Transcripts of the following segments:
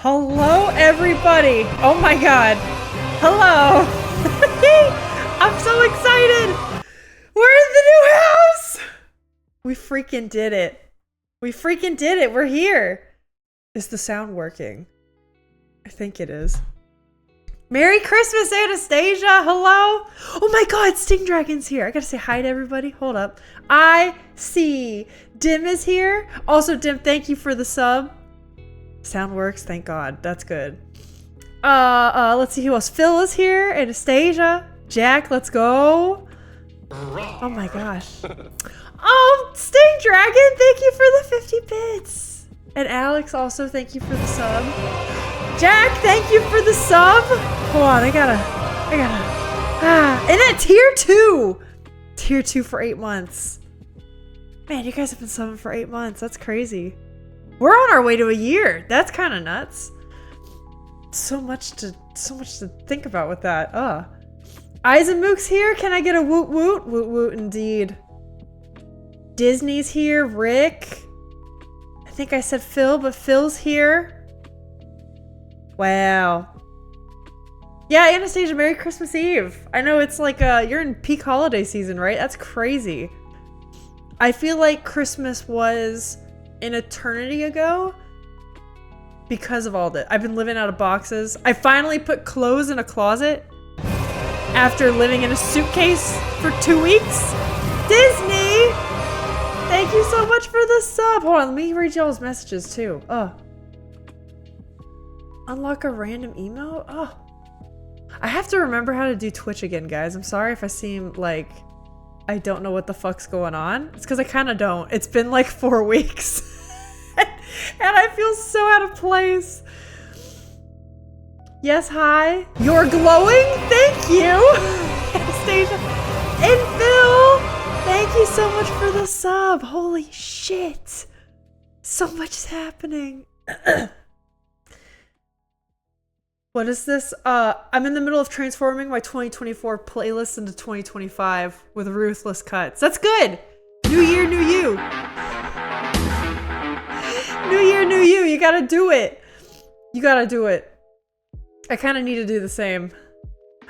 Hello, everybody. Oh my god. Hello. I'm so excited. We're in the new house. We freaking did it. We freaking did it. We're here. Is the sound working? I think it is. Merry Christmas, Anastasia. Hello. Oh my god, Sting Dragon's here. I gotta say hi to everybody. Hold up. I see. Dim is here. Also, Dim, thank you for the sub. Sound works, thank God. That's good. Let's see who else. Phil is here. Anastasia. Jack, let's go. Oh my gosh. Oh, Sting Dragon, thank you for the 50 bits. And Alex, also, thank you for the sub. Jack, thank you for the sub. Hold on, I gotta. And then tier 2. Tier 2 for 8 months. Man, you guys have been subbing for 8 months. That's crazy. We're on our way to a year. That's kind of nuts. So much to think about with that. Eisenmook's here. Can I get a woot woot? Woot woot indeed. Disney's here. Rick. I think I said Phil, but Phil's here. Wow. Yeah, Anastasia, Merry Christmas Eve. I know it's like you're in peak holiday season, right? That's crazy. I feel like Christmas was an eternity ago because of all that. I've been living out of boxes. I finally put clothes in a closet after living in a suitcase for 2 weeks. Disney! Thank you so much for the sub. Hold on, let me read y'all's messages too. Unlock a random emote? I have to remember how to do Twitch again, guys. I'm sorry if I seem like I don't know what the fuck's going on. It's because I kind of don't. It's been like 4 weeks. And I feel so out of place. Yes, hi. You're glowing? Thank you. Anastasia. And Phil, thank you so much for the sub. Holy shit. So much is happening. What is this? I'm in the middle of transforming my 2024 playlist into 2025 with ruthless cuts. That's good. New year, new you. New year, new you. You gotta do it. You gotta do it. I kind of need to do the same.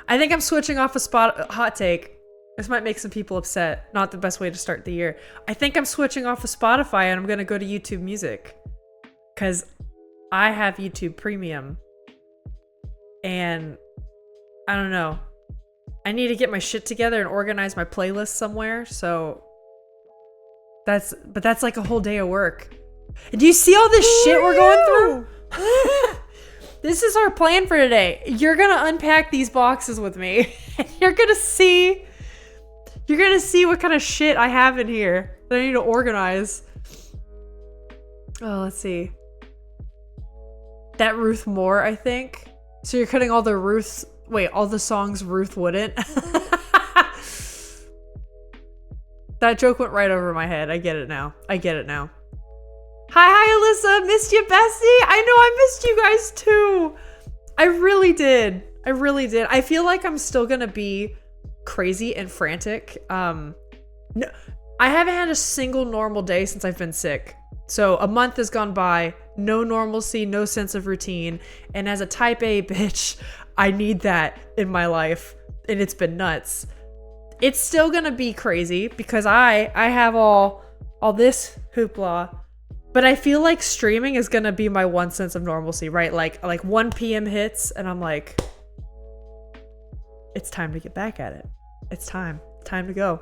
I think I'm switching off a hot take. This might make some people upset. Not the best way to start the year. I think I'm switching off of Spotify and I'm gonna go to YouTube Music. Because I have YouTube Premium. And I don't know. I need to get my shit together and organize my playlist somewhere. So that's like a whole day of work. And do you see all this shit we're going through? This is our plan for today. You're gonna unpack these boxes with me. And you're gonna see what kind of shit I have in here that I need to organize. Oh, let's see. That Ruth Moore, I think. So you're cutting all the all the songs Ruth wouldn't? That joke went right over my head. I get it now. Hi, Alyssa. Missed you, Bessie. I know I missed you guys too. I really did. I feel like I'm still gonna be crazy and frantic. No, I haven't had a single normal day since I've been sick. So a month has gone by, no normalcy, no sense of routine. And as a type A bitch, I need that in my life. And it's been nuts. It's still gonna be crazy because I have all this hoopla. But I feel like streaming is gonna be my one sense of normalcy, right? Like 1 p.m. hits and I'm like, it's time to get back at it. It's time to go.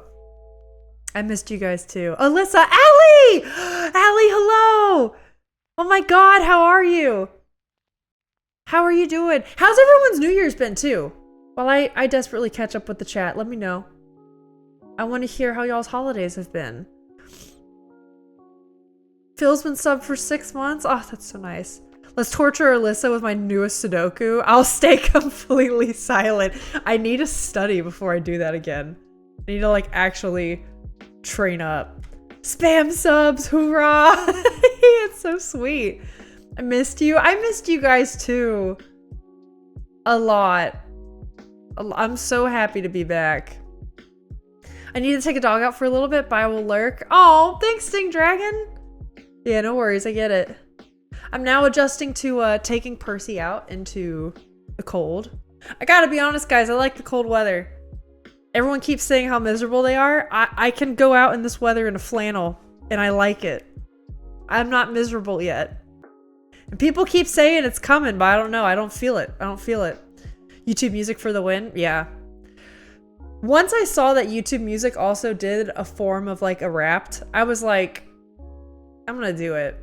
I missed you guys too. Alyssa, Allie! Allie, hello! Oh my god, how are you? How are you doing? How's everyone's New Year's been too? While I desperately catch up with the chat, let me know. I want to hear how y'all's holidays have been. Phil's been subbed for 6 months. Oh, that's so nice. Let's torture Alyssa with my newest Sudoku. I'll stay completely silent. I need to study before I do that again. I need to like actually train up. Spam subs, hoorah! It's so sweet. I missed you. I missed you guys too. A lot. I'm so happy to be back. I need to take a dog out for a little bit, but I will lurk. Oh, thanks, Sting Dragon. Yeah, no worries. I get it. I'm now adjusting to taking Percy out into the cold. I gotta be honest, guys, I like the cold weather. Everyone keeps saying how miserable they are. I can go out in this weather in a flannel, and I like it. I'm not miserable yet. And people keep saying it's coming, but I don't know. I don't feel it. I don't feel it. YouTube Music for the win? Yeah. Once I saw that YouTube Music also did a form of like a Wrapped, I was like, I'm gonna do it.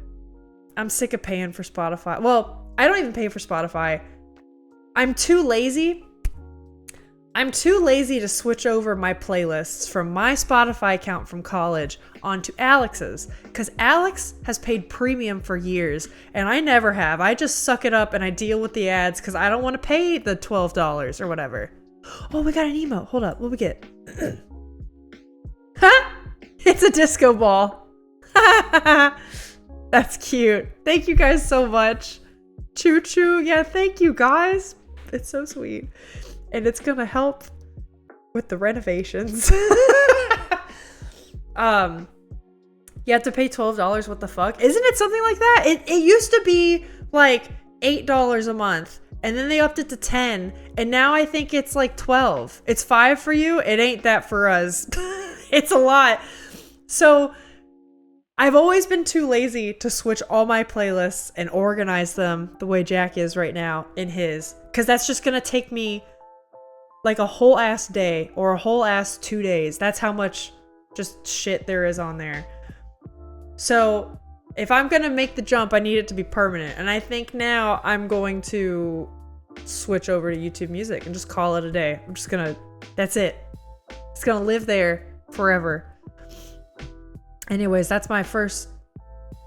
I'm sick of paying for Spotify. Well, I don't even pay for Spotify. I'm too lazy to switch over my playlists from my Spotify account from college onto Alex's, because Alex has paid premium for years and I never have. I just suck it up and I deal with the ads because I don't want to pay the $12 or whatever. Oh, we got an emote. Hold up. What we get? Huh? It's a disco ball. That's cute. Thank you guys so much. Choo choo. Yeah, thank you guys. It's so sweet. And it's gonna help with the renovations. You have to pay $12. What the fuck? Isn't it something like that? It used to be like $8 a month, and then they upped it to $10, and now I think it's like $12. It's $5 for you. It ain't that for us. It's a lot. So I've always been too lazy to switch all my playlists and organize them the way Jack is right now in his, because that's just gonna take me like a whole ass day or a whole ass 2 days. That's how much just shit there is on there. So if I'm gonna make the jump, I need it to be permanent. And I think now I'm going to switch over to YouTube Music and just call it a day. I'm just gonna, that's it. It's gonna live there forever. Anyways, that's my first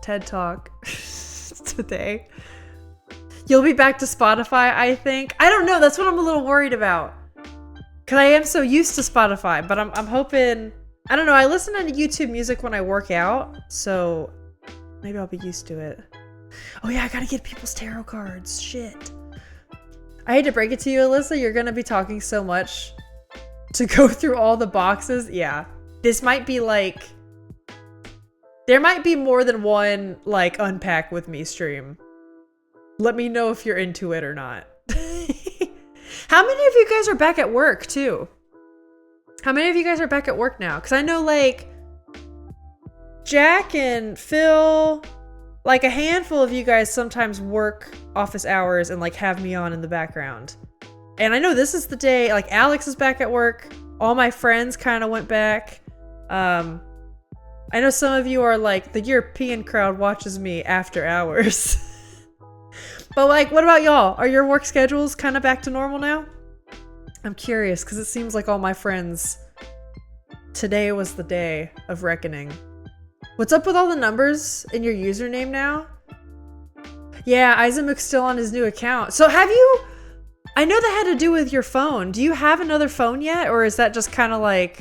TED Talk today. You'll be back to Spotify, I think. I don't know. That's what I'm a little worried about. Because I am so used to Spotify, but I'm hoping, I don't know, I listen to YouTube Music when I work out, so maybe I'll be used to it. Oh yeah, I gotta get people's tarot cards. Shit. I hate to break it to you, Alyssa, you're gonna be talking so much to go through all the boxes. Yeah. This might be like, there might be more than one like Unpack with me stream. Let me know if you're into it or not. How many of you guys are back at work too? How many of you guys are back at work now? Because I know like Jack and Phil, like a handful of you guys sometimes work office hours and like have me on in the background. And I know this is the day, like Alex is back at work. All my friends kind of went back. I know some of you are like, the European crowd watches me after hours. But like, what about y'all? Are your work schedules kind of back to normal now? I'm curious because it seems like all my friends, today was the day of reckoning. What's up with all the numbers in your username now? Yeah, Isaac still on his new account. So have you, I know that had to do with your phone. Do you have another phone yet? Or is that just kind of like,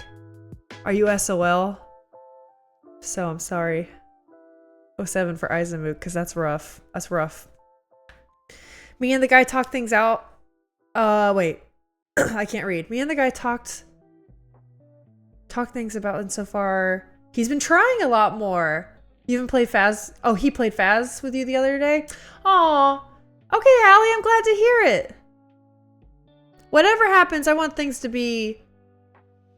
are you SOL? So I'm sorry. 07 for Isaac, because that's rough. That's rough. Me and the guy talked things out. Wait. I can't read. Me and the guy talked things about insofar. He's been trying a lot more. You even played Faz? Oh, he played Faz with you the other day? Aw. Okay, Allie, I'm glad to hear it. Whatever happens, I want things to be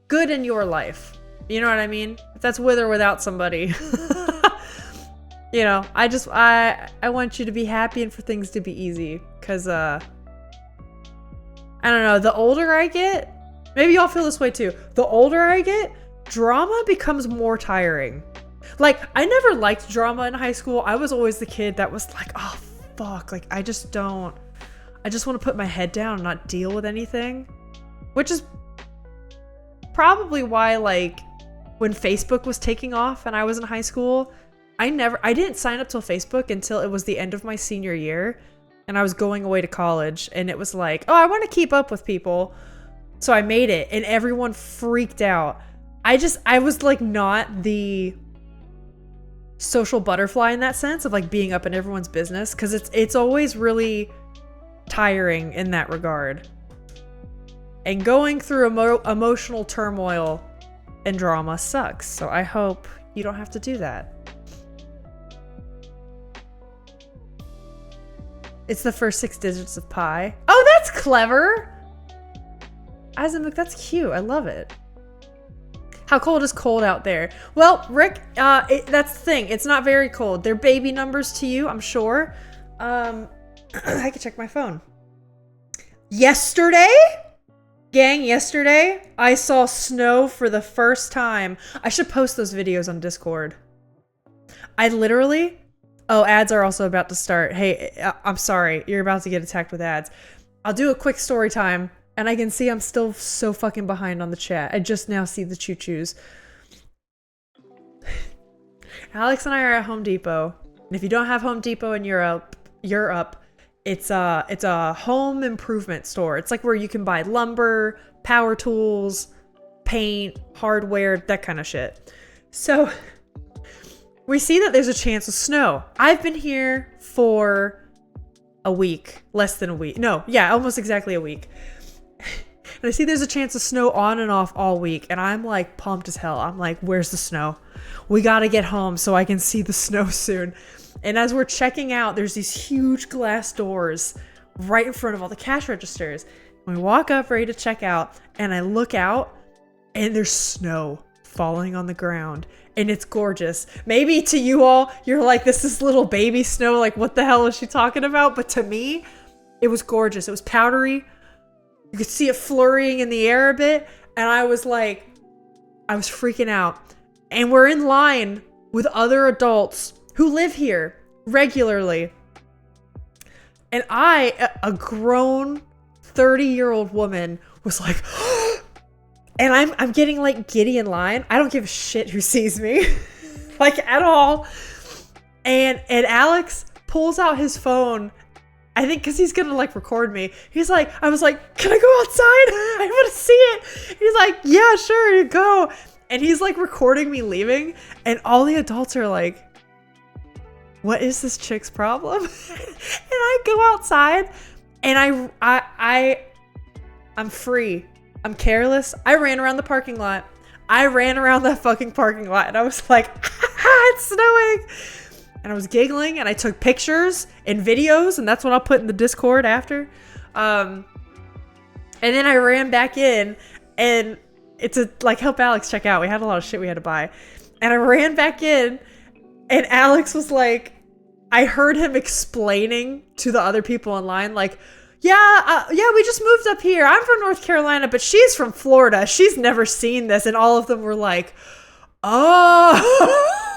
good in your life. You know what I mean? If that's with or without somebody. You know, I want you to be happy and for things to be easy. Because, I don't know, the older I get, maybe y'all feel this way too. The older I get, drama becomes more tiring. Like, I never liked drama in high school. I was always the kid that was like, oh, fuck. Like, I just want to put my head down and not deal with anything. Which is probably why, like, when Facebook was taking off and I was in high school, I didn't sign up till Facebook until it was the end of my senior year and I was going away to college, and it was like, oh, I want to keep up with people. So I made it and everyone freaked out. I was like not the social butterfly in that sense of like being up in everyone's business, because it's always really tiring in that regard. And going through emotional turmoil and drama sucks. So I hope you don't have to do that. It's the first 6 digits of pi. Oh, that's clever. Azimuth, that's cute. I love it. How cold is cold out there? Well, Rick, that's the thing. It's not very cold. They're baby numbers to you, I'm sure. I can check my phone. Yesterday? Gang, yesterday, I saw snow for the first time. I should post those videos on Discord. I literally... Oh, ads are also about to start. Hey, I'm sorry. You're about to get attacked with ads. I'll do a quick story time. And I can see I'm still so fucking behind on the chat. I just now see the choo-choos. Alex and I are at Home Depot. And if you don't have Home Depot in Europe, it's a home improvement store. It's like where you can buy lumber, power tools, paint, hardware, that kind of shit. So we see that there's a chance of snow. I've been here for a week, less than a week. No, yeah, almost exactly a week. And I see there's a chance of snow on and off all week. And I'm like pumped as hell. I'm like, where's the snow? We got to get home so I can see the snow soon. And as we're checking out, there's these huge glass doors right in front of all the cash registers. We walk up ready to check out and I look out and there's snow falling on the ground. And it's gorgeous. Maybe to you all, you're like, this is little baby snow. Like, what the hell is she talking about? But to me, it was gorgeous. It was powdery. You could see it flurrying in the air a bit. And I was like, I was freaking out. And we're in line with other adults who live here regularly. And I, a grown 30-year-old woman, was like, and I'm getting like giddy in line. I don't give a shit who sees me, like at all. And Alex pulls out his phone. I think because he's gonna like record me. He's like, I was like, can I go outside? I want to see it. He's like, yeah, sure, you go. And he's like recording me leaving. And all the adults are like, what is this chick's problem? And I go outside and I'm free. I'm careless. I ran around the parking lot. I ran around that fucking parking lot and I was like, it's snowing. And I was giggling and I took pictures and videos and that's what I'll put in the Discord after. And then I ran back in and it's like help Alex check out. We had a lot of shit we had to buy. And I ran back in and Alex was like, I heard him explaining to the other people online like, yeah, we just moved up here. I'm from North Carolina, but she's from Florida. She's never seen this. And all of them were like, oh.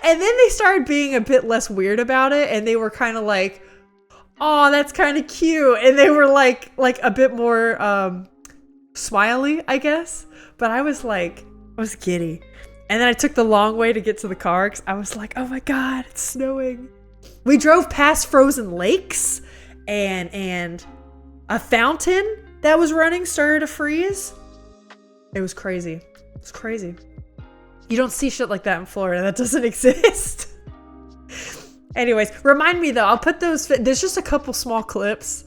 And then they started being a bit less weird about it. And they were kind of like, oh, that's kind of cute. And they were like a bit more smiley, I guess. But I was like, I was giddy. And then I took the long way to get to the car because I was like, oh my God, it's snowing. We drove past frozen lakes and a fountain that was running started to freeze. It was crazy. It was crazy. You don't see shit like that in Florida. That doesn't exist. Anyways, remind me though, I'll put those, there's just a couple small clips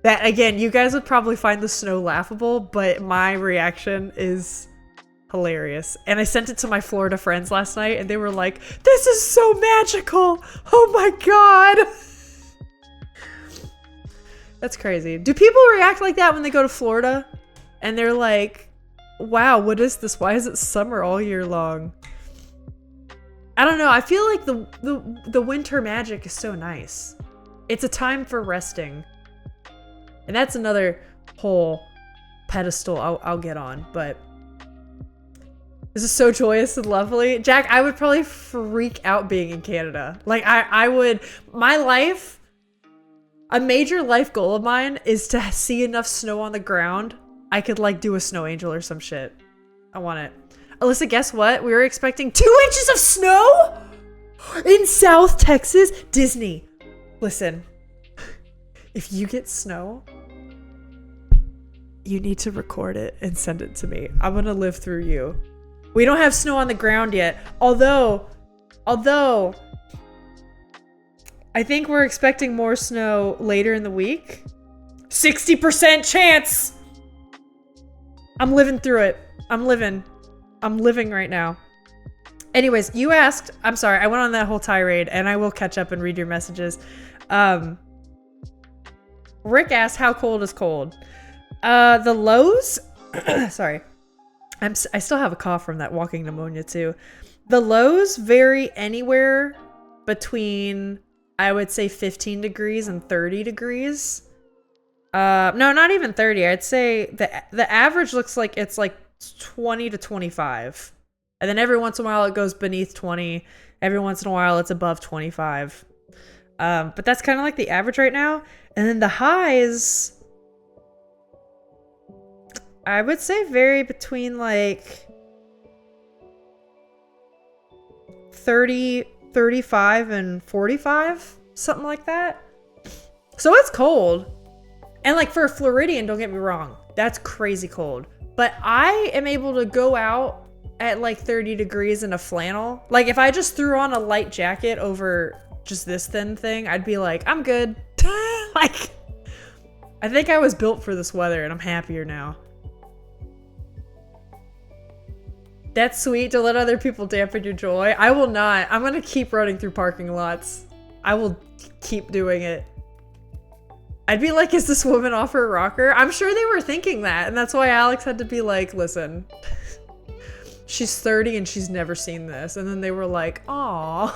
that again, you guys would probably find the snow laughable, but my reaction is hilarious. And I sent it to my Florida friends last night and they were like, this is so magical. Oh my God. That's crazy. Do people react like that when they go to Florida? And they're like, wow, what is this? Why is it summer all year long? I don't know. I feel like the winter magic is so nice. It's a time for resting. And that's another whole pedestal I'll get on. But this is so joyous and lovely. Jack, I would probably freak out being in Canada. Like I would, my life, a major life goal of mine is to see enough snow on the ground. I could like do a snow angel or some shit. I want it. Alyssa, guess what? We were expecting 2 inches of snow in South Texas. Disney, listen, if you get snow, you need to record it and send it to me. I'm gonna live through you. We don't have snow on the ground yet. Although I think we're expecting more snow later in the week. 60% chance. I'm living through it. I'm living right now. Anyways, you asked, I'm sorry, I went on that whole tirade and I will catch up and read your messages. Um, Rick asked, how cold is cold? The lows, sorry, I still have a cough from that walking pneumonia too. The lows vary anywhere between, I would say 15 degrees and 30 degrees. No, not even 30. I'd say the average looks like it's like 20 to 25. And then every once in a while it goes beneath 20. Every once in a while it's above 25. But that's kind of like the average right now. And then the highs, I would say vary between like 30, 35, and 45. Something like that. So it's cold. And like for a Floridian, don't get me wrong, that's crazy cold. But I am able to go out at like 30 degrees in a flannel. Like if I just threw on a light jacket over just this thin thing, I'd be like, I'm good. Like, I think I was built for this weather and I'm happier now. That's sweet to let other people dampen your joy. I will not. I'm gonna keep running through parking lots. I will keep doing it. I'd be like, is this woman off her rocker? I'm sure they were thinking that. And that's why Alex had to be like, listen, she's 30 and she's never seen this. And then they were like, aw.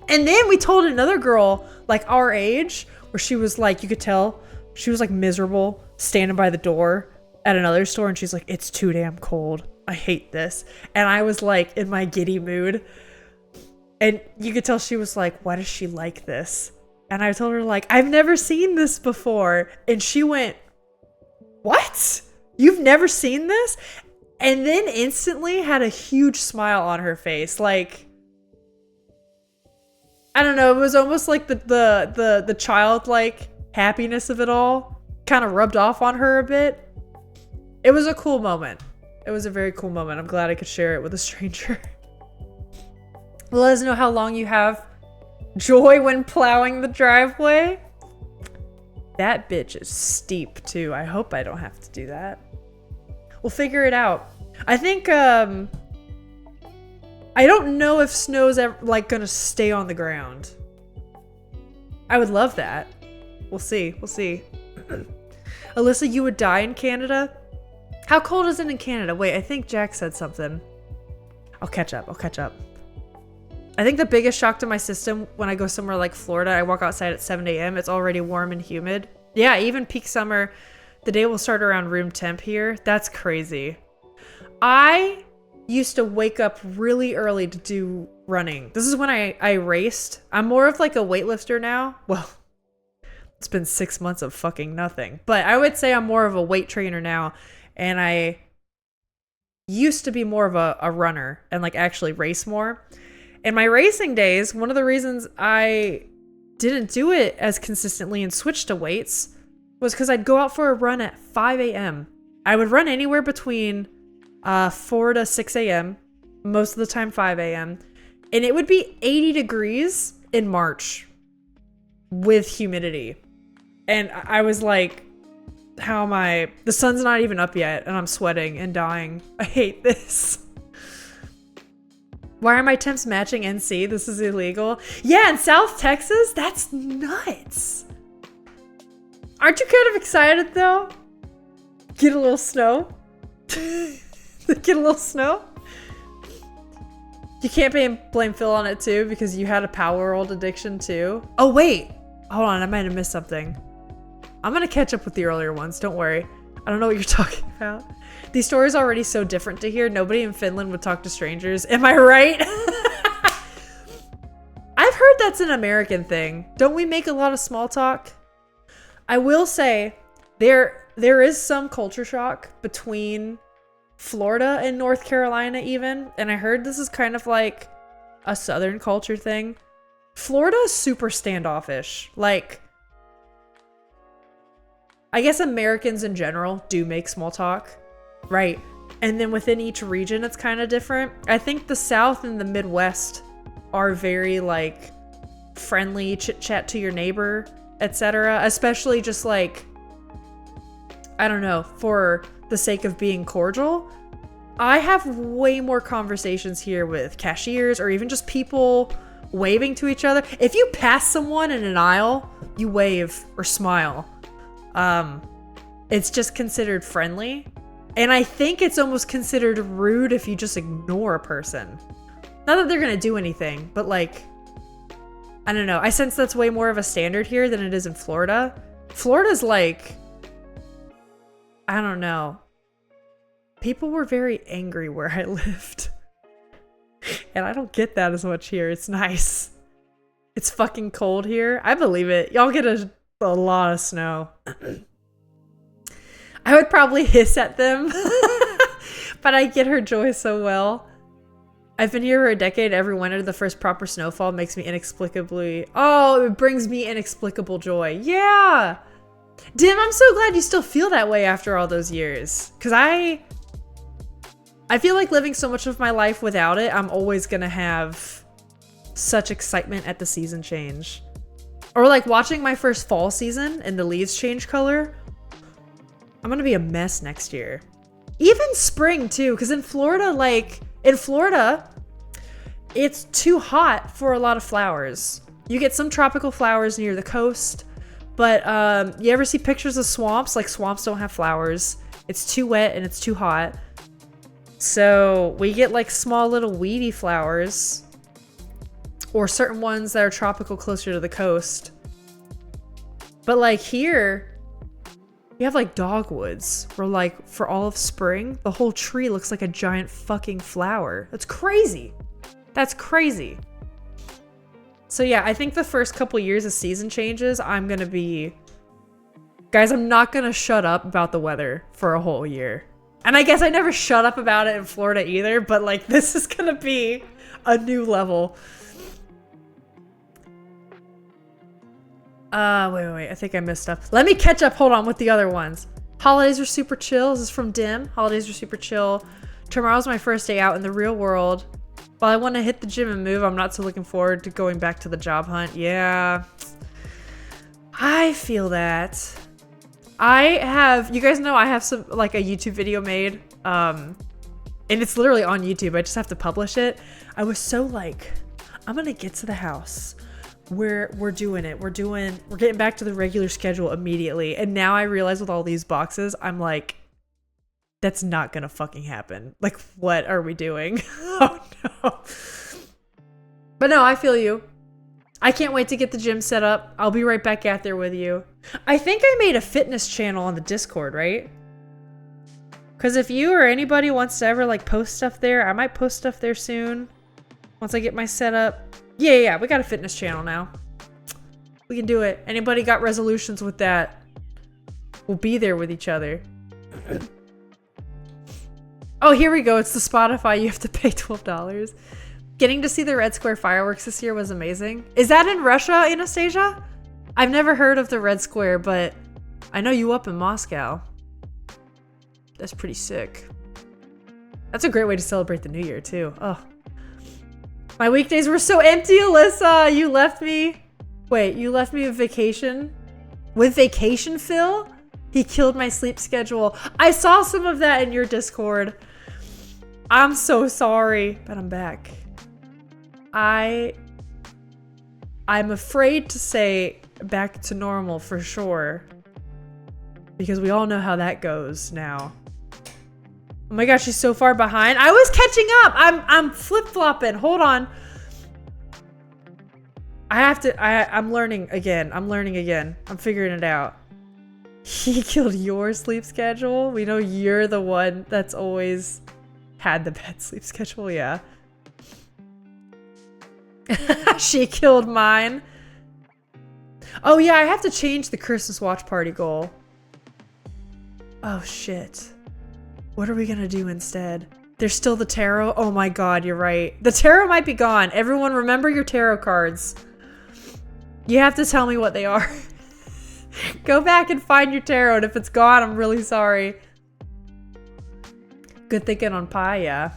And then we told another girl, like our age, where she was like, you could tell she was like miserable standing by the door at another store. And she's like, it's too damn cold. I hate this. And I was like in my giddy mood. And you could tell she was like, why does she like this? And I told her like, I've never seen this before. And she went, what? You've never seen this? And then instantly had a huge smile on her face. Like, I don't know. It was almost like the childlike happiness of it all kind of rubbed off on her a bit. It was a cool moment. It was a very cool moment. I'm glad I could share it with a stranger. Let us know how long you have joy when plowing the driveway. That bitch is steep too. I hope I don't have to do that. We'll figure it out. I think, I don't know if snow's ever, like, gonna stay on the ground. I would love that. We'll see. We'll see. Alyssa, you would die in Canada? How cold is it in Canada? Wait, I think Jack said something. I'll catch up. I think the biggest shock to my system when I go somewhere like Florida, I walk outside at 7 a.m. It's already warm and humid. Yeah, even peak summer, the day will start around room temp here. That's crazy. I used to wake up really early to do running. This is when I raced. I'm more of like a weightlifter now. Well, it's been 6 months of fucking nothing. But I would say I'm more of a weight trainer now. And I used to be more of a runner and like actually race more. In my racing days, one of the reasons I didn't do it as consistently and switch to weights was because I'd go out for a run at 5 a.m. I would run anywhere between 4 to 6 a.m. Most of the time 5 a.m. And it would be 80 degrees in March with humidity. And I was like, how am I? The sun's not even up yet and I'm sweating and dying. I hate this. Why are my temps matching NC? This is illegal. Yeah, in South Texas? That's nuts. Aren't you kind of excited though? Get a little snow? Get a little snow? You can't blame Phil on it too because you had a Power World addiction too. Oh wait, hold on, I might have missed something. I'm gonna catch up with the earlier ones, don't worry. I don't know what you're talking about. These stories are already so different to hear. Nobody in Finland would talk to strangers. Am I right? I've heard that's an American thing. Don't we make a lot of small talk? I will say there is some culture shock between Florida and North Carolina even. And I heard this is kind of like a Southern culture thing. Florida is super standoffish. Like, I guess Americans in general do make small talk, right? And then within each region, it's kind of different. I think the South and the Midwest are very like friendly, chit chat to your neighbor, etc. Especially just like, I don't know, for the sake of being cordial. I have way more conversations here with cashiers or even just people waving to each other. If you pass someone in an aisle, you wave or smile. It's just considered friendly. And I think it's almost considered rude if you just ignore a person. Not that they're gonna do anything, but like, I don't know. I sense that's way more of a standard here than it is in Florida. Florida's like, I don't know. People were very angry where I lived. And I don't get that as much here. It's nice. It's fucking cold here. I believe it. Y'all get a lot of snow. I would probably hiss at them. But I get her joy so well. I've been here for a decade. Every winter, the first proper snowfall makes me inexplicably... Oh, it brings me inexplicable joy. Yeah! Dim, I'm so glad you still feel that way after all those years. Because I feel like living so much of my life without it, I'm always gonna have such excitement at the season change. Or like watching my first fall season and the leaves change color. I'm gonna be a mess next year. Even spring too, because in Florida, it's too hot for a lot of flowers. You get some tropical flowers near the coast, but you ever see pictures of swamps? Like swamps don't have flowers. It's too wet and it's too hot. So we get like small little weedy flowers, or certain ones that are tropical closer to the coast. But like here, you have like dogwoods where like for all of spring, the whole tree looks like a giant fucking flower. That's crazy. That's crazy. So yeah, I think the first couple years of season changes, I'm gonna be... Guys, I'm not gonna shut up about the weather for a whole year. And I guess I never shut up about it in Florida either, but like this is gonna be a new level. Wait, I think I missed stuff. Let me catch up, hold on, with the other ones. Holidays were super chill. This is from Dim. Holidays were super chill. Tomorrow's my first day out in the real world. While I want to hit the gym and move, I'm not so looking forward to going back to the job hunt. Yeah. I feel that. You guys know I have some, like a YouTube video made. And it's literally on YouTube. I just have to publish it. I was so like, I'm going to get to the house. We're doing it. We're getting back to the regular schedule immediately. And now I realize with all these boxes, I'm like, that's not gonna fucking happen. Like, what are we doing? Oh no. But no, I feel you. I can't wait to get the gym set up. I'll be right back out there with you. I think I made a fitness channel on the Discord, right? Because if you or anybody wants to ever like post stuff there, I might post stuff there soon. Once I get my setup. Yeah, we got a fitness channel now. We can do it. Anybody got resolutions with that? We'll be there with each other. Oh, here we go. It's the Spotify. You have to pay $12. Getting to see the Red Square fireworks this year was amazing. Is that in Russia, Anastasia? I've never heard of the Red Square, but I know you up in Moscow. That's pretty sick. That's a great way to celebrate the new year, too. Oh. My weekdays were so empty, Alyssa. You left me. Wait, you left me with vacation? With vacation, Phil? He killed my sleep schedule. I saw some of that in your Discord. I'm so sorry, but I'm back. I'm afraid to say back to normal for sure. Because we all know how that goes now. Oh my gosh, she's so far behind. I was catching up. I'm flip-flopping. Hold on. I'm learning again. I'm figuring it out. He killed your sleep schedule? We know you're the one that's always had the bad sleep schedule, yeah. She killed mine. Oh yeah, I have to change the Christmas watch party goal. Oh shit. What are we gonna do instead? There's still the tarot. Oh my god, you're right. The tarot might be gone. Everyone remember your tarot cards. You have to tell me what they are. Go back and find your tarot. And if it's gone, I'm really sorry. Good thinking on pie, yeah.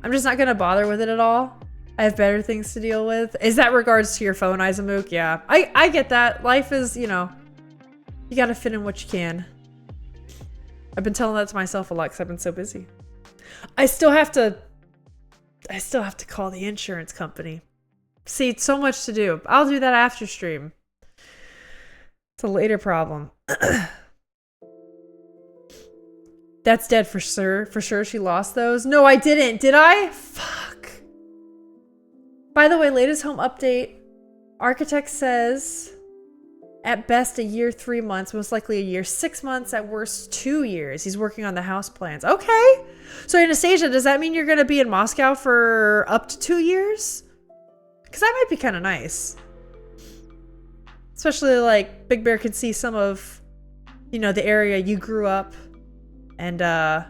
I'm just not gonna bother with it at all. I have better things to deal with. Is that regards to your phone, Izamook? Yeah. I get that. Life is, you know, you gotta fit in what you can. I've been telling that to myself a lot because I've been so busy. I still have to call the insurance company. See, so much to do. I'll do that after stream. It's a later problem. That's dead for sure. For sure she lost those. No, I didn't. Did I? Fuck. By the way, latest home update. Architect says at best a year, 3 months, most likely a year, 6 months, at worst 2 years. He's working on the house plans. Okay. So Anastasia, does that mean you're going to be in Moscow for up to 2 years? Because that might be kind of nice. Especially like Big Bear can see some of, you know, the area you grew up. And I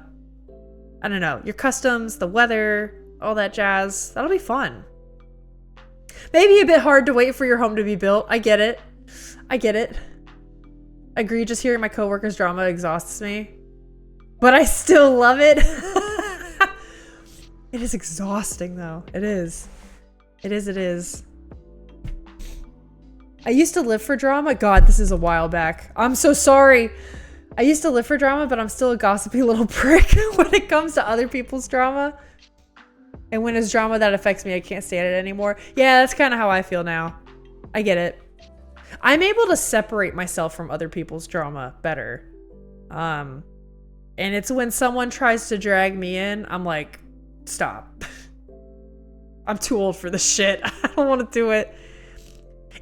don't know, your customs, the weather, all that jazz. That'll be fun. Maybe a bit hard to wait for your home to be built. I get it. I get it. Agree, just hearing my coworkers' drama exhausts me. But I still love it. It is exhausting though. It is. It is. I used to live for drama. God, this is a while back. I'm so sorry. I used to live for drama, but I'm still a gossipy little prick when it comes to other people's drama. And when it's drama that affects me, I can't stand it anymore. Yeah, that's kind of how I feel now. I get it. I'm able to separate myself from other people's drama better. And it's when someone tries to drag me in, I'm like, stop. I'm too old for this shit. I don't want to do it.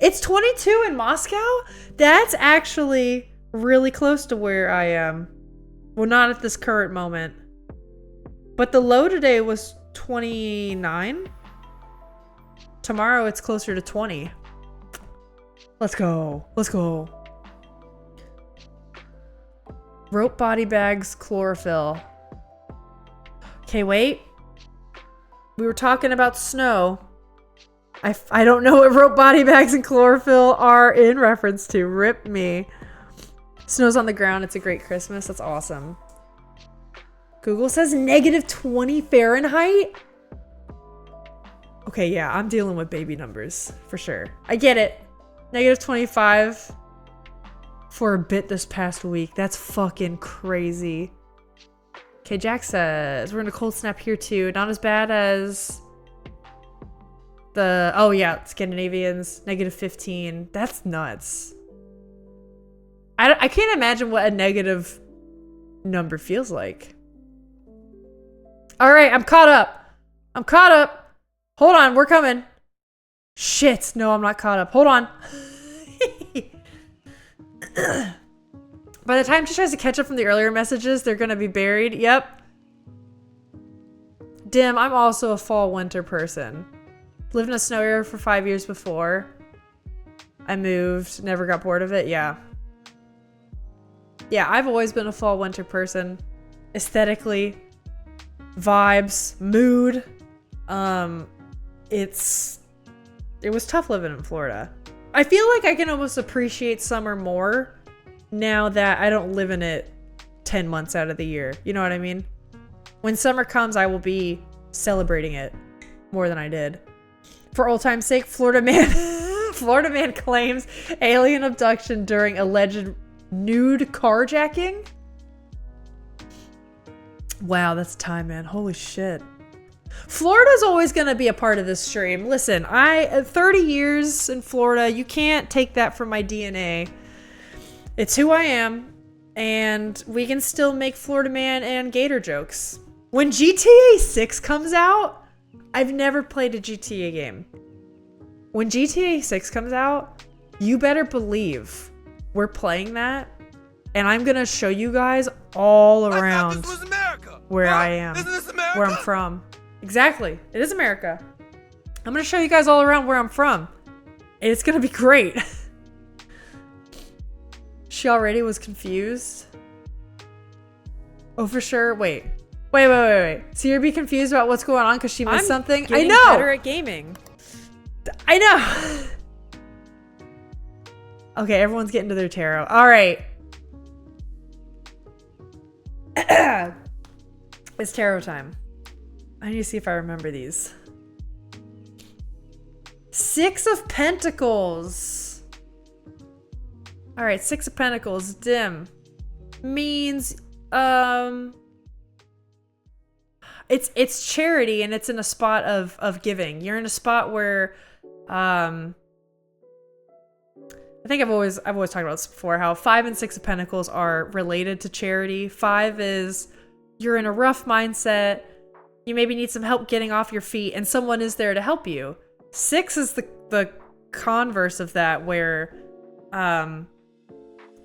It's 22 in Moscow? That's actually really close to where I am. Well, not at this current moment. But the low today was 29. Tomorrow it's closer to 20. Let's go. Let's go. Rope body bags, chlorophyll. Okay, wait. We were talking about snow. I don't know what rope body bags and chlorophyll are in reference to. Rip me. Snow's on the ground. It's a great Christmas. That's awesome. Google says -20 Fahrenheit. Okay, yeah, I'm dealing with baby numbers for sure. I get it. -25 for a bit this past week. That's fucking crazy. Okay, Jack says we're in a cold snap here too. Not as bad as the, oh yeah, Scandinavians, -15. That's nuts. I can't imagine what a negative number feels like. All right, I'm caught up. I'm caught up. Hold on, we're coming. Shit, no, I'm not caught up. Hold on. By the time she tries to catch up from the earlier messages, they're gonna be buried. Yep. Dim, I'm also a fall-winter person. Lived in a snow area for 5 years before I moved. Never got bored of it. Yeah. Yeah, I've always been a fall-winter person. Aesthetically, vibes, mood. It was tough living in Florida. I feel like I can almost appreciate summer more now that I don't live in it 10 months out of the year. You know what I mean? When summer comes, I will be celebrating it more than I did. For old time's sake, Florida man claims alien abduction during alleged nude carjacking. Wow, that's time, man. Holy shit. Florida's always going to be a part of this stream. Listen, 30 years in Florida, you can't take that from my DNA. It's who I am, and we can still make Florida man and gator jokes. When GTA 6 comes out, I've never played a GTA game. When GTA 6 comes out, you better believe we're playing that, and I'm going to show you guys all around where I am, where I'm from. Exactly. It is America. I'm going to show you guys all around where I'm from. And it's going to be great. She already was confused. Oh, for sure. Wait. So you'd be confused about what's going on because she missed something? I know. I'm better at gaming. I know. Okay, everyone's getting to their tarot. All right. It's tarot time. I need to see if I remember these. 6 of Pentacles. All right, 6 of Pentacles. Dim. Means, it's charity and it's in a spot of giving. You're in a spot where I think I've always talked about this before, how 5 and 6 of Pentacles are related to charity. 5 is you're in a rough mindset, you maybe need some help getting off your feet, and someone is there to help you. 6 is the converse of that, where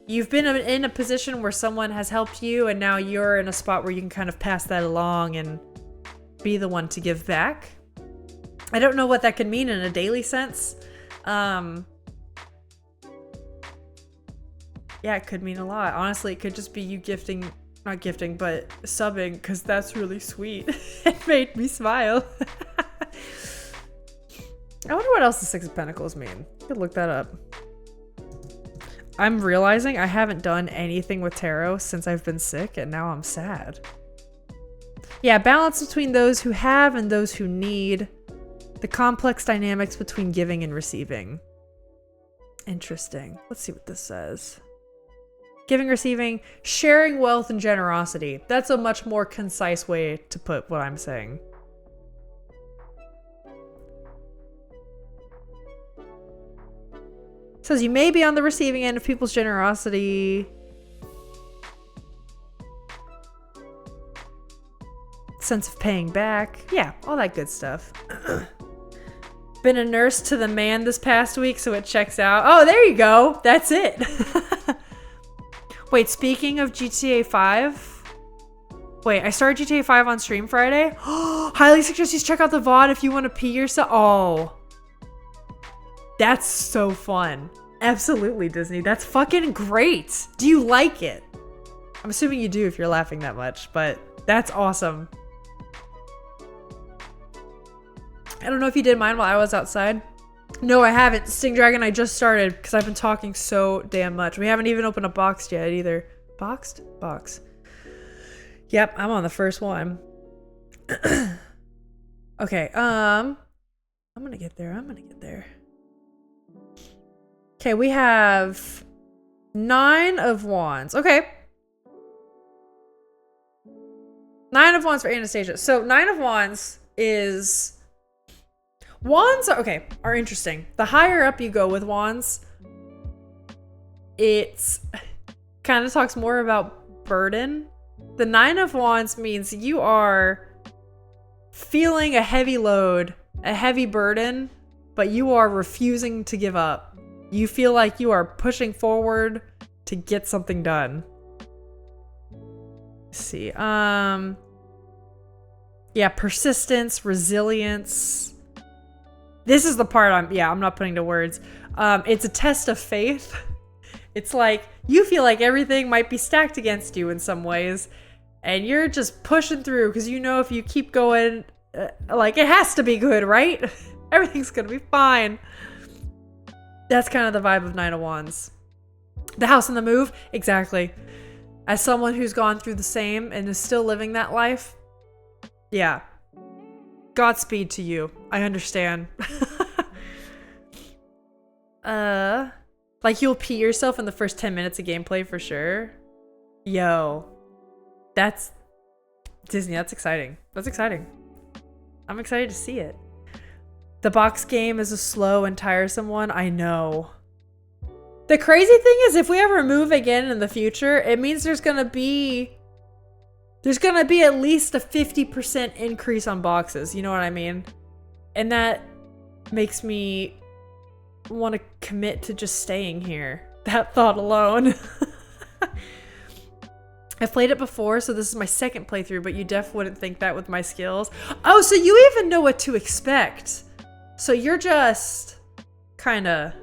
you've been in a position where someone has helped you, and now you're in a spot where you can kind of pass that along and be the one to give back. I don't know what that could mean in a daily sense. Yeah, it could mean a lot. Honestly, it could just be you gifting, not gifting, but subbing, because that's really sweet. It made me smile. I wonder what else the 6 of Pentacles mean. I could look that up. I'm realizing I haven't done anything with tarot since I've been sick, and now I'm sad. Yeah, balance between those who have and those who need. The complex dynamics between giving and receiving. Interesting. Let's see what this says. Giving, receiving, sharing wealth and generosity. That's a much more concise way to put what I'm saying. It says you may be on the receiving end of people's generosity. Sense of paying back. Yeah, all that good stuff. Been a nurse to the man this past week, so it checks out. Oh, there you go. That's it. Wait, speaking of GTA 5. Wait, I started GTA 5 on stream Friday. Highly suggest you check out the VOD if you want to pee yourself. Oh. That's so fun. Absolutely, Disney. That's fucking great. Do you like it? I'm assuming you do if you're laughing that much, but that's awesome. I don't know if you did mine while I was outside. No, I haven't. Sting Dragon, I just started because I've been talking so damn much. We haven't even opened a box yet either. Boxed? Box. Yep, I'm on the first one. Okay, I'm gonna get there. Okay, we have 9 of Wands. Okay. 9 of Wands for Anastasia. So 9 of Wands is... Wands are interesting. The higher up you go with wands, it's kind of talks more about burden. The 9 of Wands means you are feeling a heavy load, a heavy burden, but you are refusing to give up. You feel like you are pushing forward to get something done. Let's see. Yeah, persistence, resilience. This is the part I'm not putting to words. It's a test of faith. It's like, you feel like everything might be stacked against you in some ways, and you're just pushing through because you know if you keep going, like, it has to be good, right? Everything's gonna be fine. That's kind of the vibe of 9 of Wands. The house and the move, exactly. As someone who's gone through the same and is still living that life, yeah. Godspeed to you. I understand. Like you'll pee yourself in the first 10 minutes of gameplay for sure. Yo. That's Disney. That's exciting. That's exciting. I'm excited to see it. The box game is a slow and tiresome one. I know. The crazy thing is if we ever move again in the future, it means there's gonna be at least a 50% increase on boxes. You know what I mean? And that makes me want to commit to just staying here. That thought alone. I've played it before, so this is my second playthrough, but you definitely wouldn't think that with my skills. Oh, so you even know what to expect. So you're just kind of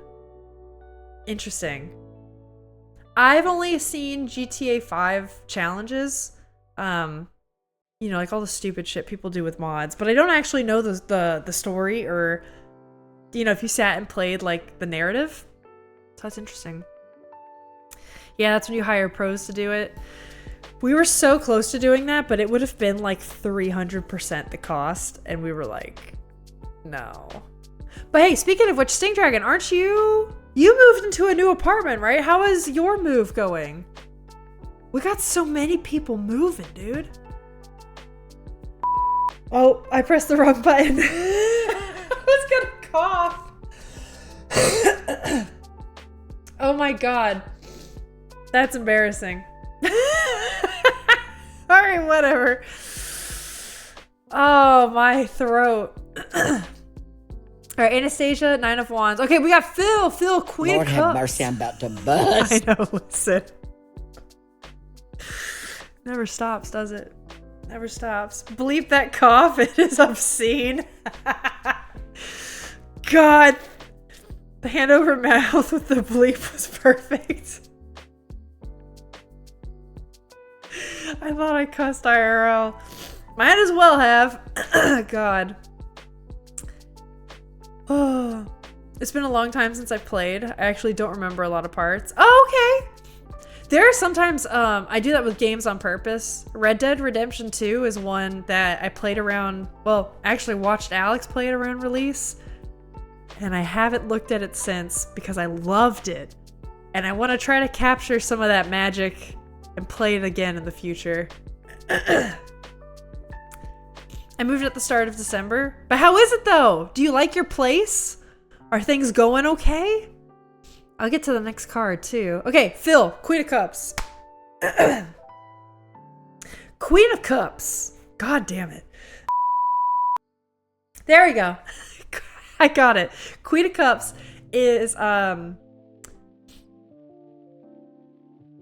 interesting. I've only seen GTA 5 challenges. You know, like all the stupid shit people do with mods, but I don't actually know the story or, you know, if you sat and played like the narrative. So that's interesting. Yeah, that's when you hire pros to do it. We were so close to doing that, but it would have been like 300% the cost, and we were like, no. But hey, speaking of which, Sting Dragon, aren't you moved into a new apartment, right? How is your move going? We got so many people moving, dude. Oh, I pressed the wrong button. I was gonna cough. my god. That's embarrassing. Alright, whatever. Oh, my throat. Alright, Anastasia, 9 of Wands. Okay, we got Phil. Phil, Queen Lord of Cups. have mercy, I'm about to bust. I know, listen. Never stops, does it? Never stops. Bleep that cough. It is obscene. God. The hand over mouth with the bleep was perfect. I thought I cussed IRL. Might as well have. God. Oh. It's been a long time since I played. I actually don't remember a lot of parts. Oh, okay. There are sometimes, I do that with games on purpose. Red Dead Redemption 2 is one that I played around, well, actually watched Alex play it around release. And I haven't looked at it since because I loved it. And I want to try to capture some of that magic and play it again in the future. I moved at the start of December. But how is it though? Do you like your place? Are things going okay? I'll get to the next card too. Okay, Phil, Queen of Cups. Queen of Cups. God damn it. There we go. I got it. Queen of Cups is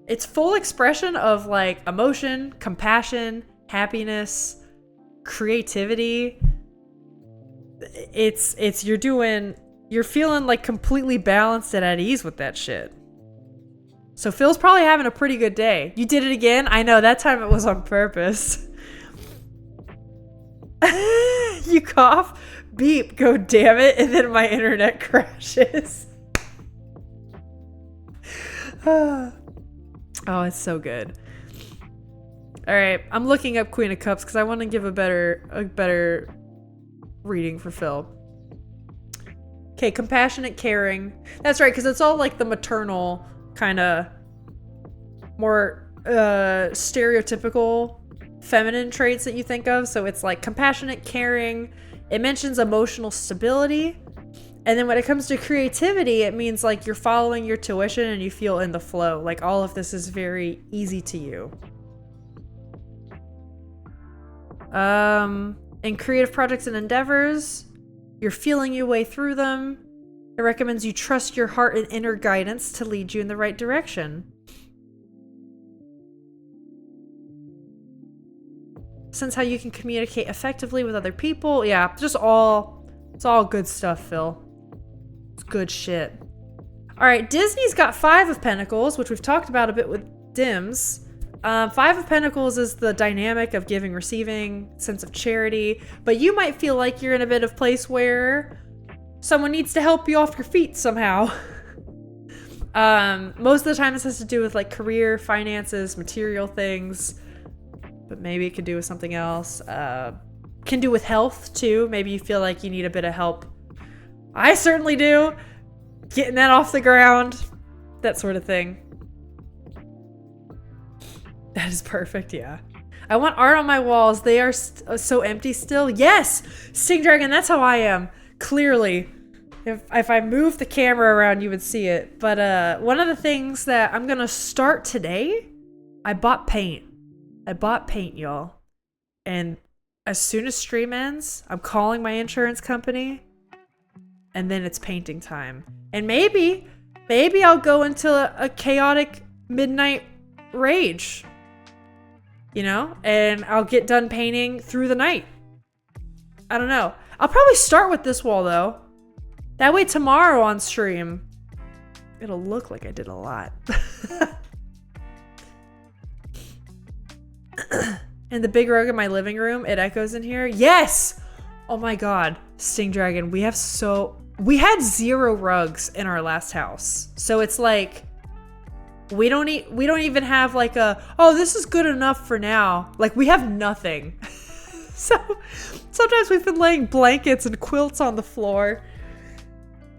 it's full expression of like emotion, compassion, happiness, creativity. It's you're feeling like completely balanced and at ease with that shit. So Phil's probably having a pretty good day. You did it again? I know, that time it was on purpose. You cough, beep, go damn it, and then my internet crashes. Oh, it's so good. All right, I'm looking up Queen of Cups because I want to give a better reading for Phil. Okay, compassionate, caring. That's right, because it's all like the maternal kind of more stereotypical feminine traits that you think of. So it's like compassionate, caring. It mentions emotional stability. And then when it comes to creativity, it means like you're following your tuition and you feel in the flow. Like all of this is very easy to you. In creative projects and endeavors, you're feeling your way through them. It recommends you trust your heart and inner guidance to lead you in the right direction. Sense how you can communicate effectively with other people. Yeah, it's all good stuff, Phil. It's good shit. All right, Disney's got 5 of Pentacles, which we've talked about a bit with Dims. 5 of Pentacles is the dynamic of giving, receiving, sense of charity, but you might feel like you're in a bit of place where someone needs to help you off your feet somehow. Most of the time this has to do with like career, finances, material things, but maybe it could do with something else. Can do with health too. Maybe you feel like you need a bit of help. I certainly do. Getting that off the ground, that sort of thing. That is perfect, yeah. I want art on my walls. They are so empty still. Yes! Sting Dragon, that's how I am. Clearly. If I move the camera around, you would see it. But one of the things that I'm going to start today, I bought paint. I bought paint, y'all. And as soon as stream ends, I'm calling my insurance company. And then it's painting time. And maybe I'll go into a chaotic midnight rage. You know, and I'll get done painting through the night. I don't know. I'll probably start with this wall though. That way tomorrow on stream, it'll look like I did a lot. And the big rug in my living room, it echoes in here. Yes! Oh my god, Sting Dragon, we had 0 rugs in our last house. So it's like, we don't even have like oh, this is good enough for now. Like we have nothing. So sometimes we've been laying blankets and quilts on the floor.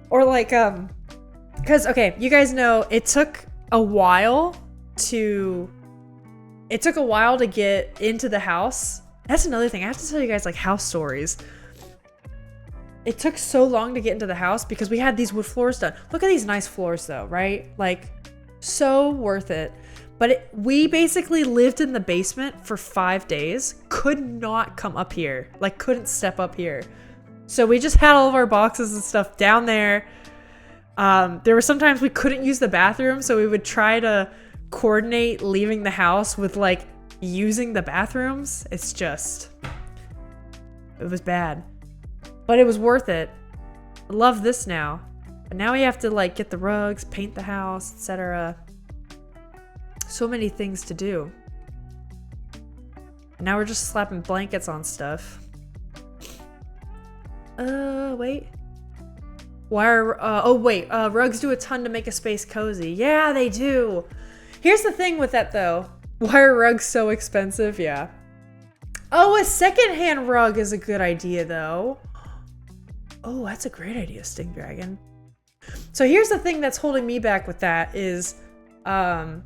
Or like, cause okay, you guys know it took a while to get into the house. That's another thing. I have to tell you guys like house stories. it took so long to get into the house because we had these wood floors done. Look at these nice floors though, right? Like, so worth it. But we basically lived in the basement for 5 days, could not come up here, like couldn't step up here. So we just had all of our boxes and stuff down there. There were sometimes we couldn't use the bathroom, so we would try to coordinate leaving the house with like using the bathrooms. It was bad, but it was worth it. I love this now. But now we have to like get the rugs, paint the house, etc. So many things to do. And now we're just slapping blankets on stuff. Wait. Rugs do a ton to make a space cozy. Yeah, they do. Here's the thing with that though. Why are rugs so expensive? Yeah. Oh, a secondhand rug is a good idea though. Oh, that's a great idea, Sting Dragon. So here's the thing that's holding me back with that is, as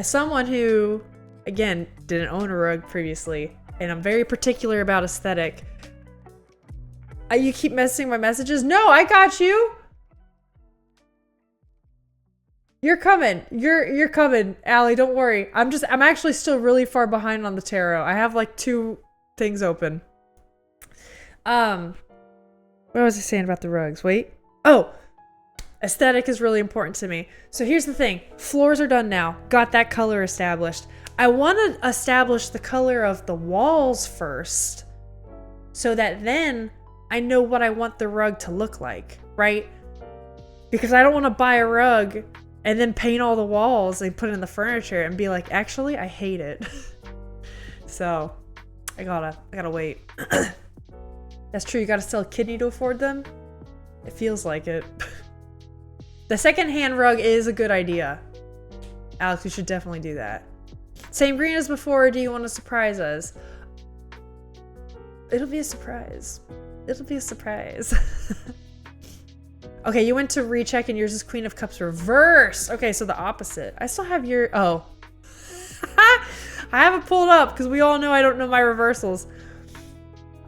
someone who, again, didn't own a rug previously, and I'm very particular about aesthetic, you keep messing my messages? No, I got you! You're coming. You're coming, Allie, don't worry. I'm actually still really far behind on the tarot. I have like 2 things open. What was I saying about the rugs? Wait. Oh! Aesthetic is really important to me. So here's the thing. Floors are done now. Got that color established. I want to establish the color of the walls first so that then I know what I want the rug to look like, right? Because I don't want to buy a rug and then paint all the walls and put it in the furniture and be like, actually, I hate it. So I gotta wait. That's true. You gotta sell a kidney to afford them. It feels like it. The secondhand rug is a good idea. Alex, you should definitely do that. Same green as before, or do you want to surprise us? It'll be a surprise. It'll be a surprise. Okay, you went to recheck and yours is Queen of Cups reverse. Okay, so the opposite. I still have your... Oh. I have it pulled up because we all know I don't know my reversals.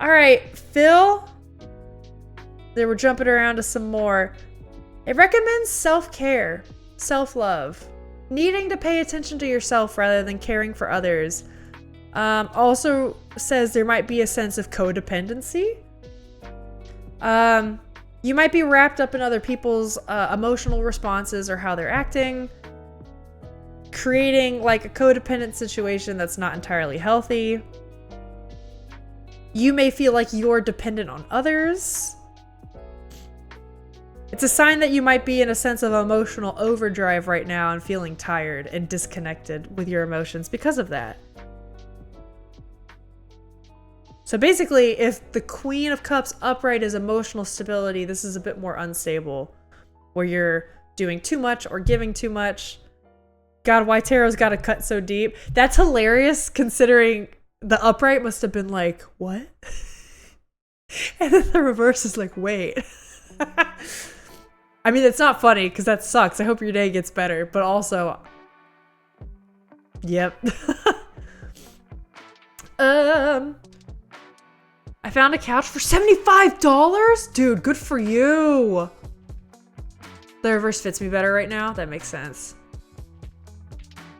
All right, Phil. They were jumping around to some more. It recommends self-care, self-love, needing to pay attention to yourself rather than caring for others. Also says there might be a sense of codependency. You might be wrapped up in other people's emotional responses or how they're acting, creating like a codependent situation that's not entirely healthy. You may feel like you're dependent on others. It's a sign that you might be in a sense of emotional overdrive right now and feeling tired and disconnected with your emotions because of that. So basically, if the Queen of Cups upright is emotional stability, this is a bit more unstable, where you're doing too much or giving too much. God, why tarot's got to cut so deep? That's hilarious considering the upright must have been like, what? And then the reverse is like, wait. I mean, it's not funny because that sucks. I hope your day gets better, but also, yep. I found a couch for $75? Dude, good for you. The reverse fits me better right now. That makes sense.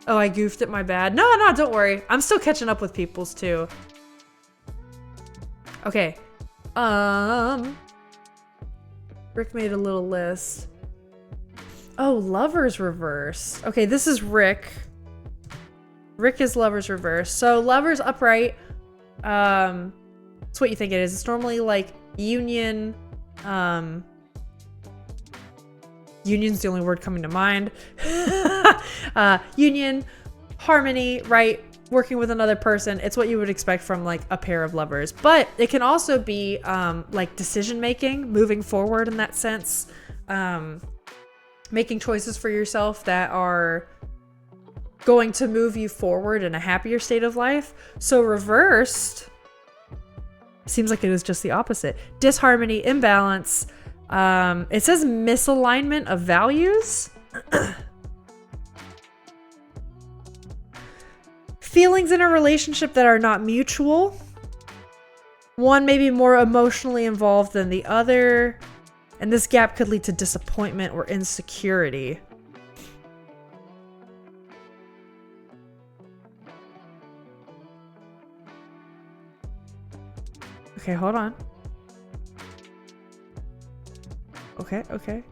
Oh, I goofed it, my bad. No, don't worry. I'm still catching up with people's too. Okay. Rick made a little list. Oh, Lover's reverse. Okay, this is Rick. Rick is Lover's reverse. So Lover's upright. That's what you think it is. It's normally like union. Union's the only word coming to mind. Union, harmony, right? Working with another person. It's what you would expect from like a pair of lovers. But it can also be like decision making, moving forward in that sense. Making choices for yourself that are going to move you forward in a happier state of life. So reversed seems like it was just the opposite. Disharmony, imbalance. It says misalignment of values. Feelings in a relationship that are not mutual. One may be more emotionally involved than the other, and this gap could lead to disappointment or insecurity. Okay, hold on. Okay.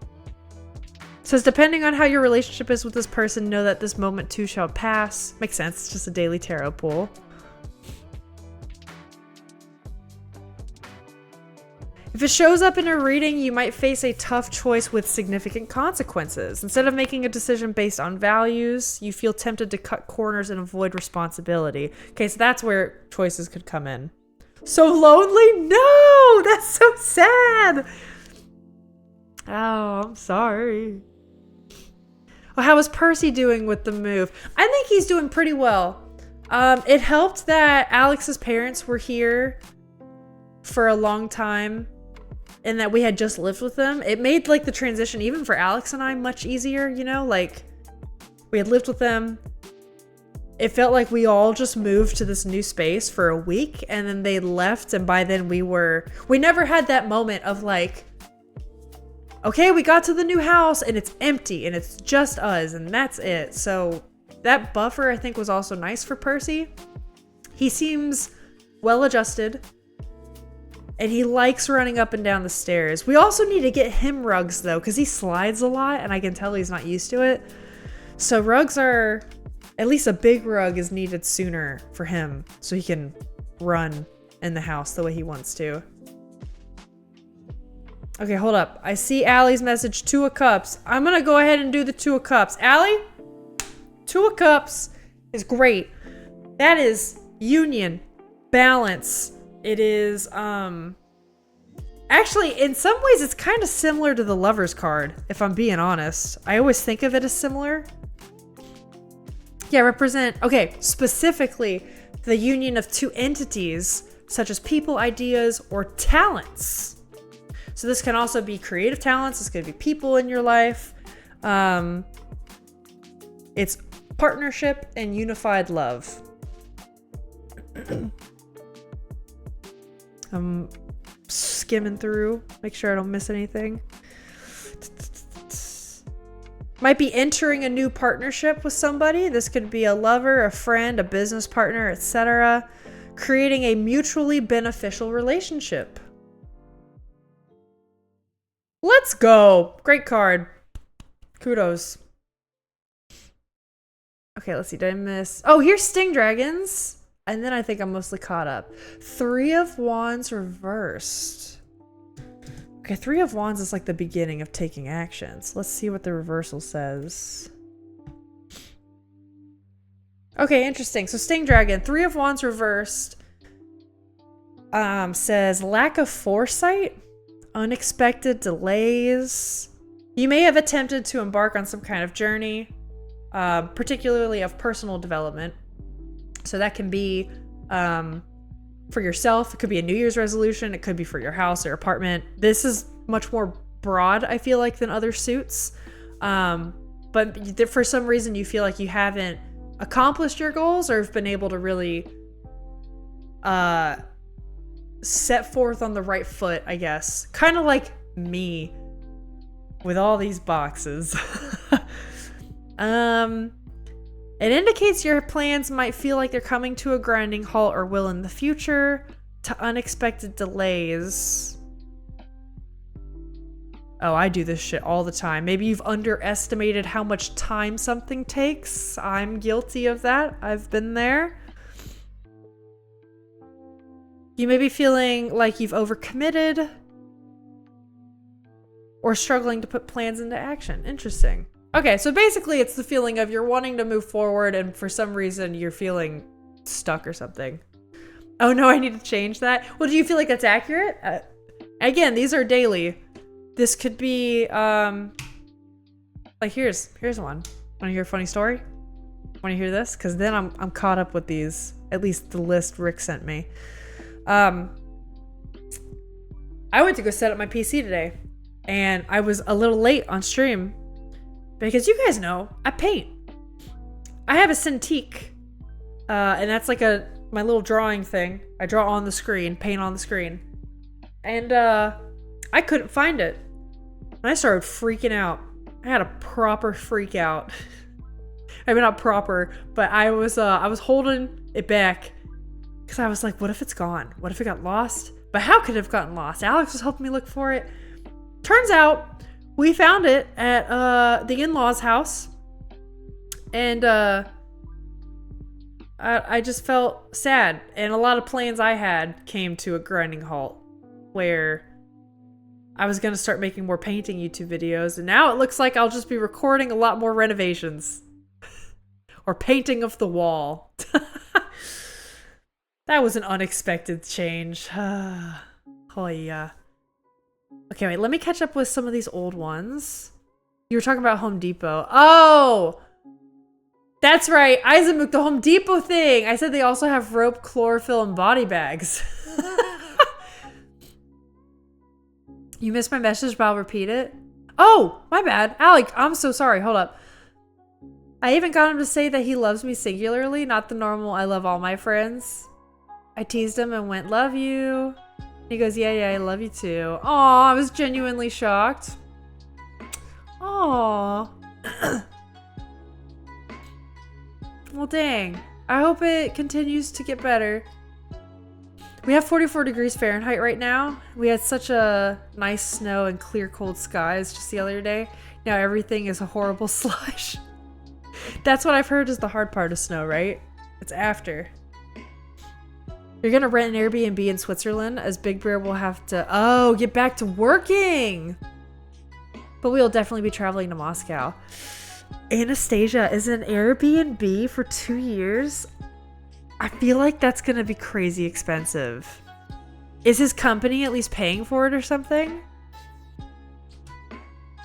Says, depending on how your relationship is with this person, know that this moment too shall pass. Makes sense. It's just a daily tarot pull. If it shows up in a reading, you might face a tough choice with significant consequences. Instead of making a decision based on values, you feel tempted to cut corners and avoid responsibility. Okay, so that's where choices could come in. So lonely? No! That's so sad! Oh, I'm sorry. Well, how is Percy doing with the move? I think he's doing pretty well. It helped that Alex's parents were here for a long time and that we had just lived with them. It made like the transition, even for Alex and I, much easier, you know? Like, we had lived with them. It felt like we all just moved to this new space for a week and then they left, and by then we never had that moment of like, okay, we got to the new house and it's empty and it's just us and that's it. So that buffer, I think, was also nice for Percy. He seems well adjusted and he likes running up and down the stairs. We also need to get him rugs though, because he slides a lot and I can tell he's not used to it. So rugs are, at least a big rug is needed sooner for him so he can run in the house the way he wants to. Okay, hold up. I see Allie's message, 2 of Cups. I'm gonna go ahead and do the 2 of Cups. Allie, 2 of Cups is great. That is union, balance. It is, actually, in some ways, it's kind of similar to the Lover's card, if I'm being honest. I always think of it as similar. Yeah, represent, okay, specifically the union of 2 entities, such as people, ideas, or talents. So this can also be creative talents. This could be people in your life. It's partnership and unified love. I'm skimming through, make sure I don't miss anything. Might be entering a new partnership with somebody. This could be a lover, a friend, a business partner, etc. Creating a mutually beneficial relationship. Let's go. Great card. Kudos. Okay, let's see. Did I miss? Oh, here's Sting Dragons. And then I think I'm mostly caught up. 3 of Wands reversed. Okay, 3 of Wands is like the beginning of taking actions. Let's see what the reversal says. Okay, interesting. So Sting Dragon, 3 of Wands reversed. Says lack of foresight. Unexpected delays. You may have attempted to embark on some kind of journey, particularly of personal development. So that can be for yourself. It could be a New Year's resolution. It could be for your house or apartment. This is much more broad, I feel like, than other suits. But for some reason, you feel like you haven't accomplished your goals or have been able to really set forth on the right foot, I guess. Kind of like me with all these boxes. It indicates your plans might feel like they're coming to a grinding halt or will in the future, to unexpected delays. Oh, I do this shit all the time. Maybe you've underestimated how much time something takes. I'm guilty of that. I've been there. You may be feeling like you've overcommitted or struggling to put plans into action. Interesting. Okay, so basically it's the feeling of you're wanting to move forward and for some reason you're feeling stuck or something. Oh no, I need to change that. Well, do you feel like that's accurate? Again, these are daily. This could be, like here's one. Want to hear a funny story? Want to hear this? Because then I'm caught up with these. At least the list Rick sent me. I went to go set up my PC today, and I was a little late on stream because you guys know I paint. I have a Cintiq, and that's like a my little drawing thing. I draw on the screen, paint on the screen. And I couldn't find it. And I started freaking out. I had a proper freak out. I mean, not proper, but I was holding it back because I was like, what if it's gone? What if it got lost? But how could it have gotten lost? Alex was helping me look for it. Turns out we found it at the in-laws' house. And I just felt sad. And a lot of plans I had came to a grinding halt where I was going to start making more painting YouTube videos. And now it looks like I'll just be recording a lot more renovations. Or painting of the wall. That was an unexpected change. Oh, yeah. Okay, wait. Let me catch up with some of these old ones. You were talking about Home Depot. Oh! That's right. Isaac, the Home Depot thing. I said they also have rope, chlorophyll, and body bags. You missed my message, but I'll repeat it. Oh, my bad. Alec, I'm so sorry. Hold up. I even got him to say that he loves me singularly, not the normal I love all my friends. I teased him and went, love you. He goes, yeah, I love you too. Aw, I was genuinely shocked. Aw. Well, dang. I hope it continues to get better. We have 44 degrees Fahrenheit right now. We had such a nice snow and clear, cold skies just the other day. Now everything is a horrible slush. That's what I've heard is the hard part of snow, right? It's after. You're gonna rent an Airbnb in Switzerland as Big Bear will have to, get back to working. But we'll definitely be traveling to Moscow. Anastasia is an Airbnb for 2 years. I feel like that's gonna be crazy expensive. Is his company at least paying for it or something?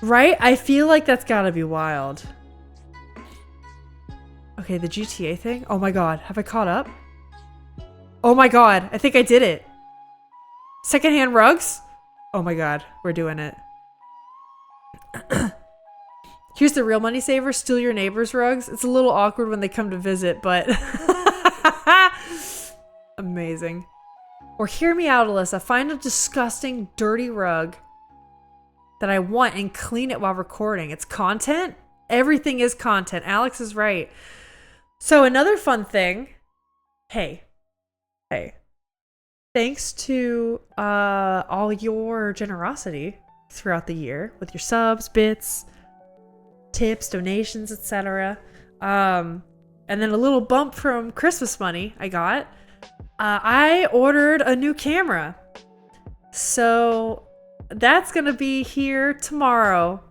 Right? I feel like that's gotta be wild. Okay, the GTA thing. Oh my god, have I caught up? Oh my god, I think I did it. Secondhand rugs? Oh my god, we're doing it. Here's the real money saver, steal your neighbor's rugs. It's a little awkward when they come to visit, but amazing. Or hear me out, Alyssa. Find a disgusting, dirty rug that I want and clean it while recording. It's content? Everything is content. Alex is right. So another fun thing. Hey. Thanks to all your generosity throughout the year with your subs, bits, tips, donations, etc. And then a little bump from Christmas money I got. I ordered a new camera. So that's going to be here tomorrow.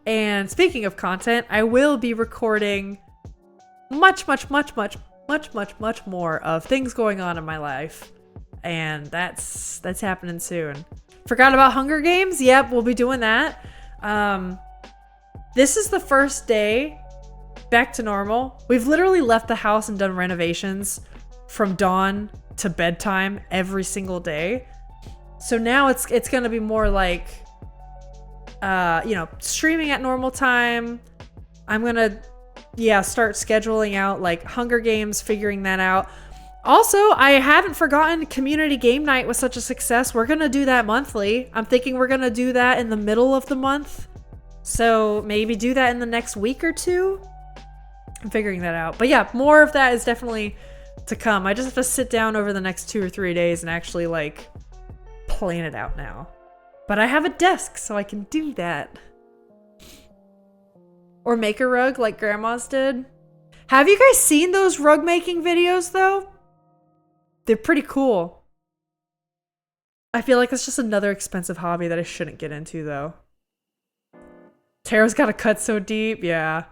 And speaking of content, I will be recording much more of things going on in my life. And that's happening soon. Forgot about Hunger Games? Yep, we'll be doing that. This is the first day back to normal. We've literally left the house and done renovations from dawn to bedtime every single day. So now it's going to be more like streaming at normal time. I'm going to start scheduling out like Hunger Games, figuring that out. Also, I haven't forgotten community game night was such a success. We're going to do that monthly. I'm thinking we're going to do that in the middle of the month. So maybe do that in the next week or two. I'm figuring that out. But yeah, more of that is definitely to come. I just have to sit down over the next 2 or 3 days and actually like plan it out now. But I have a desk, so I can do that. Or make a rug like grandma's did. Have you guys seen those rug making videos though? They're pretty cool. I feel like it's just another expensive hobby that I shouldn't get into though. Tara's got to cut so deep. Yeah.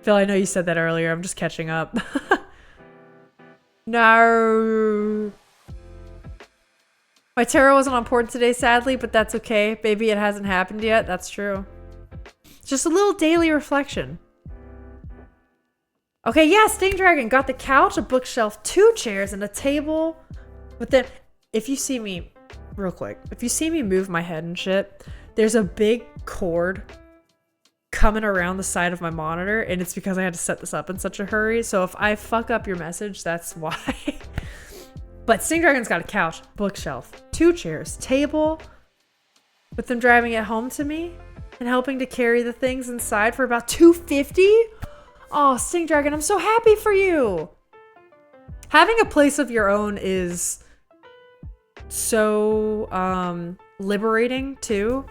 Phil, I know you said that earlier. I'm just catching up. No. My tarot wasn't on board today, sadly, but that's okay. Maybe it hasn't happened yet. That's true. Just a little daily reflection. Okay, yeah, Sting Dragon got the couch, a bookshelf, 2 chairs, and a table. But then, if you see me, real quick, if you see me move my head and shit, there's a big cord coming around the side of my monitor, and it's because I had to set this up in such a hurry. So if I fuck up your message, that's why. But Sting Dragon's got a couch, bookshelf, 2 chairs, table, with them driving it home to me and helping to carry the things inside for about $250. Oh, Sting Dragon, I'm so happy for you. Having a place of your own is so liberating too.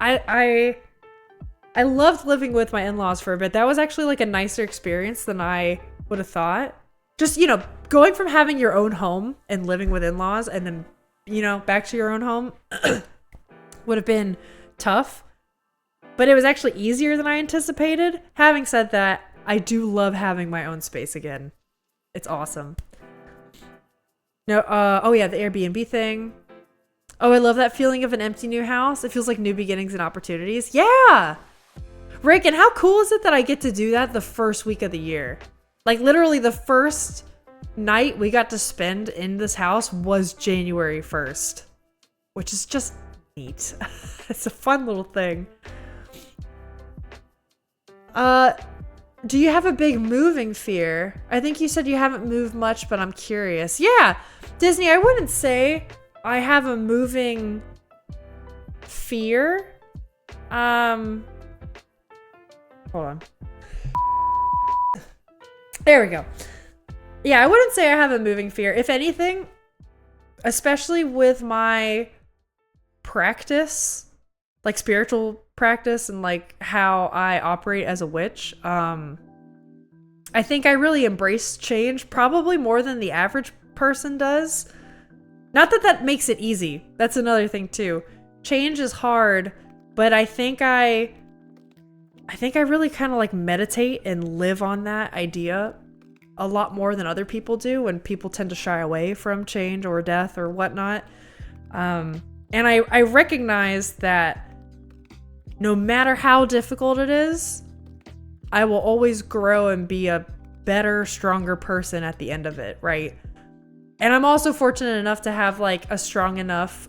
I loved living with my in-laws for a bit. That was actually like a nicer experience than I would have thought. Just, you know, going from having your own home and living with in-laws and then, you know, back to your own home would have been tough. But it was actually easier than I anticipated. Having said that, I do love having my own space again. It's awesome. No, oh yeah, the Airbnb thing. Oh, I love that feeling of an empty new house. It feels like new beginnings and opportunities. Yeah! Rick, and how cool is it that I get to do that the first week of the year? Like literally the first night we got to spend in this house was January 1st, which is just neat. It's a fun little thing. Do you have a big moving fear? I think you said you haven't moved much, but I'm curious. Yeah, Disney, I wouldn't say I have a moving fear. Hold on. There we go. Yeah, I wouldn't say I have a moving fear. If anything, especially with my practice, like spiritual practice and like how I operate as a witch, I think I really embrace change probably more than the average person does. Not that that makes it easy. That's another thing too. Change is hard, but I think I really kind of like meditate and live on that idea a lot more than other people do, when people tend to shy away from change or death or whatnot. And I recognize that no matter how difficult it is, I will always grow and be a better, stronger person at the end of it, right? And I'm also fortunate enough to have like a strong enough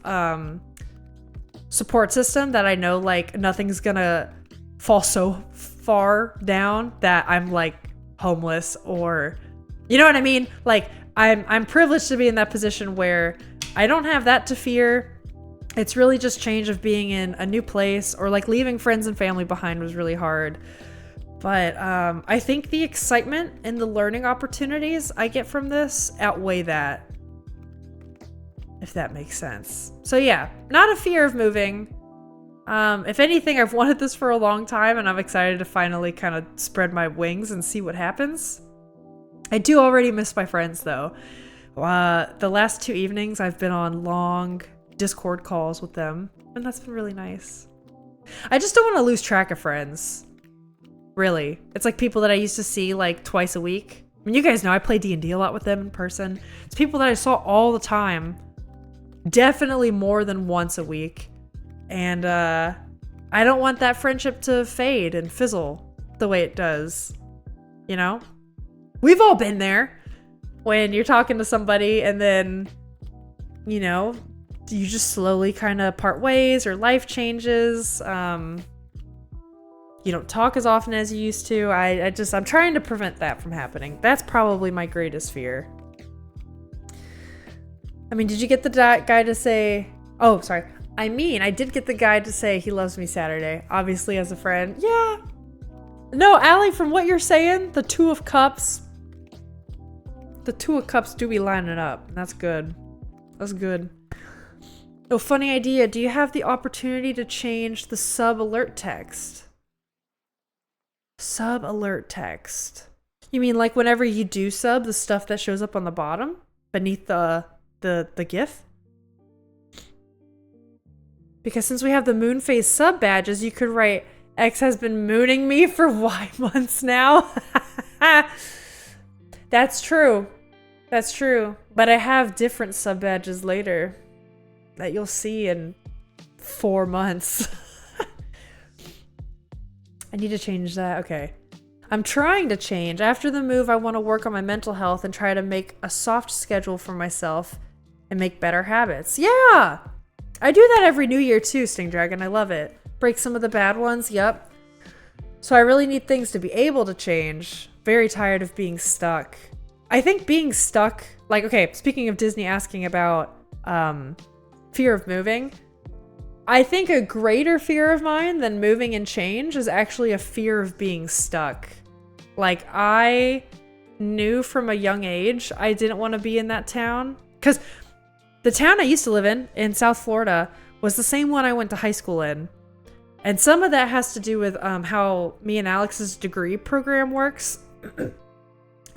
support system that I know like nothing's gonna fall so far down that I'm like homeless, or you know what I mean? Like I'm privileged to be in that position where I don't have that to fear. It's really just change of being in a new place, or like leaving friends and family behind was really hard. But I think the excitement and the learning opportunities I get from this outweigh that, if that makes sense. So yeah, not a fear of moving. If anything, I've wanted this for a long time, and I'm excited to finally kind of spread my wings and see what happens. I do already miss my friends though. The last 2 evenings I've been on long Discord calls with them, and that's been really nice. I just don't want to lose track of friends. Really. It's like people that I used to see like twice a week. I mean, you guys know I play D&D a lot with them in person. It's people that I saw all the time. Definitely more than once a week. And I don't want that friendship to fade and fizzle the way it does. You know? We've all been there. When you're talking to somebody and then, you know, you just slowly kind of part ways, or life changes. You don't talk as often as you used to. I'm trying to prevent that from happening. That's probably my greatest fear. I mean, did you get the guy to say, oh, sorry. I did get the guy to say he loves me Saturday, obviously as a friend. Yeah. No, Allie, from what you're saying, the 2 of Cups do be lining up. That's good. That's good. Oh, funny idea. Do you have the opportunity to change the sub alert text? Sub alert text. You mean like whenever you do sub, the stuff that shows up on the bottom beneath the GIF? Because since we have the moon phase sub badges, you could write, X has been mooning me for Y months now. That's true. That's true. But I have different sub badges later that you'll see in 4 months. I need to change that. Okay. I'm trying to change. After the move, I want to work on my mental health and try to make a soft schedule for myself and make better habits. Yeah! I do that every new year too, Sting Dragon. I love it. Break some of the bad ones. Yep. So I really need things to be able to change. Very tired of being stuck. I think being stuck, like, okay, speaking of Disney asking about fear of moving, I think a greater fear of mine than moving and change is actually a fear of being stuck. Like, I knew from a young age I didn't want to be in that town. Because the town I used to live in South Florida, was the same one I went to high school in. And some of that has to do with how me and Alex's degree program works.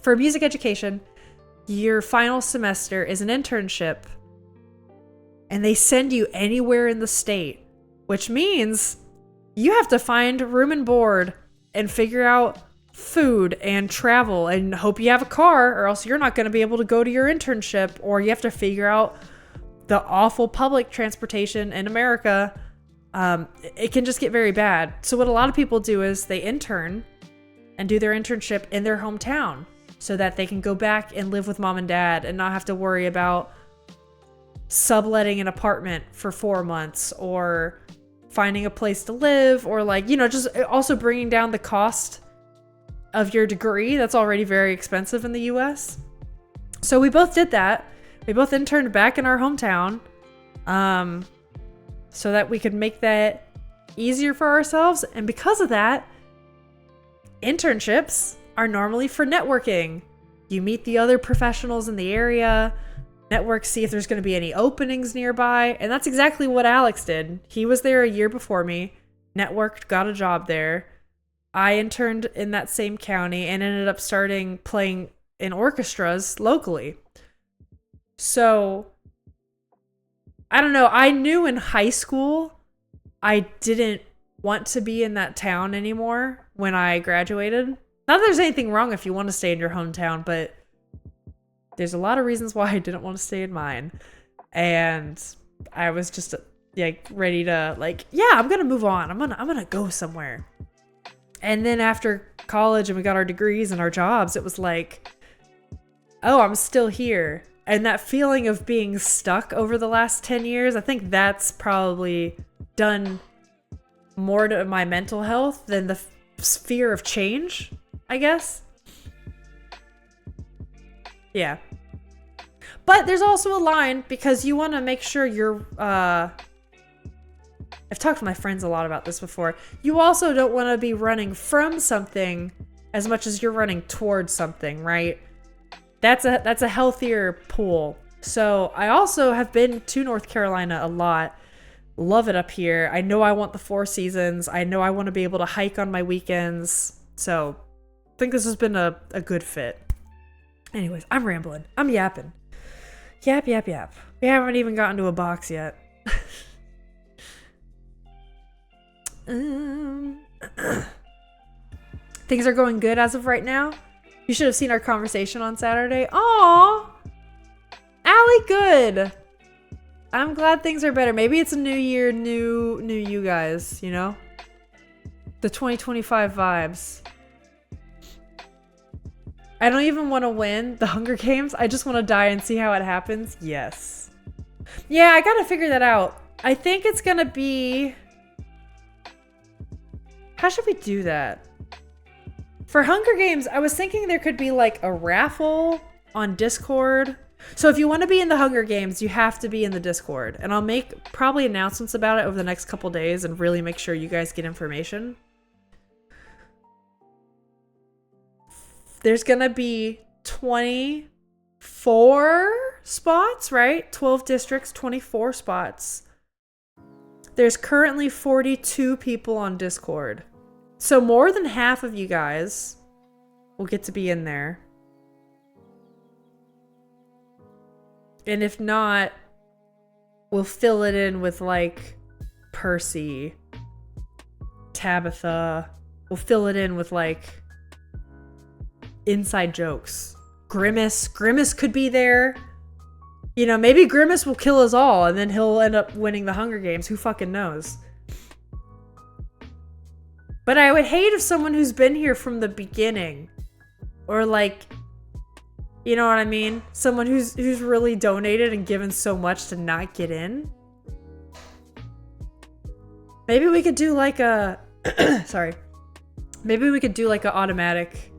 For music education, your final semester is an internship. And they send you anywhere in the state. Which means you have to find room and board and figure out food and travel and hope you have a car, or else you're not going to be able to go to your internship, or you have to figure out the awful public transportation in America. It can just get very bad. So what a lot of people do is they intern and do their internship in their hometown so that they can go back and live with mom and dad and not have to worry about subletting an apartment for 4 months or finding a place to live, or like, you know, just also bringing down the cost of your degree that's already very expensive in the US. So we both did that. We both interned back in our hometown so that we could make that easier for ourselves. And because of that, internships are normally for networking. You meet the other professionals in the area, network, see if there's going to be any openings nearby. And that's exactly what Alex did. He was there a year before me, networked, got a job there. I interned in that same county and ended up starting playing in orchestras locally. So, I don't know. I knew in high school I didn't want to be in that town anymore when I graduated. Not that there's anything wrong if you want to stay in your hometown, but there's a lot of reasons why I didn't want to stay in mine. And I was just like ready to like, yeah, I'm going to move on. I'm going to go somewhere. And then after college and we got our degrees and our jobs, it was like, oh, I'm still here. And that feeling of being stuck over the last 10 years, I think that's probably done more to my mental health than the fear of change, I guess. Yeah. But there's also a line because you want to make sure you're, I've talked to my friends a lot about this before. You also don't want to be running from something as much as you're running towards something, right? That's a healthier pool. So I also have been to North Carolina a lot. Love it up here. I know I want the 4 seasons. I know I want to be able to hike on my weekends. So I think this has been a good fit. Anyways, I'm rambling. I'm yapping. Yap, yap, yap. We haven't even gotten to a box yet. Things are going good as of right now. You should have seen our conversation on Saturday. Aww. Allie, good. I'm glad things are better. Maybe it's a new year, new you guys, you know? The 2025 vibes. I don't even want to win the Hunger Games. I just want to die and see how it happens. Yes. Yeah, I gotta figure that out. I think it's gonna be... How should we do that? For Hunger Games, I was thinking there could be like a raffle on Discord. So if you want to be in the Hunger Games, you have to be in the Discord. And I'll make probably announcements about it over the next couple days and really make sure you guys get information. There's gonna be 24 spots, right? 12 districts, 24 spots. There's currently 42 people on Discord. So more than half of you guys will get to be in there. And if not, we'll fill it in with like Percy, Tabitha. We'll fill it in with like inside jokes. Grimace. Grimace could be there. You know, maybe Grimace will kill us all and then he'll end up winning the Hunger Games. Who fucking knows? But I would hate if someone who's been here from the beginning, or like, you know what I mean? Someone who's really donated and given so much to not get in. Maybe we could do like a, sorry, Maybe we could do like an automatic,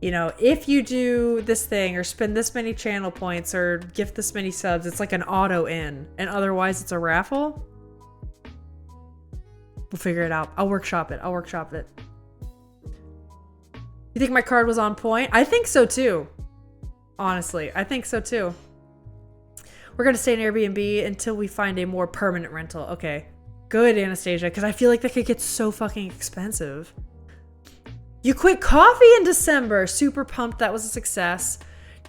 you know, if you do this thing or spend this many channel points or gift this many subs, it's like an auto in, and otherwise it's a raffle. We'll figure it out. I'll workshop it. You think my card was on point? I think so too. Honestly, I think so too. We're gonna stay in Airbnb until we find a more permanent rental. Okay, good, Anastasia, because I feel like that could get so fucking expensive. You quit coffee in December. Super pumped. That was a success.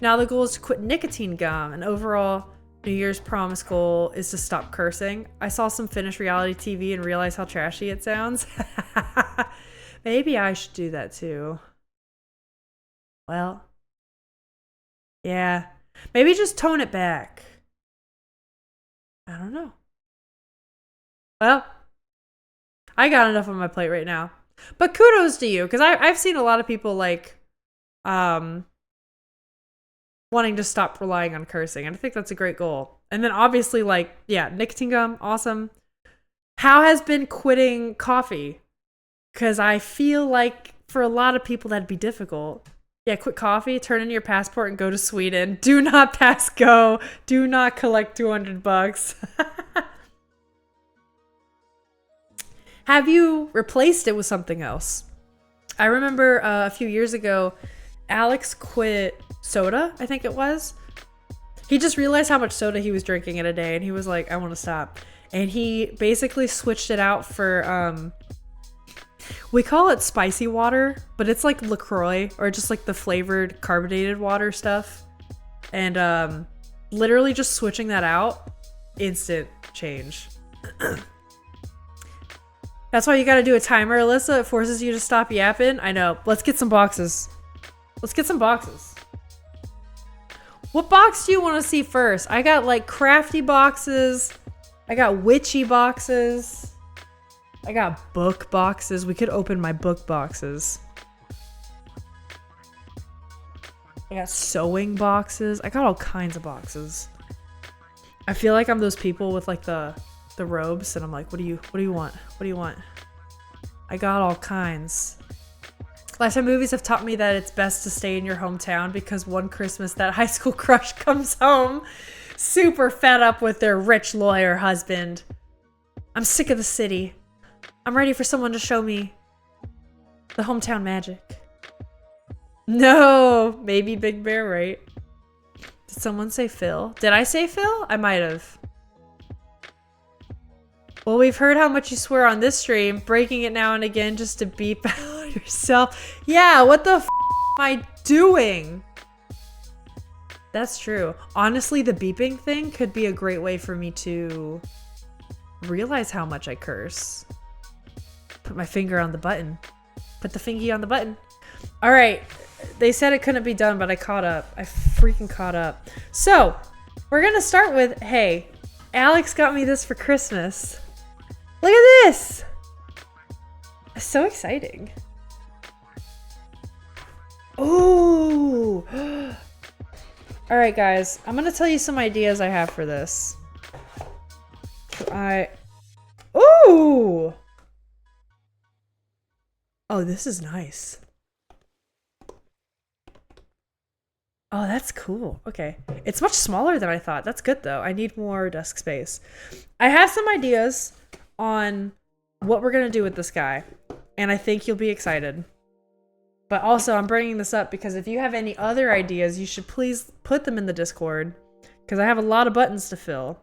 Now the goal is to quit nicotine gum. And overall, New Year's promise goal is to stop cursing. I saw some Finnish reality TV and realized how trashy it sounds. Maybe I should do that too. Well, yeah. Maybe just tone it back. I don't know. Well, I got enough on my plate right now. But kudos to you, because I've seen a lot of people like wanting to stop relying on cursing, and I think that's a great goal. And then obviously, like, yeah, nicotine gum, awesome. How has been quitting coffee? Because I feel like for a lot of people that'd be difficult. Yeah, quit coffee, turn in your passport, and go to Sweden. Do not pass go. Do not collect $200. Have you replaced it with something else? I remember a few years ago, Alex quit soda, I think it was. He just realized how much soda he was drinking in a day, and he was like, I want to stop. And he basically switched it out for, we call it spicy water, but it's like LaCroix, or just like the flavored carbonated water stuff. And literally just switching that out, instant change. That's why you gotta do a timer, Alyssa. It forces you to stop yapping. I know. Let's get some boxes. What box do you want to see first? I got like crafty boxes. I got witchy boxes. I got book boxes. We could open my book boxes. I got sewing boxes. I got all kinds of boxes. I feel like I'm those people with like the robes, and I'm like, what do you want? What do you want? I got all kinds. Lifetime movies have taught me that it's best to stay in your hometown, because one Christmas that high school crush comes home super fed up with their rich lawyer husband. I'm sick of the city. I'm ready for someone to show me the hometown magic. No, maybe Big Bear, right? Did someone say Phil? Did I say Phil? I might have. Well, we've heard how much you swear on this stream, breaking it now and again just to beep out yourself. Yeah, what the f am I doing? That's true. Honestly, the beeping thing could be a great way for me to realize how much I curse. Put my finger on the button. Put the fingy on the button. All right. They said it couldn't be done, but I caught up. I freaking caught up. So, we're going to start with, hey, Alex got me this for Christmas. Look at this! It's so exciting. Ooh! Alright guys, I'm gonna tell you some ideas I have for this. Ooh! Oh, this is nice. Oh, that's cool. Okay. It's much smaller than I thought. That's good though. I need more desk space. I have some ideas on what we're going to do with this guy, and I think you'll be excited. But also, I'm bringing this up because if you have any other ideas, you should please put them in the Discord, because I have a lot of buttons to fill.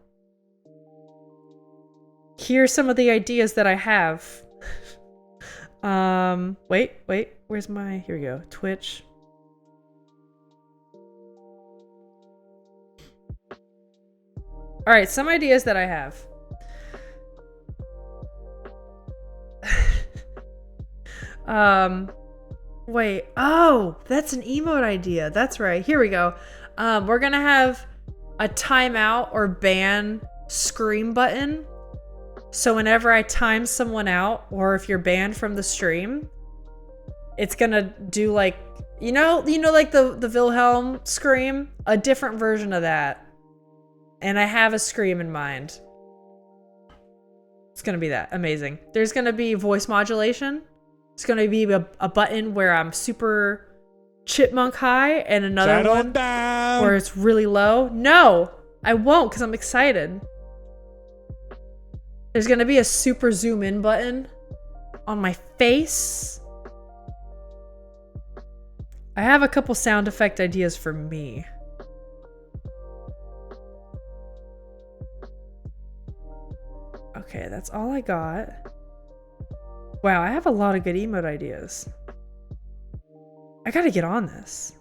Here's some of the ideas that I have. Wait, where's my, here we go, Twitch. All right, some ideas that I have. Wait. Oh, that's an emote idea. That's right. Here we go. We're gonna have a timeout or ban scream button. So whenever I time someone out, or if you're banned from the stream, it's gonna do like, you know, like the Wilhelm scream, a different version of that. And I have a scream in mind. It's gonna be that amazing. There's gonna be voice modulation. It's gonna be a button where I'm super chipmunk high and another Settle one down. where it's really low. No, I won't because I'm excited. There's gonna be a super zoom in button on my face. I have a couple sound effect ideas for me. Okay, that's all I got. Wow, I have a lot of good emote ideas. I gotta get on this.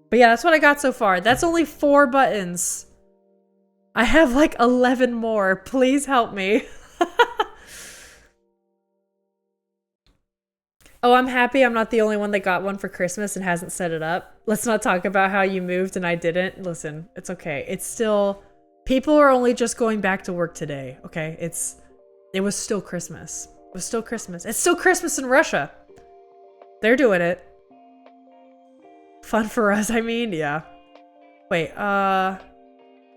But yeah, that's what I got so far. That's only 4 buttons. I have like 11 more. Please help me. Oh, I'm happy I'm not the only one that got one for Christmas and hasn't set it up. Let's not talk about how you moved and I didn't. Listen, it's okay. It's still... People are only just going back to work today, okay? It was still Christmas. It was still Christmas. It's still Christmas in Russia. They're doing it. Fun for us, I mean, yeah. Wait,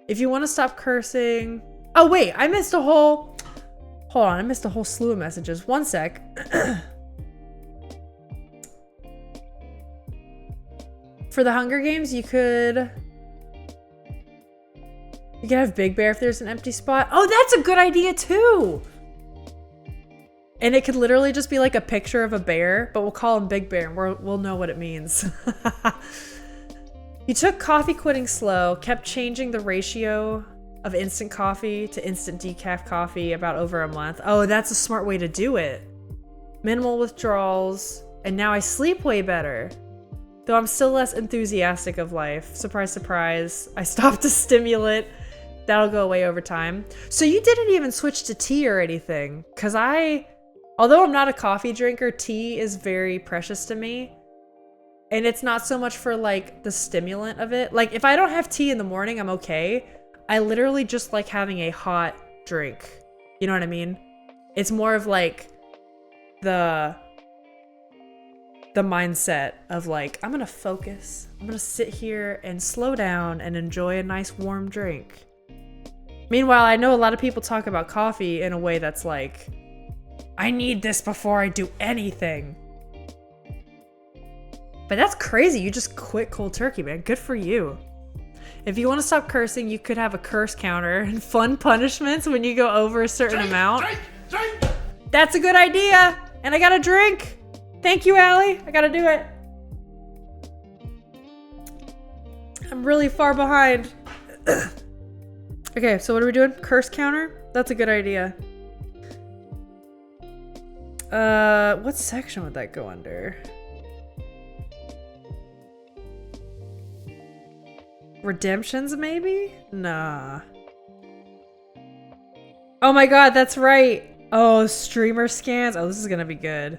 if you want to stop cursing... Oh, wait, I missed a whole... Hold on, I missed a whole slew of messages. One sec. For the Hunger Games, you could have Big Bear if there's an empty spot. Oh, that's a good idea too! And it could literally just be like a picture of a bear, but we'll call him Big Bear and we'll know what it means. You took coffee quitting slow, kept changing the ratio of instant coffee to instant decaf coffee about over a month. Oh, that's a smart way to do it. Minimal withdrawals, and now I sleep way better. Though I'm still less enthusiastic of life. Surprise, surprise. I stopped a stimulant. That'll go away over time. So you didn't even switch to tea or anything. Because although I'm not a coffee drinker, tea is very precious to me. And it's not so much for like the stimulant of it. Like if I don't have tea in the morning, I'm okay. I literally just like having a hot drink. You know what I mean? It's more of like the mindset of like, I'm gonna focus. I'm gonna sit here and slow down and enjoy a nice warm drink. Meanwhile, I know a lot of people talk about coffee in a way that's like, I need this before I do anything. But that's crazy. You just quit cold turkey, man. Good for you. If you want to stop cursing, you could have a curse counter and fun punishments when you go over a certain amount. Drink. That's a good idea. And I got a drink. Thank you, Allie. I gotta do it. I'm really far behind. Okay, so what are we doing? Curse counter? That's a good idea. What section would that go under? Redemptions, maybe? Nah. Oh my god, that's right. Oh, streamer scans. Oh, this is gonna be good.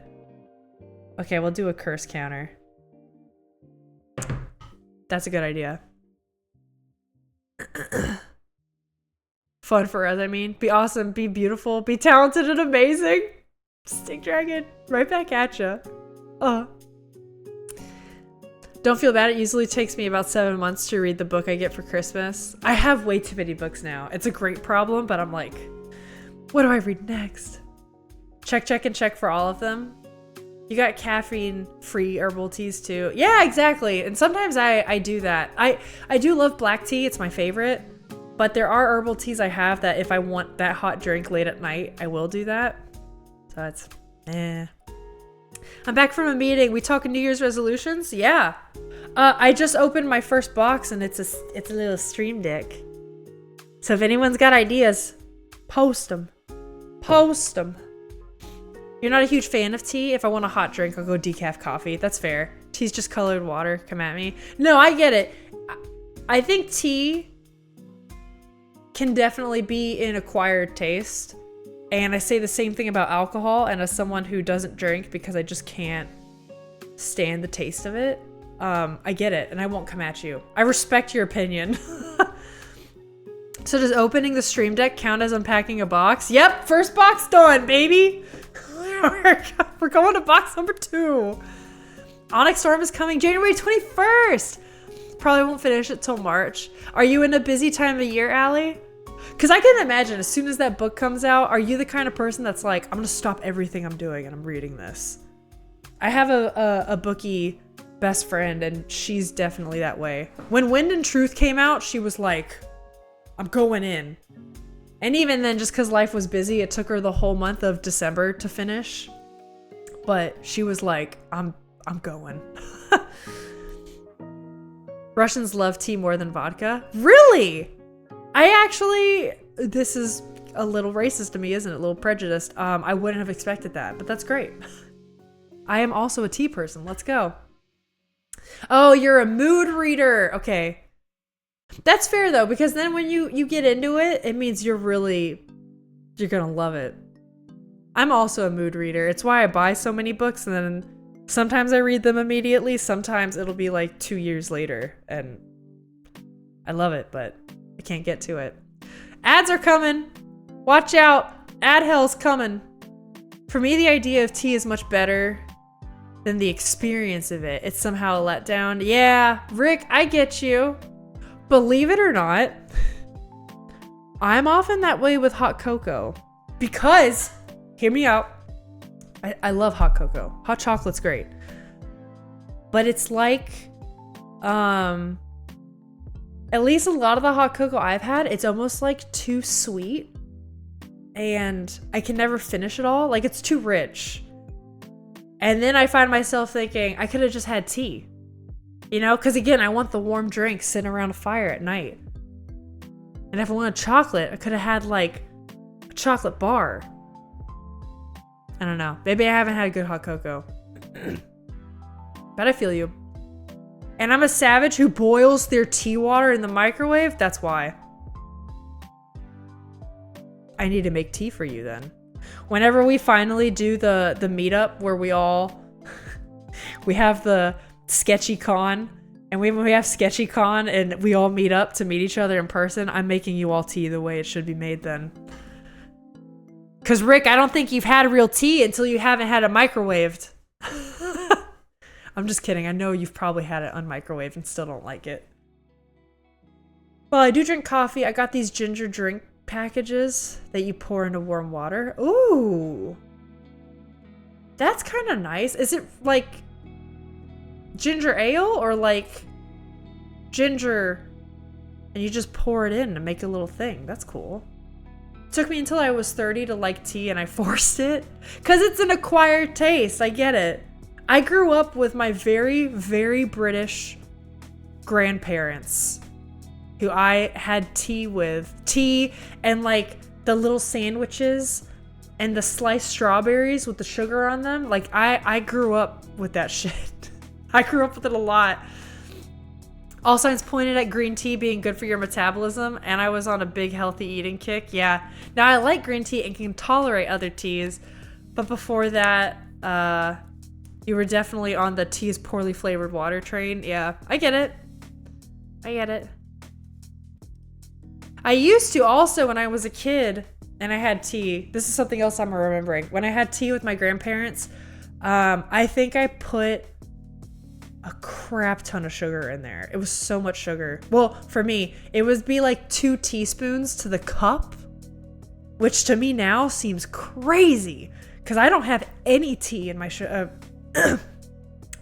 Okay, we'll do a curse counter. That's a good idea. Fun for us, I mean. Be awesome, be beautiful, be talented and amazing. Stick Dragon, right back at ya. Don't feel bad, it usually takes me about 7 months to read the book I get for Christmas. I have way too many books now. It's a great problem, but I'm like, what do I read next? Check, and check for all of them. You got caffeine-free herbal teas too. Yeah, exactly. And sometimes I do that. I do love black tea. It's my favorite. But there are herbal teas I have that if I want that hot drink late at night, I will do that. So it's, I'm back from a meeting. We talking New Year's resolutions? Yeah. I just opened my first box and it's a little stream deck. So if anyone's got ideas, post them. Post them. You're not a huge fan of tea? If I want a hot drink, I'll go decaf coffee. That's fair. Tea's just colored water. Come at me. No, I get it. I think tea can definitely be an acquired taste. And I say the same thing about alcohol, and as someone who doesn't drink because I just can't stand the taste of it, I get it, and I won't come at you. I respect your opinion. So does opening the stream deck count as unpacking a box? Yep, first box done, baby! We're going to box number 2. Onyx Storm is coming January 21st! Probably won't finish it till March. Are you in a busy time of year, Allie? Because I can imagine as soon as that book comes out, are you the kind of person that's like, I'm going to stop everything I'm doing and I'm reading this? I have a bookie best friend, and she's definitely that way. When Wind and Truth came out, she was like, I'm going in. And even then, just because life was busy, it took her the whole month of December to finish. But she was like, I'm going. Russians love tea more than vodka. Really? This is a little racist to me, isn't it? A little prejudiced. I wouldn't have expected that, but that's great. I am also a tea person. Let's go. Oh, you're a mood reader. Okay. That's fair though, because then when you get into it, it means you're gonna love it. I'm also a mood reader. It's why I buy so many books, and then sometimes I read them immediately. Sometimes it'll be like 2 years later, and I love it, but I can't get to it. Ads are coming. Watch out. Ad hell's coming. For me, the idea of tea is much better than the experience of it. It's somehow a letdown. Yeah, Rick, I get you. Believe it or not, I'm often that way with hot cocoa. Because, hear me out, I love hot cocoa. Hot chocolate's great. But it's like, at least a lot of the hot cocoa I've had, it's almost like too sweet. And I can never finish it all. Like, it's too rich. And then I find myself thinking, I could have just had tea. You know, because again, I want the warm drink sitting around a fire at night. And if I wanted chocolate, I could have had like a chocolate bar. I don't know. Maybe I haven't had good hot cocoa. But I feel you. And I'm a savage who boils their tea water in the microwave. That's why. I need to make tea for you then. Whenever we finally do the meetup where we have the sketchy con, and when we have sketchy con and we all meet up to meet each other in person, I'm making you all tea the way it should be made then. Because Rick, I don't think you've had real tea until you haven't had it microwaved. I'm just kidding. I know you've probably had it unmicrowaved and still don't like it. Well, I do drink coffee. I got these ginger drink packages that you pour into warm water. Ooh. That's kind of nice. Is it like ginger ale or like ginger and you just pour it in to make a little thing? That's cool. It took me until I was 30 to like tea, and I forced it because it's an acquired taste. I get it. I grew up with my very, very British grandparents who I had tea with. Tea and like the little sandwiches and the sliced strawberries with the sugar on them. Like I grew up with that shit. I grew up with it a lot. All signs pointed at green tea being good for your metabolism, and I was on a big healthy eating kick. Yeah. Now I like green tea and can tolerate other teas, but before that, you were definitely on the tea is poorly flavored water train. Yeah, I get it. I get it. I used to also, when I was a kid and I had tea, this is something else I'm remembering. When I had tea with my grandparents, I think I put a crap ton of sugar in there. It was so much sugar. Well, for me, it would be like 2 teaspoons to the cup, which to me now seems crazy because I don't have any tea in my I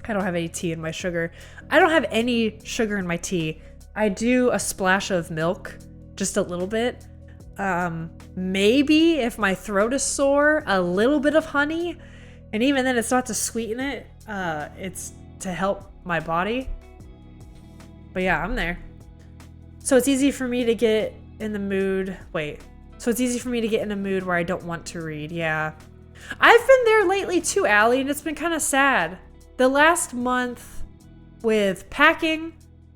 don't have any tea in my sugar. I don't have any sugar in my tea. I do a splash of milk, just a little bit. Maybe if my throat is sore, a little bit of honey. And even then, it's not to sweeten it. It's to help my body. But yeah, I'm there. So it's easy for me to get in the mood. So it's easy for me to get in a mood where I don't want to read. Yeah. I've been there lately too, Allie, and it's been kind of sad. The last month with packing,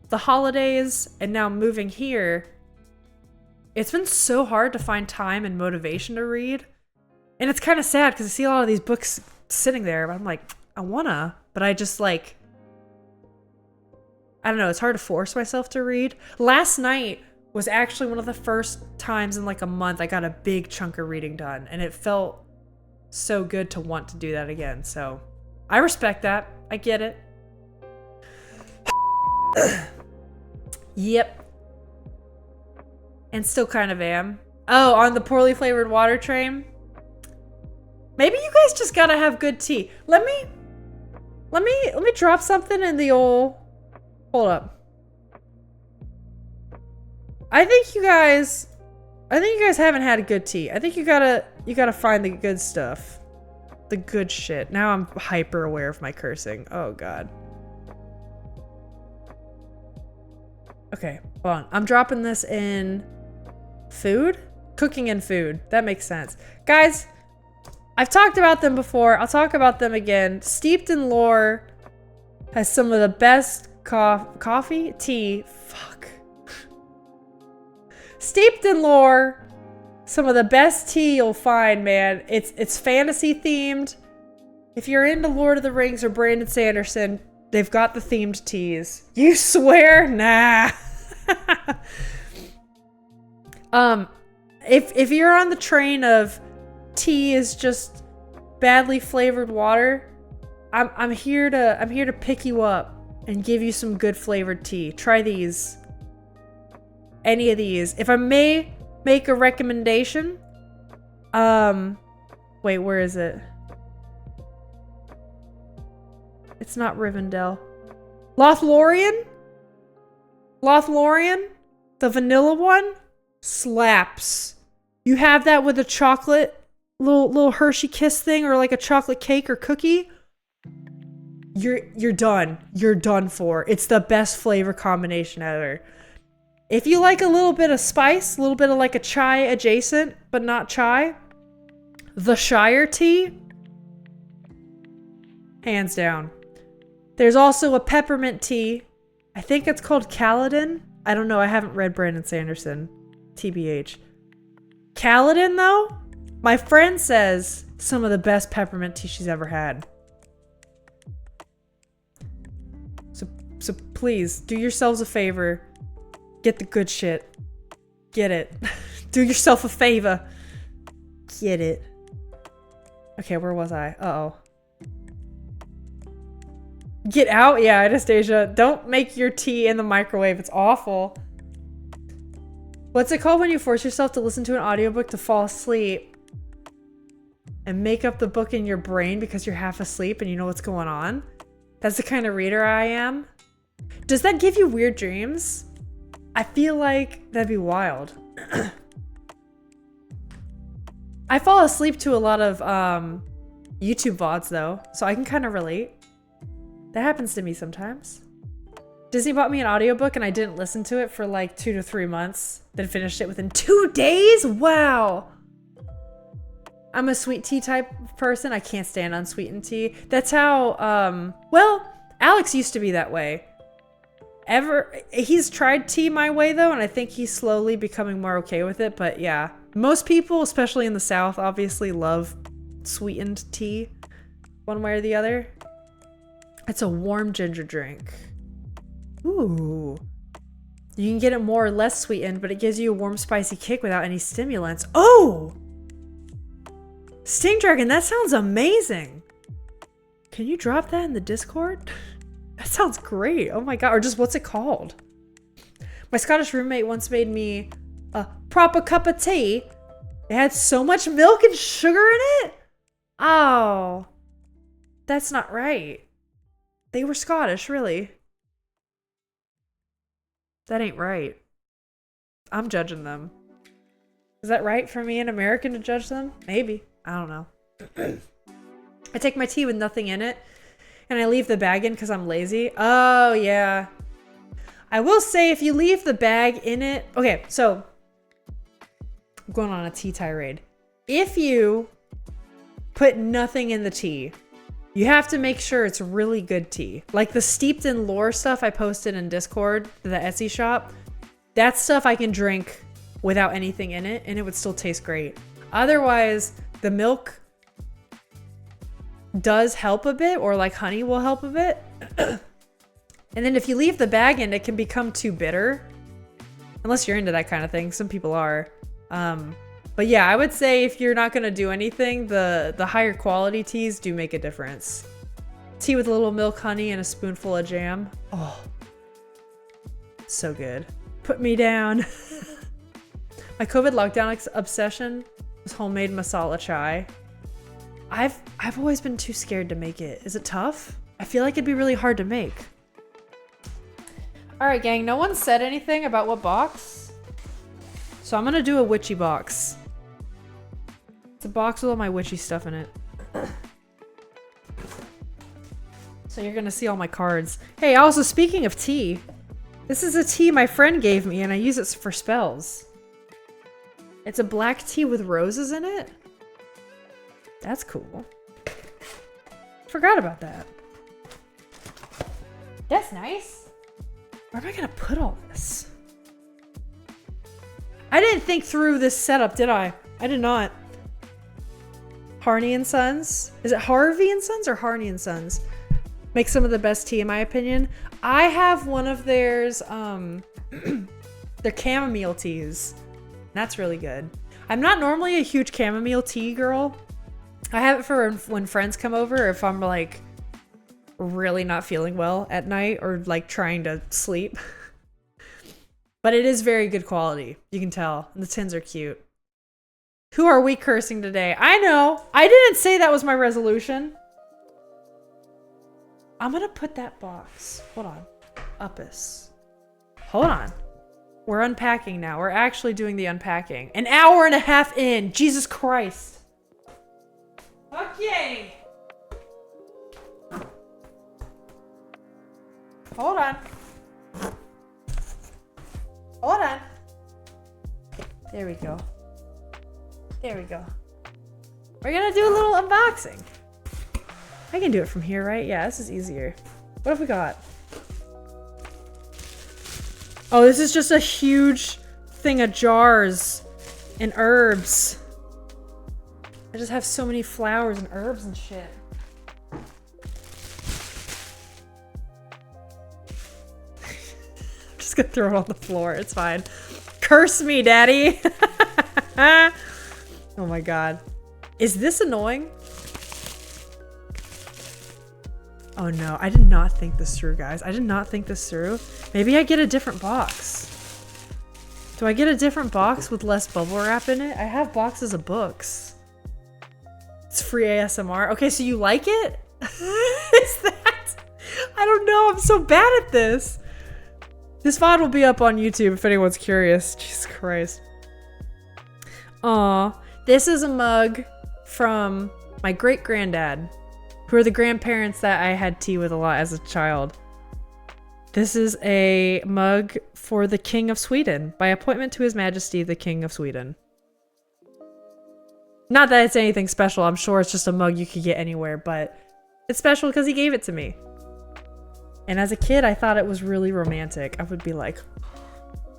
the holidays, and now moving here, it's been so hard to find time and motivation to read. And it's kind of sad because I see a lot of these books sitting there, but I'm like, I wanna, but I just like, I don't know, it's hard to force myself to read. Last night was actually one of the first times in like a month I got a big chunk of reading done, and it felt so good to want to do that again. So I respect that. I get it. Yep. And still kind of am. Oh, on the poorly flavored water train? Maybe you guys just gotta have good tea. Let me let me drop something in the old... Hold up. I think you guys haven't had a good tea. I think you gotta find the good stuff. The good shit. Now I'm hyper aware of my cursing. Oh god. Okay, hold on. I'm dropping this in food? Cooking and food. That makes sense. Guys, I've talked about them before. I'll talk about them again. Steeped in Lore has some of the best tea. Fuck. Steeped in Lore, some of the best tea you'll find, man. It's fantasy themed. If you're into Lord of the Rings or Brandon Sanderson, they've got the themed teas. You swear? Nah. If you're on the train of tea is just badly flavored water, I'm here to pick you up and give you some good flavored tea. Try these. Any of these. If I may make a recommendation, wait, where is it? It's not Rivendell. Lothlorien? Lothlorien? The vanilla one? Slaps. You have that with a chocolate, little Hershey Kiss thing, or like a chocolate cake or cookie. You're done. You're done for. It's the best flavor combination ever. If you like a little bit of spice, a little bit of like a chai adjacent, but not chai, the Shire tea, hands down. There's also a peppermint tea. I think it's called Kaladin. I don't know. I haven't read Brandon Sanderson. TBH. Kaladin, though, my friend says some of the best peppermint tea she's ever had. So please, do yourselves a favor. Get the good shit. Get it. Do yourself a favor. Get it. Okay, where was I? Uh-oh. Get out? Yeah, Anastasia. Don't make your tea in the microwave. It's awful. What's it called when you force yourself to listen to an audiobook to fall asleep and make up the book in your brain because you're half asleep and you know what's going on? That's the kind of reader I am. Does that give you weird dreams? I feel like that'd be wild. I fall asleep to a lot of YouTube VODs though, so I can kind of relate. That happens to me sometimes. Disney bought me an audiobook and I didn't listen to it for like 2 to 3 months, then finished it within 2 days? Wow. I'm a sweet tea type of person. I can't stand unsweetened tea. That's how, well, Alex used to be that way. He's tried tea my way though, and I think he's slowly becoming more okay with it, but yeah. Most people, especially in the South, obviously love sweetened tea, one way or the other. It's a warm ginger drink. Ooh. You can get it more or less sweetened, but it gives you a warm, spicy kick without any stimulants. Oh! Sting Dragon, that sounds amazing. Can you drop that in the Discord? That sounds great. Oh my god. Or just, what's it called? My Scottish roommate once made me a proper cup of tea. It had so much milk and sugar in it. Oh. That's not right. They were Scottish, really. That ain't right. I'm judging them. Is that right for me, an American, to judge them? Maybe. I don't know. I take my tea with nothing in it, and I leave the bag in because I'm lazy. Oh, yeah. I will say, if you leave the bag in it... Okay, so... I'm going on a tea tirade. If you put nothing in the tea, you have to make sure it's really good tea. Like the steeped in lore stuff I posted in Discord, the Etsy shop, that stuff I can drink without anything in it, and it would still taste great. Otherwise, the milk does help a bit, or like honey will help a bit. And then if you leave the bag in, it can become too bitter. Unless you're into that kind of thing. Some people are. But yeah, I would say if you're not gonna do anything, the higher quality teas do make a difference. Tea with a little milk, honey, and a spoonful of jam. Oh, so good. Put me down. My COVID lockdown obsession was homemade masala chai. I've always been too scared to make it. Is it tough? I feel like it'd be really hard to make. All right, gang, no one said anything about what box. So I'm gonna do a witchy box. It's a box with all my witchy stuff in it. So you're gonna see all my cards. Hey, also speaking of tea, this is a tea my friend gave me and I use it for spells. It's a black tea with roses in it. That's cool. Forgot about that. That's nice. Where am I gonna put all this? I didn't think through this setup, did I? I did not. Harney and Sons? Is it Harvey and Sons or Harney and Sons? Make some of the best tea in my opinion. I have one of theirs, their chamomile teas. That's really good. I'm not normally a huge chamomile tea girl. I have it for when friends come over, if I'm like really not feeling well at night or like trying to sleep. But it is very good quality. You can tell. And the tins are cute. Who are we cursing today? I know. I didn't say that was my resolution. I'm gonna put that box. Hold on. Uppus. Hold on. We're unpacking now. We're actually doing the unpacking. An hour and a half in. Jesus Christ. Okay. Hold on. Hold on. There we go. There we go. We're gonna do a little unboxing. I can do it from here, right? Yeah, this is easier. What have we got? Oh, this is just a huge thing of jars and herbs. I just have so many flowers and herbs and shit. I'm just gonna throw it on the floor. It's fine. Curse me, daddy. Oh my god. Is this annoying? Oh no, I did not think this through, guys. I did not think this through. Maybe I get a different box. Do I get a different box with less bubble wrap in it? I have boxes of books. It's free ASMR. Okay, so you like it? Is that? I don't know. I'm so bad at this. This VOD will be up on YouTube if anyone's curious. Jesus Christ. Aw. This is a mug from my great-granddad, who are the grandparents that I had tea with a lot as a child. This is a mug for the King of Sweden, by appointment to His Majesty, the King of Sweden. Not that it's anything special, I'm sure it's just a mug you could get anywhere, but it's special because he gave it to me. And as a kid, I thought it was really romantic. I would be like,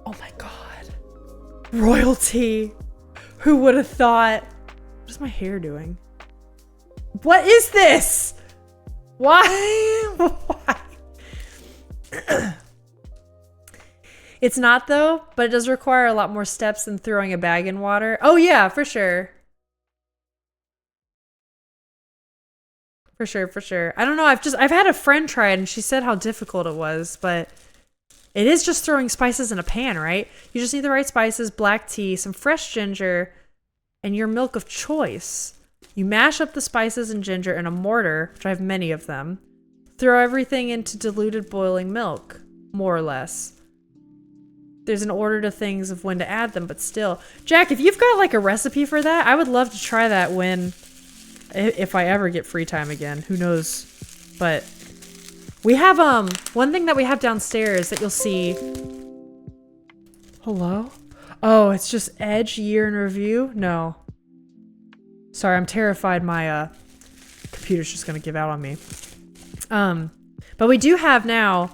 oh my god, royalty. Who would have thought? What is my hair doing? What is this? Why? Why? It's not though, but it does require a lot more steps than throwing a bag in water. Oh yeah, for sure. For sure, for sure. I don't know, I've had a friend try it and she said how difficult it was, but it is just throwing spices in a pan, right? You just need the right spices, black tea, some fresh ginger, and your milk of choice. You mash up the spices and ginger in a mortar, which I have many of them. Throw everything into diluted boiling milk, more or less. There's an order to things of when to add them, but still. Jack, if you've got like a recipe for that, I would love to try that if I ever get free time again. Who knows? But we have one thing that we have downstairs that you'll see. Hello? Oh, it's just Edge year in review? No. Sorry, I'm terrified my computer's just gonna give out on me. But we do have now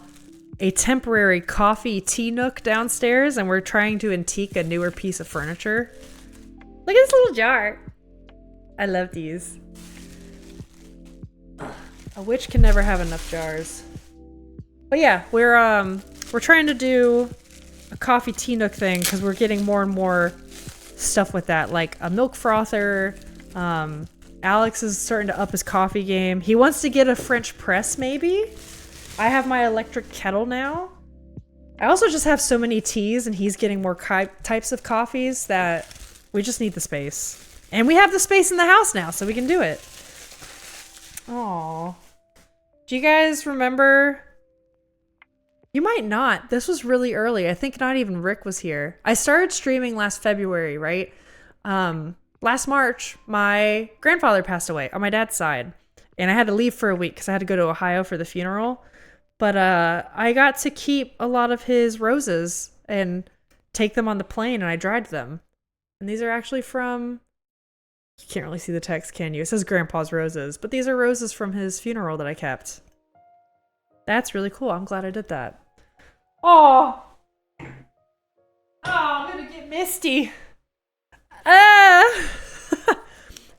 a temporary coffee tea nook downstairs, and we're trying to antique a newer piece of furniture. Look at this little jar. I love these. A witch can never have enough jars. But yeah, we're trying to do a coffee tea nook thing because we're getting more and more stuff with that, like a milk frother. Alex is starting to up his coffee game. He wants to get a French press, maybe. I have my electric kettle now. I also just have so many teas, and he's getting more types of coffees that we just need the space. And we have the space in the house now, so we can do it. Aww. Do you guys remember? You might not. This was really early. I think not even Rick was here. I started streaming last February, right? Last March, my grandfather passed away on my dad's side. And I had to leave for a week because I had to go to Ohio for the funeral. But I got to keep a lot of his roses and take them on the plane, and I dried them. And these are actually from... You can't really see the text, can you? It says Grandpa's roses. But these are roses from his funeral that I kept. That's really cool. I'm glad I did that. Oh, I'm gonna get misty.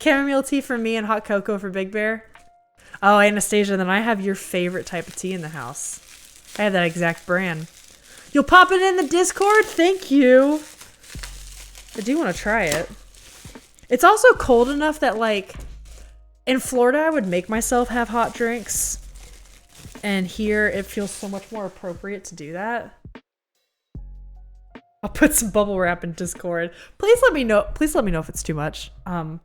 Chamomile tea for me and hot cocoa for Big Bear. Oh, Anastasia, then I have your favorite type of tea in the house. I have that exact brand. You'll pop it in the Discord? Thank you. I do want to try it. It's also cold enough that, like, in Florida, I would make myself have hot drinks. And here, it feels so much more appropriate to do that. I'll put some bubble wrap in Discord. Please let me know. Please let me know if it's too much. I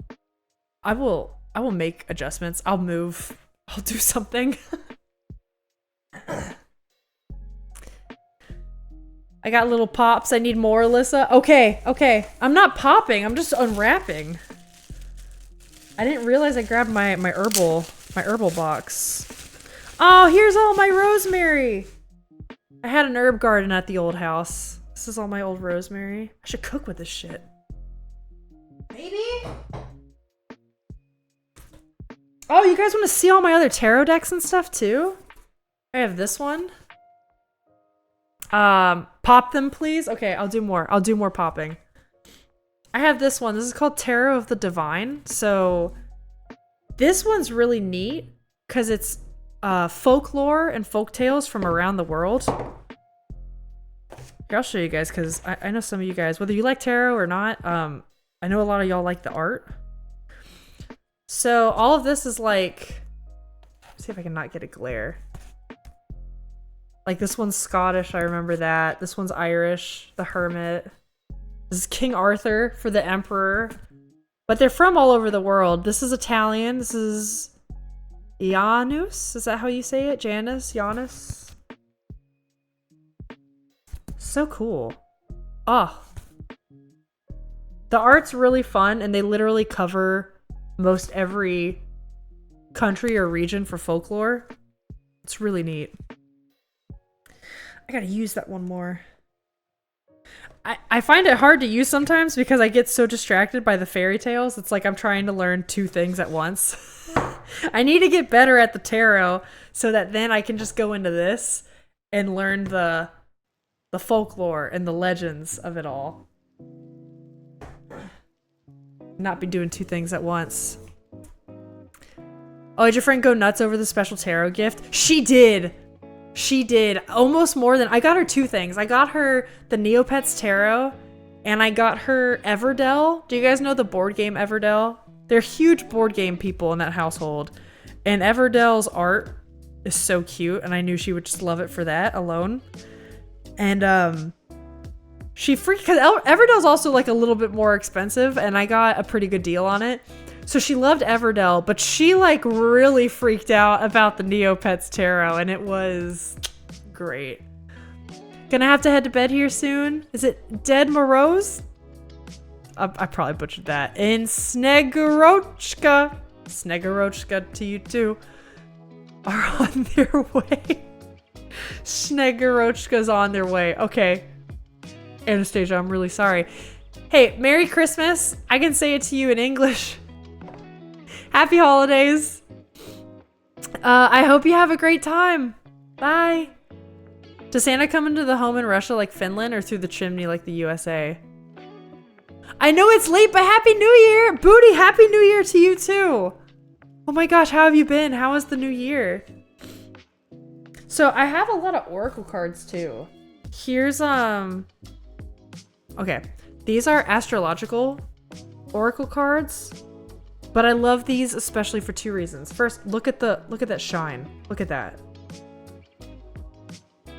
will make adjustments. I'll move. I'll do something. I got little pops. I need more, Alyssa. Okay. I'm not popping. I'm just unwrapping. I didn't realize I grabbed my herbal box. Oh, here's all my rosemary. I had an herb garden at the old house. This is all my old rosemary. I should cook with this shit. Maybe? Oh, you guys want to see all my other tarot decks and stuff too? I have this one. Pop them, please. Okay, I'll do more. I'll do more popping. I have this one. This is called Tarot of the Divine. So this one's really neat because it's folklore and folk tales from around the world. Here, I'll show you guys because I know some of you guys, whether you like tarot or not, I know a lot of y'all like the art. So all of this is like, let's see if I can not get a glare. Like this one's Scottish, I remember that. This one's Irish, the Hermit. This is King Arthur for the Emperor. But they're from all over the world. This is Italian. This is Janus. Is that how you say it? Janus? Janus? So cool. Oh. The art's really fun, and they literally cover most every country or region for folklore. It's really neat. I gotta use that one more. I find it hard to use sometimes because I get so distracted by the fairy tales. It's like I'm trying to learn two things at once. I need to get better at the tarot so that then I can just go into this and learn the folklore and the legends of it all. Not be doing two things at once. Oh, did your friend go nuts over the special tarot gift? She did! She did. Almost more than... I got her two things. I got her the Neopets Tarot, and I got her Everdell. Do you guys know the board game Everdell? They're huge board game people in that household. And Everdell's art is so cute, and I knew she would just love it for that alone. And, she freaked... Because Everdell's also, like, a little bit more expensive, and I got a pretty good deal on it. So she loved Everdell, but she like really freaked out about the Neopets Tarot, and it was great. Gonna have to head to bed here soon. Is it Dead Morose? I probably butchered that. And Snegurochka to you too, are on their way. Snegurochka's on their way. Okay. Anastasia, I'm really sorry. Hey, Merry Christmas. I can say it to you in English. Happy holidays. I hope you have a great time. Bye. Does Santa come into the home in Russia like Finland or through the chimney like the USA? I know it's late, but Happy New Year! Booty, Happy New Year to you too! Oh my gosh, how have you been? How was the new year? So I have a lot of Oracle cards too. Here's, okay. These are astrological Oracle cards. But I love these especially for two reasons. First, look at that shine. Look at that.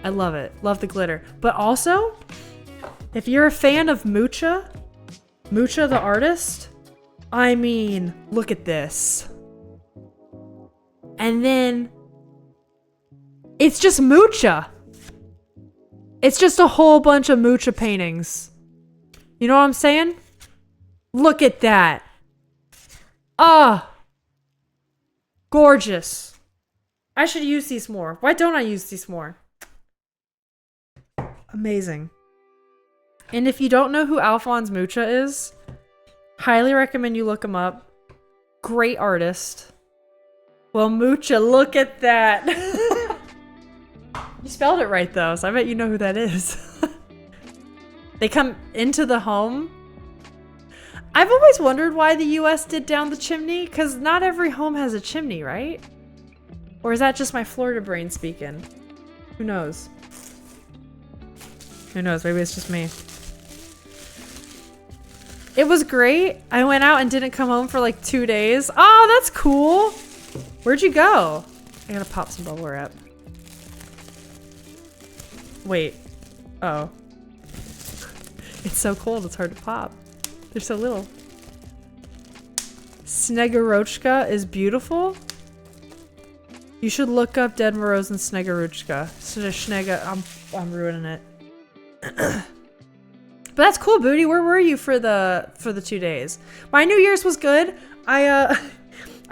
I love it. Love the glitter. But also, if you're a fan of Mucha the artist, I mean, look at this. And then It's just Mucha. It's just a whole bunch of Mucha paintings. You know what I'm saying? Look at that. Ah. Gorgeous. I should use these more. Why don't I use these more? Amazing. And if you don't know who Alphonse Mucha is, highly recommend you look him up. Great artist. Well, Mucha, look at that. You spelled it right though, so I bet you know who that is. They come into the home. I've always wondered why the US did down the chimney, because not every home has a chimney, right? Or is that just my Florida brain speaking? Who knows? Who knows? Maybe it's just me. It was great. I went out and didn't come home for like 2 days. Oh, that's cool. Where'd you go? I gotta pop some bubble wrap. Wait. Oh. It's so cold, it's hard to pop. They're so little. Snegurochka is beautiful. You should look up Dead Moroz and Snegurochka. I'm ruining it. But that's cool, Booty. Where were you for the 2 days? My New Year's was good. I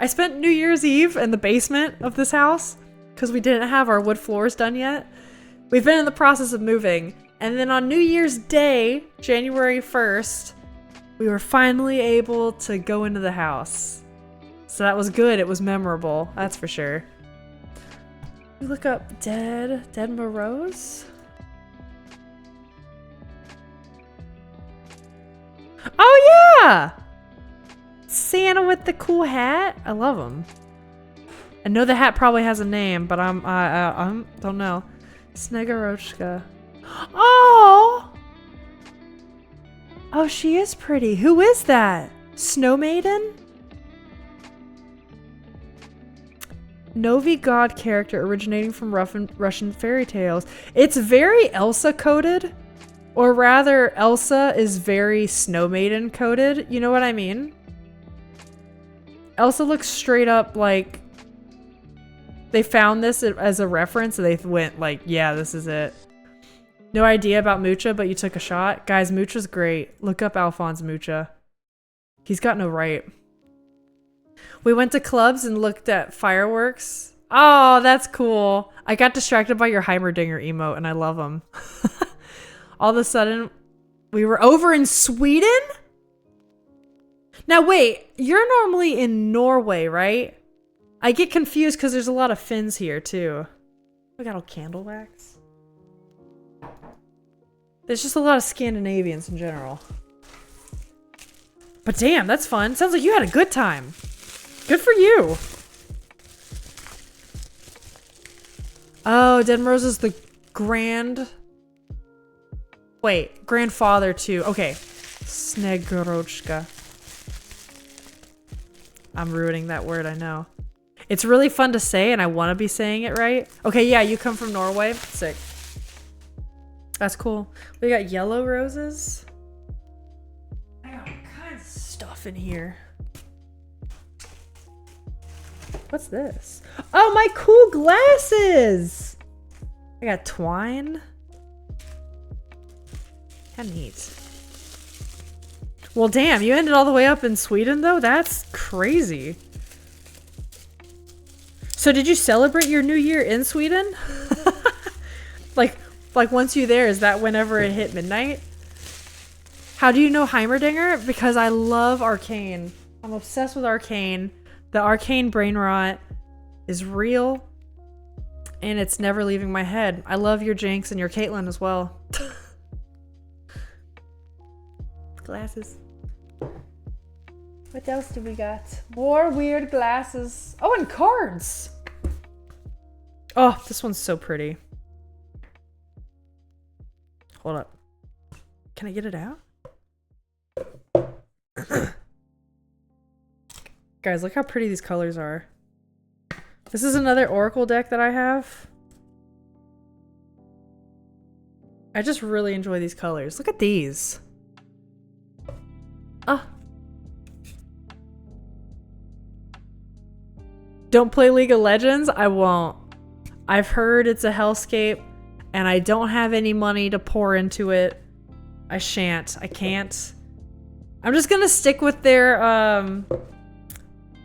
spent New Year's Eve in the basement of this house because we didn't have our wood floors done yet. We've been in the process of moving. And then on New Year's Day, January 1st, we were finally able to go into the house. So that was good. It was memorable. That's for sure. We look up Dead Moroz. Oh yeah! Santa with the cool hat. I love him. I know the hat probably has a name, but I don't know. Snegurochka. Oh! Oh, she is pretty. Who is that? Snow Maiden? Novi god character originating from Russian fairy tales. It's very Elsa coded. Or rather, Elsa is very Snow Maiden coded. You know what I mean? Elsa looks straight up like they found this as a reference and they went like, yeah, this is it. No idea about Mucha, but you took a shot. Guys, Mucha's great. Look up Alphonse Mucha. He's got no right. We went to clubs and looked at fireworks. Oh, that's cool. I got distracted by your Heimerdinger emote and I love him. All of a sudden, we were over in Sweden? Now wait, you're normally in Norway, right? I get confused because there's a lot of Finns here too. We got all candle wax. There's just a lot of Scandinavians in general. But damn, that's fun. Sounds like you had a good time. Good for you. Oh, Dead Moroz is the grandfather too. Okay. Snegurochka. I'm ruining that word, I know. It's really fun to say and I want to be saying it right. Okay, yeah, you come from Norway. Sick. That's cool. We got yellow roses. I got all kinds of stuff in here. What's this? Oh, my cool glasses! I got twine. How neat. Well, damn, you ended all the way up in Sweden, though? That's crazy. So did you celebrate your New Year in Sweden? Like once you're there, is that whenever it hit midnight? How do you know Heimerdinger? Because I love Arcane. I'm obsessed with Arcane. The Arcane brain rot is real. And it's never leaving my head. I love your Jinx and your Caitlyn as well. Glasses. What else do we got? More weird glasses. Oh, and cards. Oh, this one's so pretty. Hold up. Can I get it out? Guys, look how pretty these colors are. This is another Oracle deck that I have. I just really enjoy these colors. Look at these. Ah. Don't play League of Legends? I won't. I've heard it's a hellscape, and I don't have any money to pour into it. I shan't. I can't. I'm just gonna stick with their,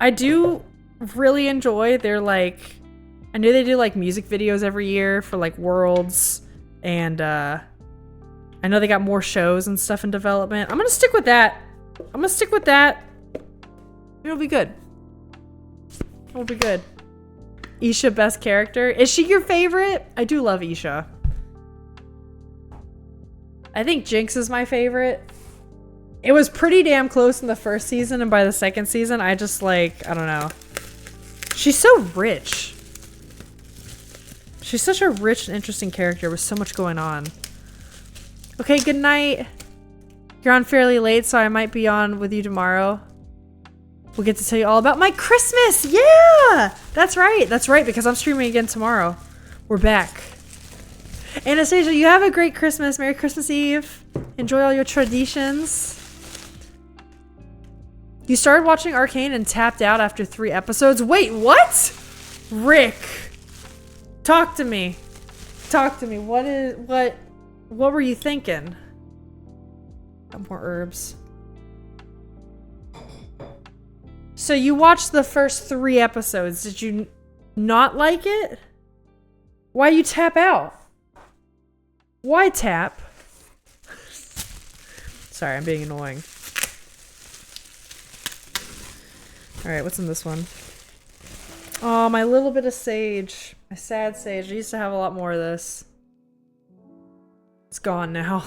I do really enjoy their, like, I know they do, like, music videos every year for, like, Worlds, and, I know they got more shows and stuff in development. I'm gonna stick with that. I'm gonna stick with that. It'll be good. It'll be good. Isha, best character. Is she your favorite? I do love Isha. I think Jinx is my favorite. It was pretty damn close in the first season, and by the second season, I just like, I don't know. She's so rich. She's such a rich and interesting character with so much going on. Okay, good night. You're on fairly late, so I might be on with you tomorrow. We'll get to tell you all about my Christmas. Yeah! That's right. That's right, because I'm streaming again tomorrow. We're back. Anastasia, you have a great Christmas. Merry Christmas Eve. Enjoy all your traditions. You started watching Arcane and tapped out after 3 episodes. Wait, what? Rick. Talk to me. Talk to me. What were you thinking? Got more herbs. So you watched the first 3 episodes. Did you not like it? Why you tap out? Why tap? Sorry, I'm being annoying. Alright, what's in this one? Oh, my little bit of sage. My sad sage. I used to have a lot more of this. It's gone now.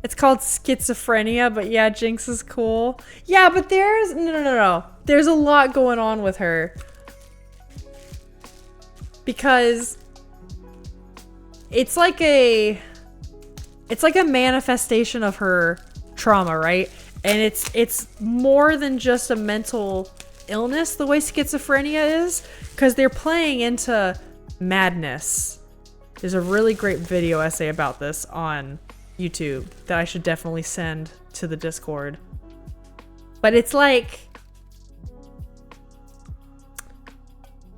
It's called schizophrenia, but yeah, Jinx is cool. Yeah, but there's... No. There's a lot going on with her. Because it's like a manifestation of her trauma, right? And it's more than just a mental illness the way schizophrenia is, because they're playing into madness. There's a really great video essay about this on YouTube that I should definitely send to the Discord. But it's like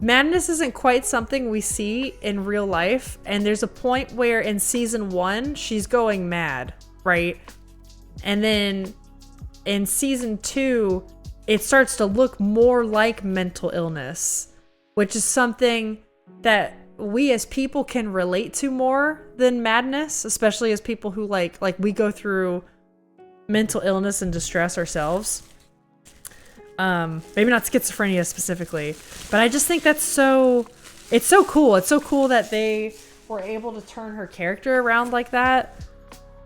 madness isn't quite something we see in real life, and there's a point where in season 1 she's going mad, right? And then in season 2 it starts to look more like mental illness, which is something that we as people can relate to more than madness, especially as people who like we go through mental illness and distress ourselves. Maybe not schizophrenia specifically, but I just think that's it's so cool. It's so cool that they were able to turn her character around like that.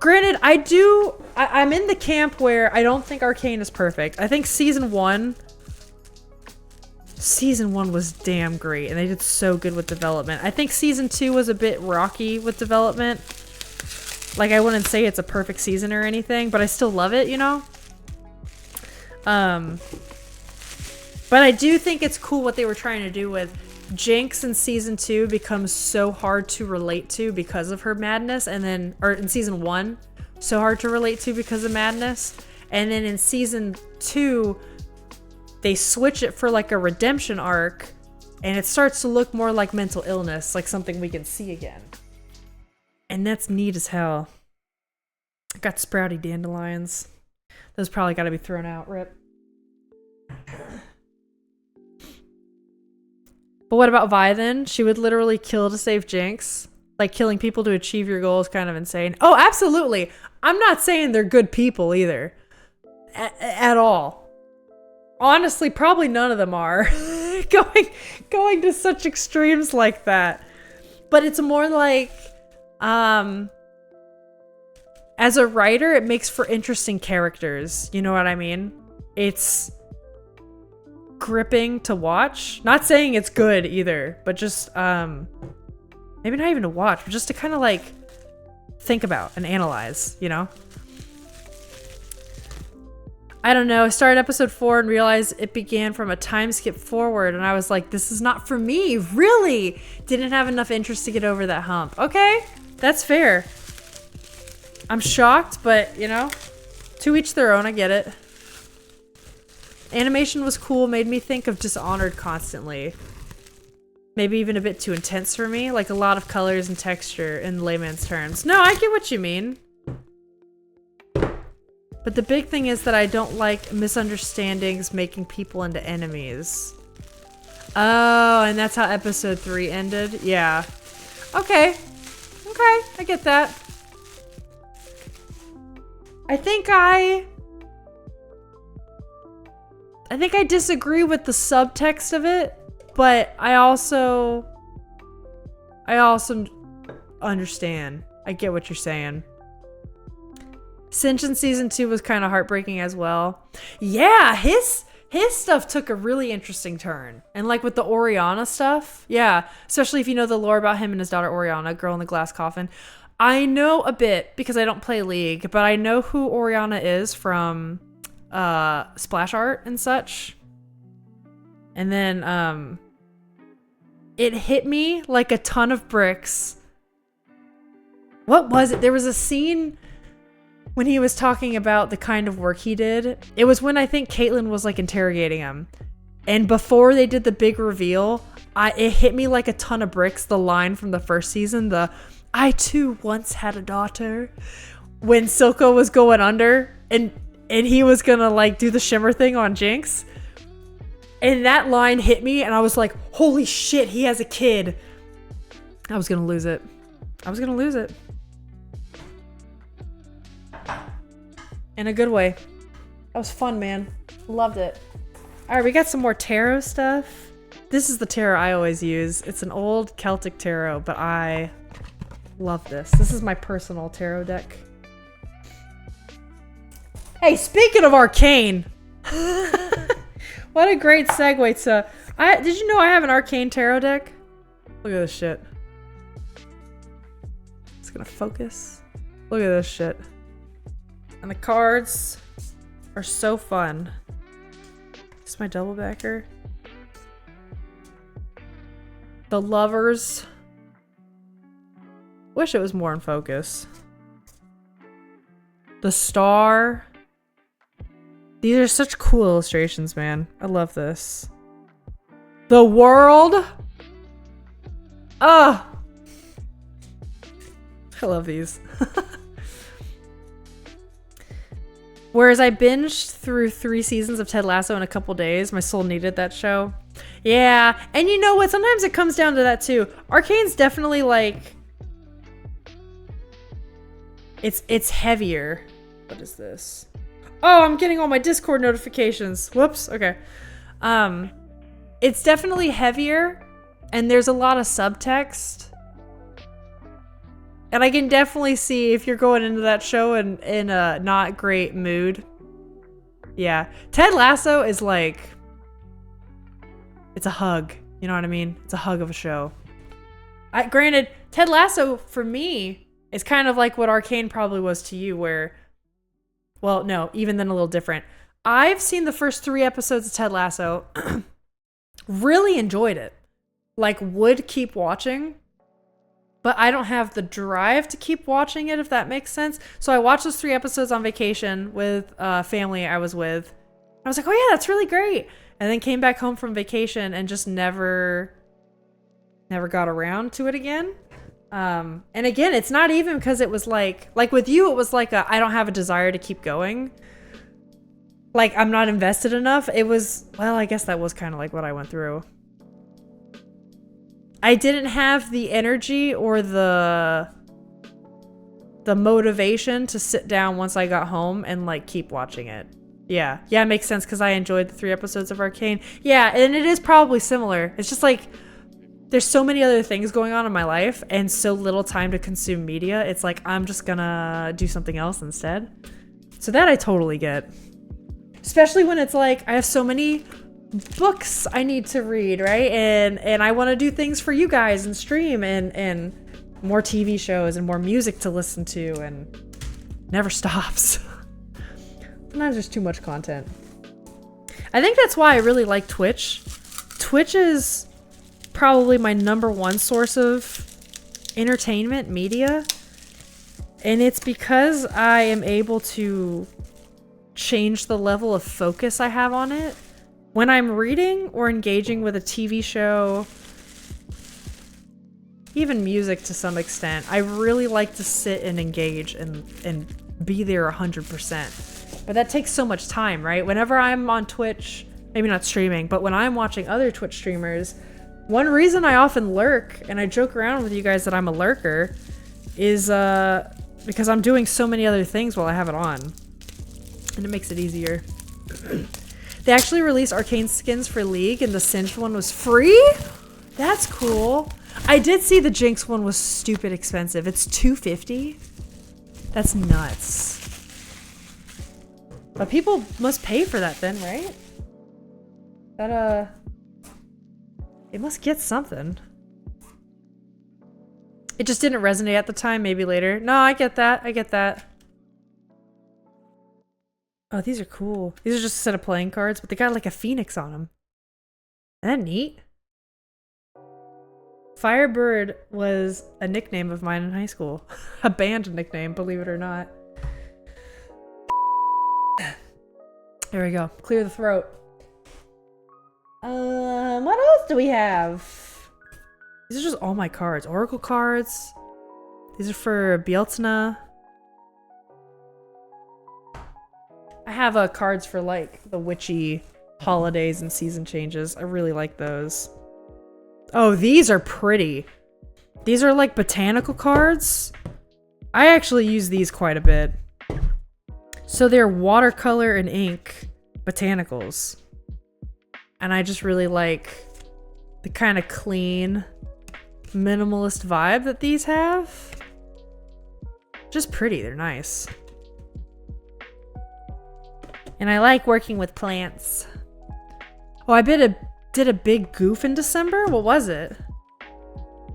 Granted, I'm in the camp where I don't think Arcane is perfect. I think season 1 was damn great, and they did so good with development. I think season 2 was a bit rocky with development. Like, I wouldn't say it's a perfect season or anything, but I still love it, you know? But I do think it's cool what they were trying to do with Jinx in season 2 becomes so hard to relate to because of her madness, and then, or in season 1, so hard to relate to because of madness. And then in season 2, they switch it for like a redemption arc, and it starts to look more like mental illness, like something we can see again. And that's neat as hell. I got sprouty dandelions. Those probably gotta be thrown out, rip. But what about Vi then? She would literally kill to save Jinx. Like, killing people to achieve your goal is kind of insane. Oh, absolutely. I'm not saying they're good people either. At all. Honestly, probably none of them are. going to such extremes like that. But it's more like, as a writer, it makes for interesting characters. You know what I mean? It's gripping to watch. Not saying it's good either, but just maybe not even to watch, but just to kind of like think about and analyze, you know? I don't know. I started episode 4 and realized it began from a time skip forward, and I was like, this is not for me. Really? Didn't have enough interest to get over that hump. Okay, that's fair. I'm shocked, but you know, to each their own. I get it. Animation was cool, made me think of Dishonored constantly. Maybe even a bit too intense for me, like a lot of colors and texture in layman's terms. No, I get what you mean. But the big thing is that I don't like misunderstandings making people into enemies. Oh, and that's how episode 3 ended? Yeah. Okay. Okay, I get that. I think I disagree with the subtext of it, but I also understand. I get what you're saying. Sinjin season 2 was kind of heartbreaking as well. Yeah, his stuff took a really interesting turn. And like with the Oriana stuff, yeah, especially if you know the lore about him and his daughter Oriana, girl in the glass coffin. I know a bit because I don't play League, but I know who Oriana is from splash art and such. And then it hit me like a ton of bricks. What was it? There was a scene when he was talking about the kind of work he did. It was when I think Caitlyn was like interrogating him. And before they did the big reveal, it hit me like a ton of bricks, the line from the first season, I too once had a daughter. When Silco was going under and he was gonna like do the shimmer thing on Jinx. And that line hit me and I was like, holy shit, he has a kid. I was gonna lose it. In a good way. That was fun, man. Loved it. Alright, we got some more tarot stuff. This is the tarot I always use. It's an old Celtic tarot, but I love this. This is my personal tarot deck. Hey, speaking of Arcane! What a great segue to... did you know I have an Arcane tarot deck? Look at this shit. It's gonna focus. Look at this shit. And the cards are so fun. This is my double backer. The Lovers. Wish it was more in focus. The Star. These are such cool illustrations, man. I love this. The World. Ah! I love these. Whereas I binged through 3 seasons of Ted Lasso in a couple days. My soul needed that show. Yeah, and you know what? Sometimes it comes down to that too. Arcane's definitely like... It's heavier. What is this? Oh, I'm getting all my Discord notifications. Whoops, okay. It's definitely heavier, and there's a lot of subtext. And I can definitely see if you're going into that show in a not great mood. Yeah. Ted Lasso is like... It's a hug. You know what I mean? It's a hug of a show. Granted, Ted Lasso, for me, is kind of like what Arcane probably was to you, where... Well, no, even then a little different. I've seen the first 3 episodes of Ted Lasso. Really enjoyed it. Like, would keep watching. But I don't have the drive to keep watching it, if that makes sense. So I watched those 3 episodes on vacation with family I was with. I was like, oh yeah, that's really great. And then came back home from vacation and just never got around to it again. And again, it's not even because it was like with you, it was like I don't have a desire to keep going. Like, I'm not invested enough. It was, well, I guess that was kind of like what I went through. I didn't have the energy or the motivation to sit down once I got home and like keep watching it. Yeah, it makes sense because I enjoyed the 3 episodes of Arcane. Yeah, and it is probably similar. It's just like there's so many other things going on in my life and so little time to consume media. It's like I'm just gonna do something else instead. So that I totally get. Especially when it's like I have so many books I need to read, right? And I want to do things for you guys and stream and more TV shows and more music to listen to, and never stops. Sometimes there's too much content. I think that's why I really like Twitch. Twitch is probably my #1 source of entertainment media. And it's because I am able to change the level of focus I have on it. When I'm reading or engaging with a TV show, even music to some extent, I really like to sit and engage and be there 100%. But that takes so much time, right? Whenever I'm on Twitch, maybe not streaming, but when I'm watching other Twitch streamers, one reason I often lurk, and I joke around with you guys that I'm a lurker, is because I'm doing so many other things while I have it on. And it makes it easier. They actually released arcane skins for League, and the Singed one was free? That's cool. I did see the Jinx one was stupid expensive. It's $250? That's nuts. But people must pay for that then, right? That, it must get something. It just didn't resonate at the time, maybe later. No, I get that. I get that. Oh, these are cool. These are just a set of playing cards, but they got like a phoenix on them. Isn't that neat? Firebird was a nickname of mine in high school. A band nickname, believe it or not. There we go. Clear the throat. What else do we have? These are just all my cards. Oracle cards. These are for Bieltsna. I have cards for like the witchy holidays and season changes. I really like those. Oh, these are pretty. These are like botanical cards. I actually use these quite a bit. So they're watercolor and ink botanicals. And I just really like the kind of clean, minimalist vibe that these have. Just pretty, they're nice. And I like working with plants. Oh, I did a big goof in December? What was it?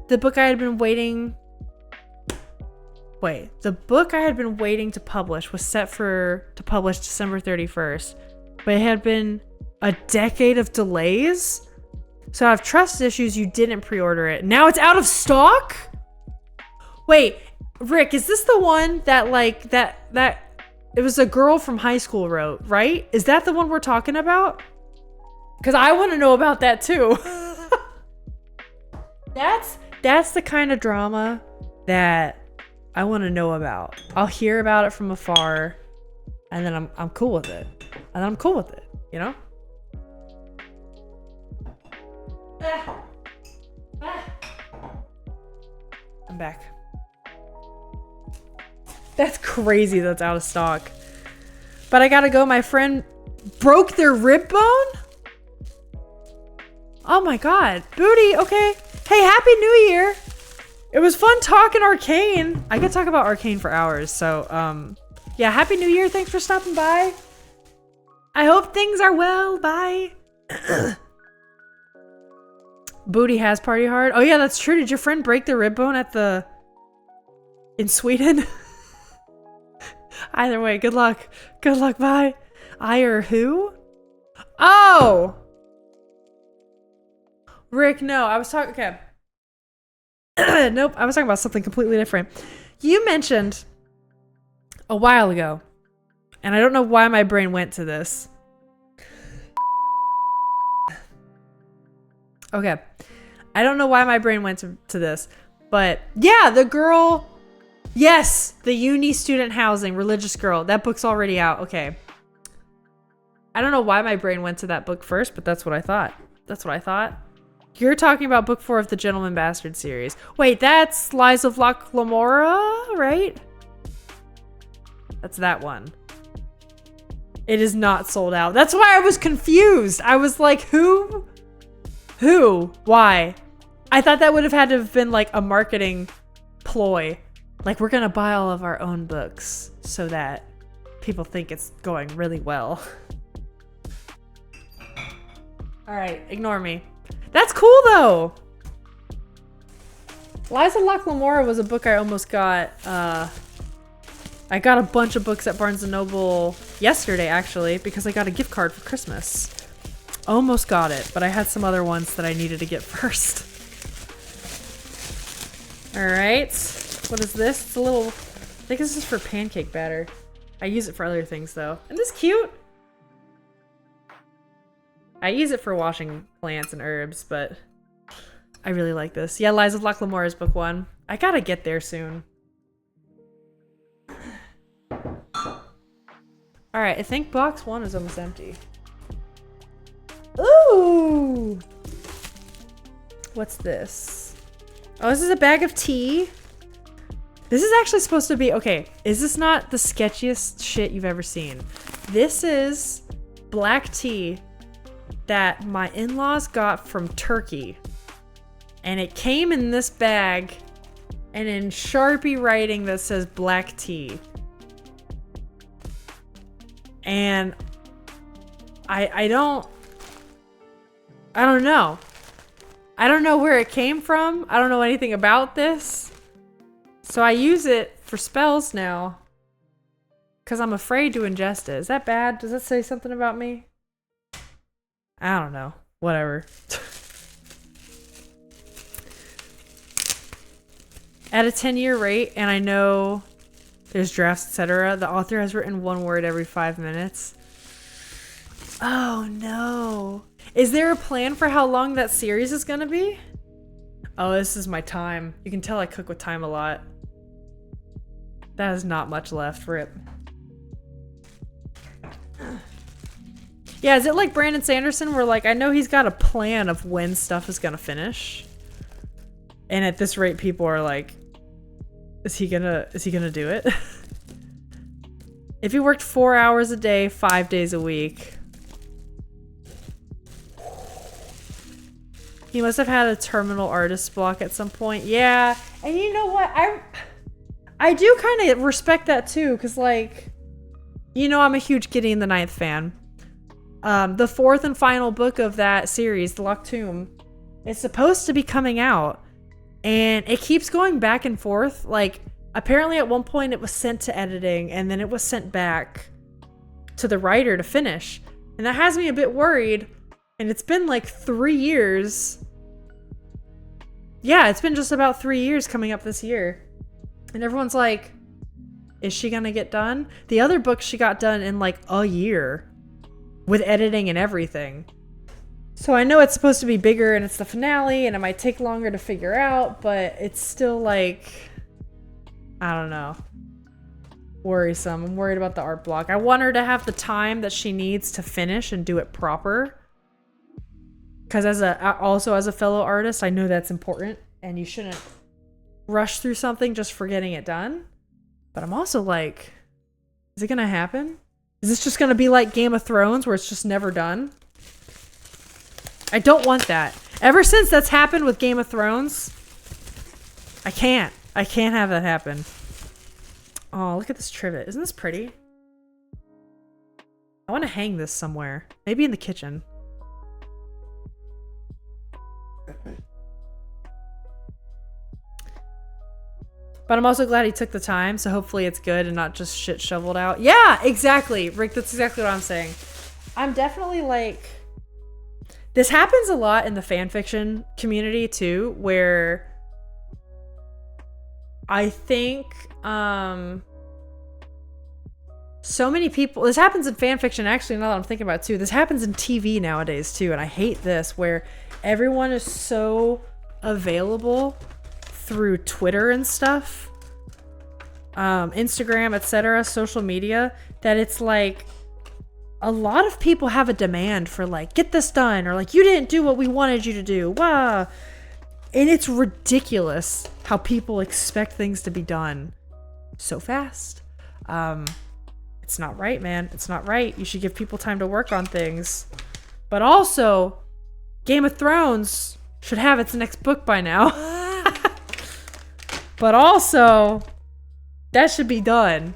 The book I had been waiting... Wait, the book I had been waiting to publish was set to publish December 31st. But it had been a decade of delays? So I have trust issues, you didn't pre-order it. Now it's out of stock? Wait, Rick, is this the one that like, that it was a girl from high school wrote, right? Is that the one we're talking about? Because I want to know about that too. That's the kind of drama that I want to know about. I'll hear about it from afar, and then I'm cool with it. And I'm cool with it, you know? I'm back. That's crazy that's out of stock. But I gotta go. My friend broke their rib bone? Oh my god. Booty, okay. Hey, Happy New Year. It was fun talking Arcane. I could talk about Arcane for hours. So, yeah, Happy New Year. Thanks for stopping by. I hope things are well. Bye. Booty has party hard. Oh yeah, that's true. Did your friend break their rib bone in Sweden? Either way, good luck. Good luck, bye. I or who? Oh! Rick, no, I was talking, okay. Nope, I was talking about something completely different. You mentioned a while ago, and I don't know why my brain went to this. Okay. I don't know why my brain went to this, but yeah, the girl, yes, the uni student housing, religious girl, that book's already out. Okay. I don't know why my brain went to that book first, but that's what I thought. That's what I thought. You're talking about book 4 of the Gentleman Bastard series. Wait, that's Lies of Locke Lamora, right? That's that one. It is not sold out. That's why I was confused. I was like, who? Who? Why? I thought that would have had to have been like a marketing ploy. Like, we're gonna buy all of our own books so that people think it's going really well. Alright, ignore me. That's cool though! Lies of Locke Lamora was a book I almost got. I got a bunch of books at Barnes & Noble yesterday actually because I got a gift card for Christmas. Almost got it, but I had some other ones that I needed to get first. Alright. What is this? It's a little... I think this is for pancake batter. I use it for other things though. Isn't this cute? I use it for washing plants and herbs, but I really like this. Yeah, Lies of Locke Lamore is book 1. I gotta get there soon. Alright, I think box 1 is almost empty. Ooh! What's this? Oh, this is a bag of tea. This is actually supposed to be... Okay, is this not the sketchiest shit you've ever seen? This is black tea that my in-laws got from Turkey. And it came in this bag and in Sharpie writing that says black tea. And I don't know. I don't know where it came from. I don't know anything about this. So I use it for spells now. Because I'm afraid to ingest it. Is that bad? Does that say something about me? I don't know. Whatever. At a 10-year rate, and I know there's drafts, etc., the author has written 1 word every 5 minutes. Oh no. Is there a plan for how long that series is gonna be? Oh, this is my time. You can tell I cook with time a lot. That is not much left, rip. Yeah, is it like Brandon Sanderson where like I know he's got a plan of when stuff is gonna finish? And at this rate people are like, is he gonna do it? If he worked 4 hours a day, 5 days a week. He must have had a terminal artist block at some point. Yeah, and you know what? I do kind of respect that too, because like, you know, I'm a huge Gideon the Ninth fan. The 4th and final book of that series, The Locked Tomb, is supposed to be coming out. And it keeps going back and forth. Like, apparently at one point it was sent to editing and then it was sent back to the writer to finish. And that has me a bit worried. And it's been like 3 years. Yeah, it's been just about 3 years coming up this year. And everyone's like, is she gonna get done? The other book she got done in like a year with editing and everything. So I know it's supposed to be bigger and it's the finale and it might take longer to figure out, but it's still like, I don't know, worrisome. I'm worried about the art block. I want her to have the time that she needs to finish and do it proper. Because also as a fellow artist, I know that's important and you shouldn't rush through something just for getting it done. But I'm also like, is it gonna happen? Is this just gonna be like Game of Thrones where it's just never done? I don't want that. Ever since that's happened with Game of Thrones, I can't have that happen. Oh, look at this trivet. Isn't this pretty? I want to hang this somewhere. Maybe in the kitchen. But I'm also glad he took the time, so hopefully it's good and not just shit shoveled out. Yeah, exactly. Rick, that's exactly what I'm saying. I'm definitely like... This happens a lot in the fanfiction community too, where I think so many people... This happens in fanfiction, actually, now that I'm thinking about it too. This happens in TV nowadays too, and I hate this, where everyone is so available through Twitter and stuff, Instagram, etc., social media, that it's like a lot of people have a demand for like, get this done, or like, you didn't do what we wanted you to do. Wow. And it's ridiculous how people expect things to be done so fast. It's not right, man. It's not right. You should give people time to work on things. But also, Game of Thrones should have its next book by now. But also, that should be done.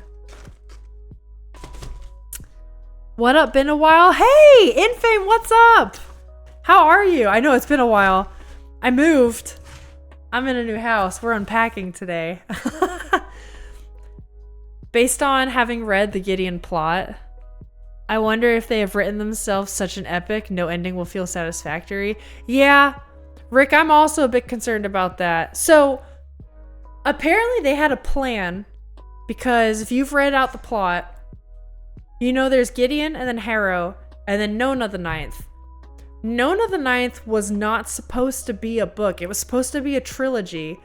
What up? Been a while? Hey, Infame, what's up? How are you? I know it's been a while. I moved. I'm in a new house. We're unpacking today. Based on having read the Gideon plot, I wonder if they have written themselves such an epic, no ending will feel satisfactory. Yeah, Rick, I'm also a bit concerned about that. So, apparently they had a plan, because if you've read out the plot, You know, there's Gideon and then Harrow and then Nona the Ninth. Nona the Ninth was not supposed to be a book. It was supposed to be a trilogy.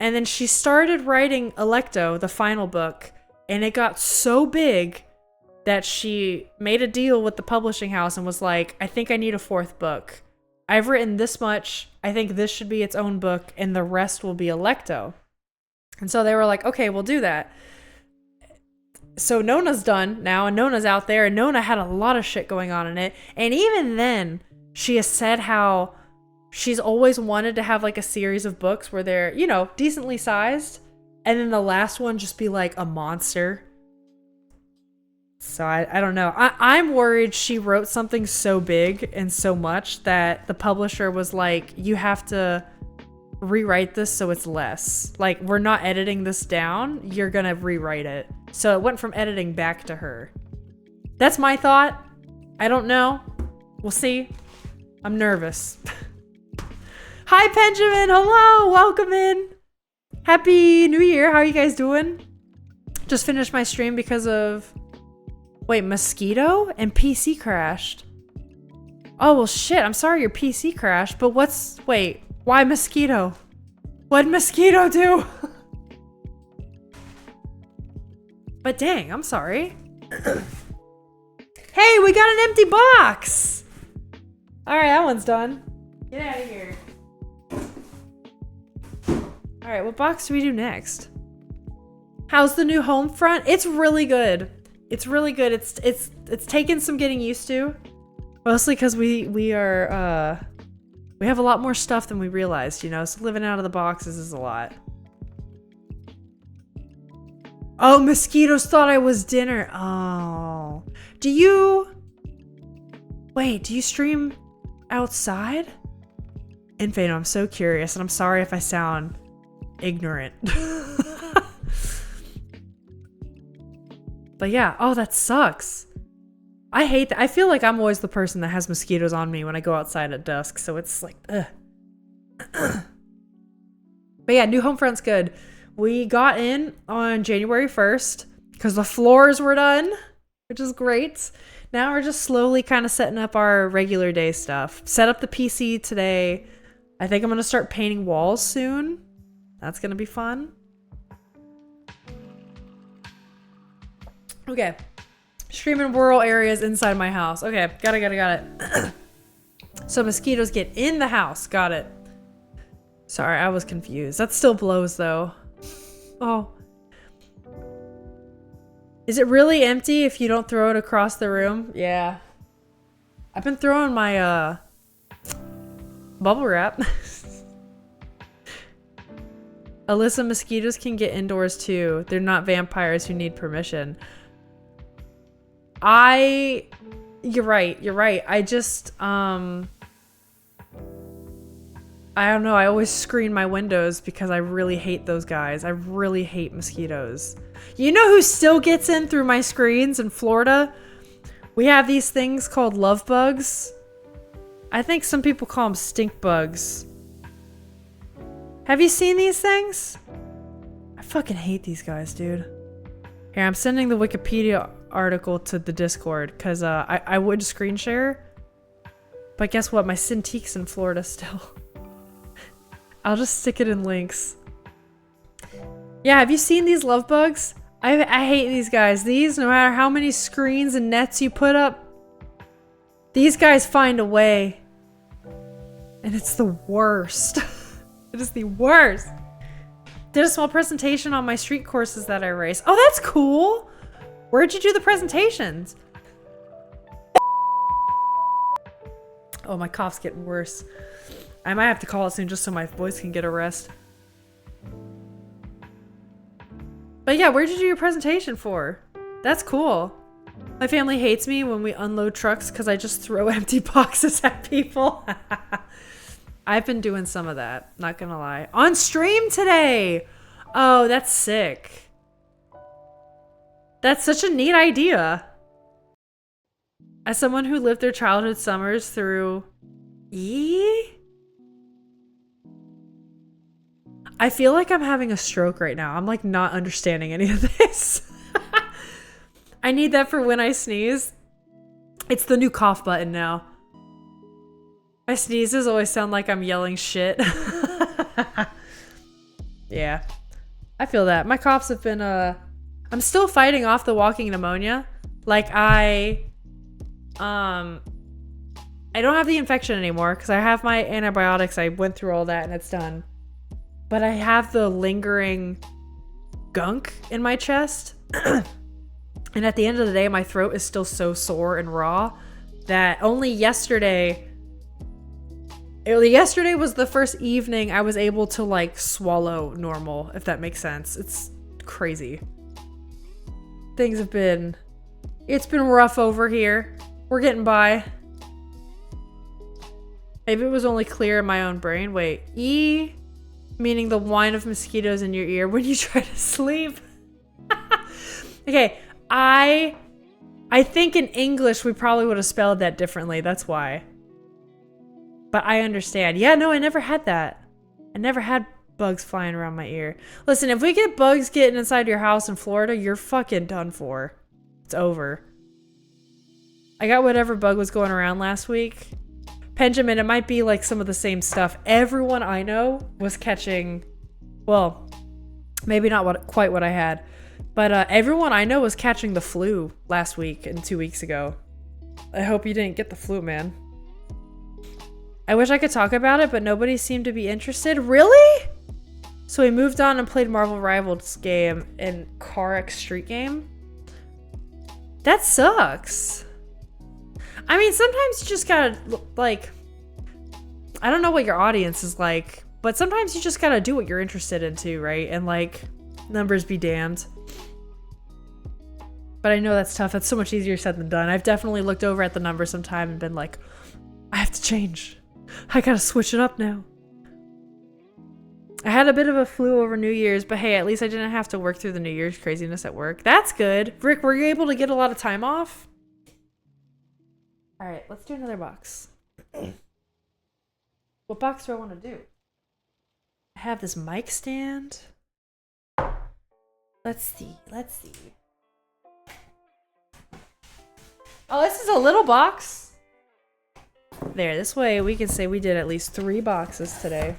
And then she started writing Electo, the final book, and it got so big that she made a deal with the publishing house and was like, I think I need a fourth book. I've written this much. I think this should be its own book, and the rest will be Electo. And so they were like, okay, we'll do that. So Nona's done now, and Nona's out there, and Nona had a lot of shit going on in it. And even then, she has said how she's always wanted to have like a series of books where they're, you know, decently sized, and then the last one just be like a monster. So I don't know. I'm worried she wrote something so big and so much that the publisher was like, you have to rewrite this so it's less. Like, we're not editing this down. You're gonna rewrite it. So it went from editing back to her. That's my thought. I don't know. We'll see. I'm nervous. Hi, Benjamin. Hello. Welcome in. Happy New Year. How are you guys doing? Just finished my stream because of... Wait, mosquito? And PC crashed. Oh, well, shit. I'm sorry your PC crashed, but what's... Wait, why mosquito? What'd mosquito do? But dang, I'm sorry. Hey, we got an empty box! Alright, that one's done. Get out of here. Alright, what box do we do next? How's the new home front? It's really good. It's really good. It's taken some getting used to. Mostly because we have a lot more stuff than we realized, you know, so living out of the boxes is a lot. Oh, mosquitoes thought I was dinner. Oh. Do you stream outside? Infano, I'm so curious, and I'm sorry if I sound ignorant. But yeah, oh, that sucks. I hate that. I feel like I'm always the person that has mosquitoes on me when I go outside at dusk, so it's like, ugh. But yeah, new home front's good. We got in on January 1st because the floors were done, which is great. Now we're just slowly kind of setting up our regular day stuff. Set up the PC today. I think I'm going to start painting walls soon. That's going to be fun. Okay. Streaming rural areas inside my house. Okay, got it. So mosquitoes get in the house. Got it. Sorry, I was confused. That still blows though. Oh. Is it really empty if you don't throw it across the room? Yeah. I've been throwing my bubble wrap. Alyssa, mosquitoes can get indoors too. They're not vampires who need permission. You're right. I just, I don't know. I always screen my windows because I really hate those guys. I really hate mosquitoes. You know who still gets in through my screens in Florida? We have these things called love bugs. I think some people call them stink bugs. Have you seen these things? I fucking hate these guys, dude. Here, I'm sending the Wikipedia article to the Discord because I would screen share. But guess what? My Cintique's in Florida still. I'll just stick it in links. Yeah, have you seen these love bugs? I hate these guys. These, no matter how many screens and nets you put up, these guys find a way. And it's the worst. It is the worst. Did a small presentation on my street courses that I race. Oh, that's cool. Where'd you do the presentations? Oh, my cough's getting worse. I might have to call it soon just so my voice can get a rest. But yeah, where'd you do your presentation for? That's cool. My family hates me when we unload trucks because I just throw empty boxes at people. I've been doing some of that, not gonna lie. On stream today! Oh, that's sick. That's such a neat idea. As someone who lived their childhood summers through... I feel like I'm having a stroke right now. I'm like not understanding any of this. I need that for when I sneeze. It's the new cough button now. My sneezes always sound like I'm yelling shit. Yeah. I feel that. My coughs have been, I'm still fighting off the walking pneumonia. Like, I don't have the infection anymore because I have my antibiotics. I went through all that and it's done. But I have the lingering gunk in my chest. And at the end of the day, my throat is still so sore and raw that only yesterday was the first evening I was able to like swallow normal, if that makes sense. It's crazy. It's been rough over here. We're getting by. Maybe it was only clear in my own brain. Wait, E, meaning the whine of mosquitoes in your ear when you try to sleep. Okay, I think in English we probably would have spelled that differently. That's why. But I understand. Yeah, no, I never had that. I never had bugs flying around my ear. Listen, if we get bugs getting inside your house in Florida, you're fucking done for. It's over. I got whatever bug was going around last week. Benjamin, it might be like some of the same stuff. Everyone I know was catching, well, maybe not quite what I had, but everyone I know was catching the flu last week and 2 weeks ago. I hope you didn't get the flu, man. I wish I could talk about it, but nobody seemed to be interested. Really? So we moved on and played Marvel Rivals game and Car X Street Game? That sucks. I mean, sometimes you just gotta, like, I don't know what your audience is like, but sometimes you just gotta do what you're interested in too, right? And like, numbers be damned. But I know that's tough. That's so much easier said than done. I've definitely looked over at the numbers sometime and been like, I have to change. I gotta switch it up now. I had a bit of a flu over New Year's, but hey, at least I didn't have to work through the New Year's craziness at work. That's good. Rick, were you able to get a lot of time off? All right, let's do another box. What box do I want to do? I have this mic stand. Let's see. Oh, this is a little box. There, this way we can say we did at least 3 boxes today.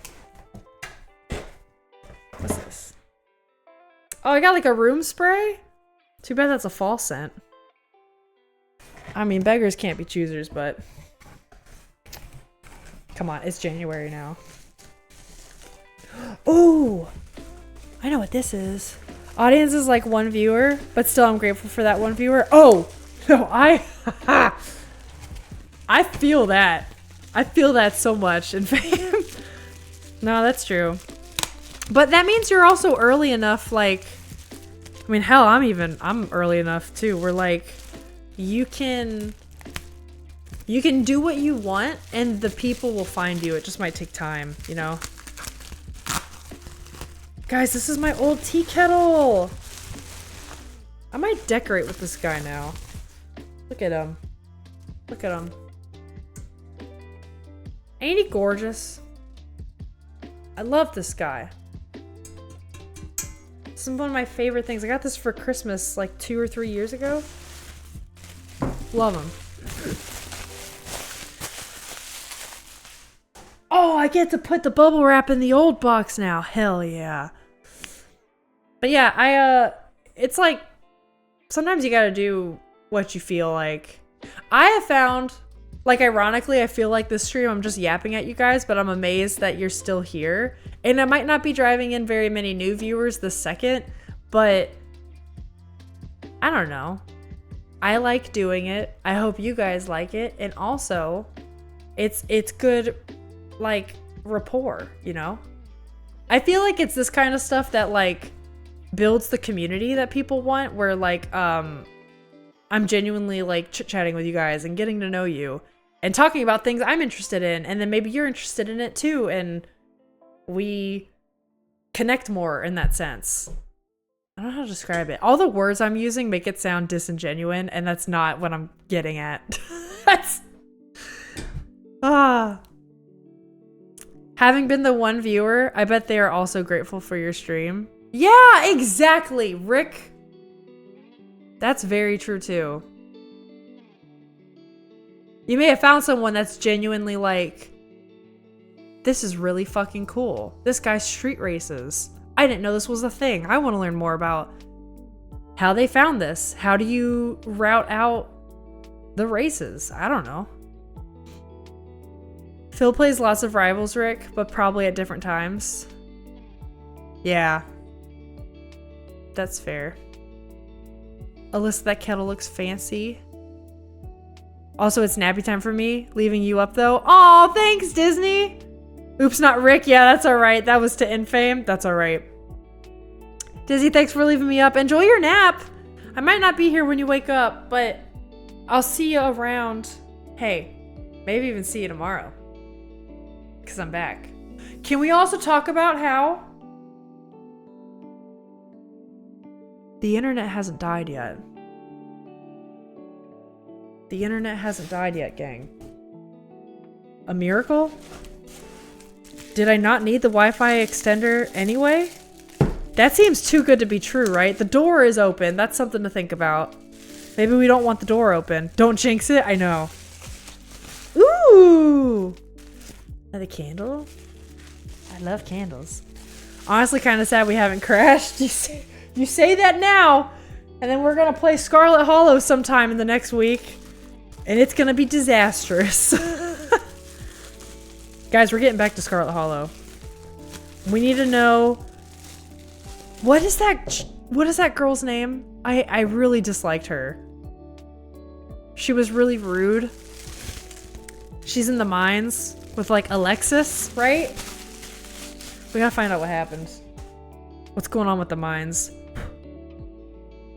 What's this? Oh, I got like a room spray? Too bad that's a fall scent. I mean, beggars can't be choosers, but... Come on, it's January now. Oh! I know what this is. Audience is like 1 viewer, but still I'm grateful for that 1 viewer. Oh! No, I feel that. I feel that so much in fame. No, that's true. But that means you're also early enough, like, I mean, hell, I'm early enough too. Where like, you can do what you want and the people will find you. It just might take time, you know? Guys, this is my old tea kettle. I might decorate with this guy now. Look at him. Look at him. Ain't he gorgeous? I love this guy. This is one of my favorite things. I got this for Christmas like 2 or 3 years ago. Love him. Oh, I get to put the bubble wrap in the old box now. Hell yeah. But yeah, it's like, sometimes you gotta do what you feel like. I have found, like, ironically, I feel like this stream I'm just yapping at you guys, but I'm amazed that you're still here. And I might not be driving in very many new viewers this second, but I don't know. I like doing it. I hope you guys like it. And also, it's good, like, rapport, you know? I feel like it's this kind of stuff that, like, builds the community that people want, where, like, I'm genuinely like chit-chatting with you guys and getting to know you and talking about things I'm interested in, and then maybe you're interested in it too, and we connect more in that sense. I don't know how to describe it. All the words I'm using make it sound disingenuous, and that's not what I'm getting at. That's... Having been the 1 viewer, I bet they are also grateful for your stream. Yeah, exactly, Rick. That's very true too. You may have found someone that's genuinely like, this is really fucking cool. This guy's street races. I didn't know this was a thing. I want to learn more about how they found this. How do you route out the races? I don't know. Phil plays lots of Rivals, Rick, but probably at different times. Yeah. That's fair. Alyssa, that kettle looks fancy. Also, it's nappy time for me. Leaving you up, though. Aw, thanks, Disney! Oops, not Rick. Yeah, that's alright. That was to Infame. That's alright. Dizzy, thanks for leaving me up. Enjoy your nap! I might not be here when you wake up, but I'll see you around. Hey, maybe even see you tomorrow. Because I'm back. Can we also talk about how the internet hasn't died yet? The internet hasn't died yet, gang. A miracle? Did I not need the Wi-Fi extender anyway? That seems too good to be true, right? The door is open. That's something to think about. Maybe we don't want the door open. Don't jinx it. I know. Ooh! Another candle? I love candles. Honestly, kind of sad we haven't crashed. You say that now, and then we're gonna play Scarlet Hollow sometime in the next week, and it's gonna be disastrous. Guys, we're getting back to Scarlet Hollow. We need to know, what is that girl's name? I really disliked her. She was really rude. She's in the mines with like Alexis, right? We gotta find out what happened. What's going on with the mines?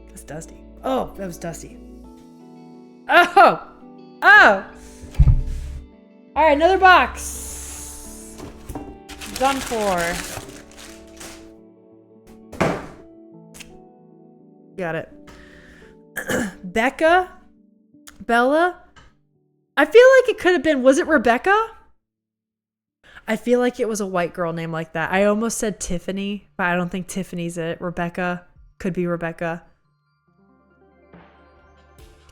That's Dusty. Oh, that was Dusty. Oh! Oh! Alright, another box. Done for. Got it. Becca? Bella? I feel like it could have been, was it Rebecca? I feel like it was a white girl name like that. I almost said Tiffany, but I don't think Tiffany's it. Rebecca. Could be Rebecca.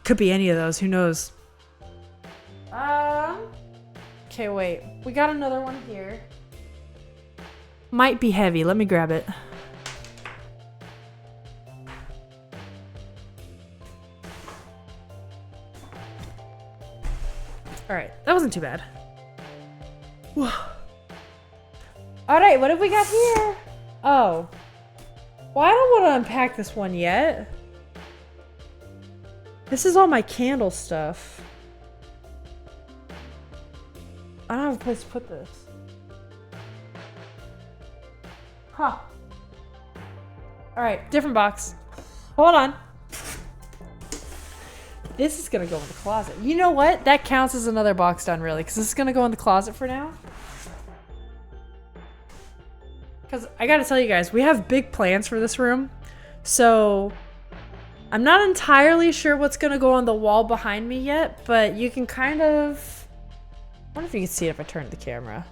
Could be any of those. Who knows? Okay, wait. We got another one here. Might be heavy. Let me grab it. Alright, that wasn't too bad. Whoa. Alright, what have we got here? Oh. Well, I don't want to unpack this one yet. This is all my candle stuff. I don't have a place to put this. Huh. Alright, different box. Hold on. This is gonna go in the closet. You know what? That counts as another box done, really, because this is gonna go in the closet for now. Because I gotta tell you guys, we have big plans for this room. So I'm not entirely sure what's gonna go on the wall behind me yet, but you can kind of... I wonder if you can see it if I turn the camera.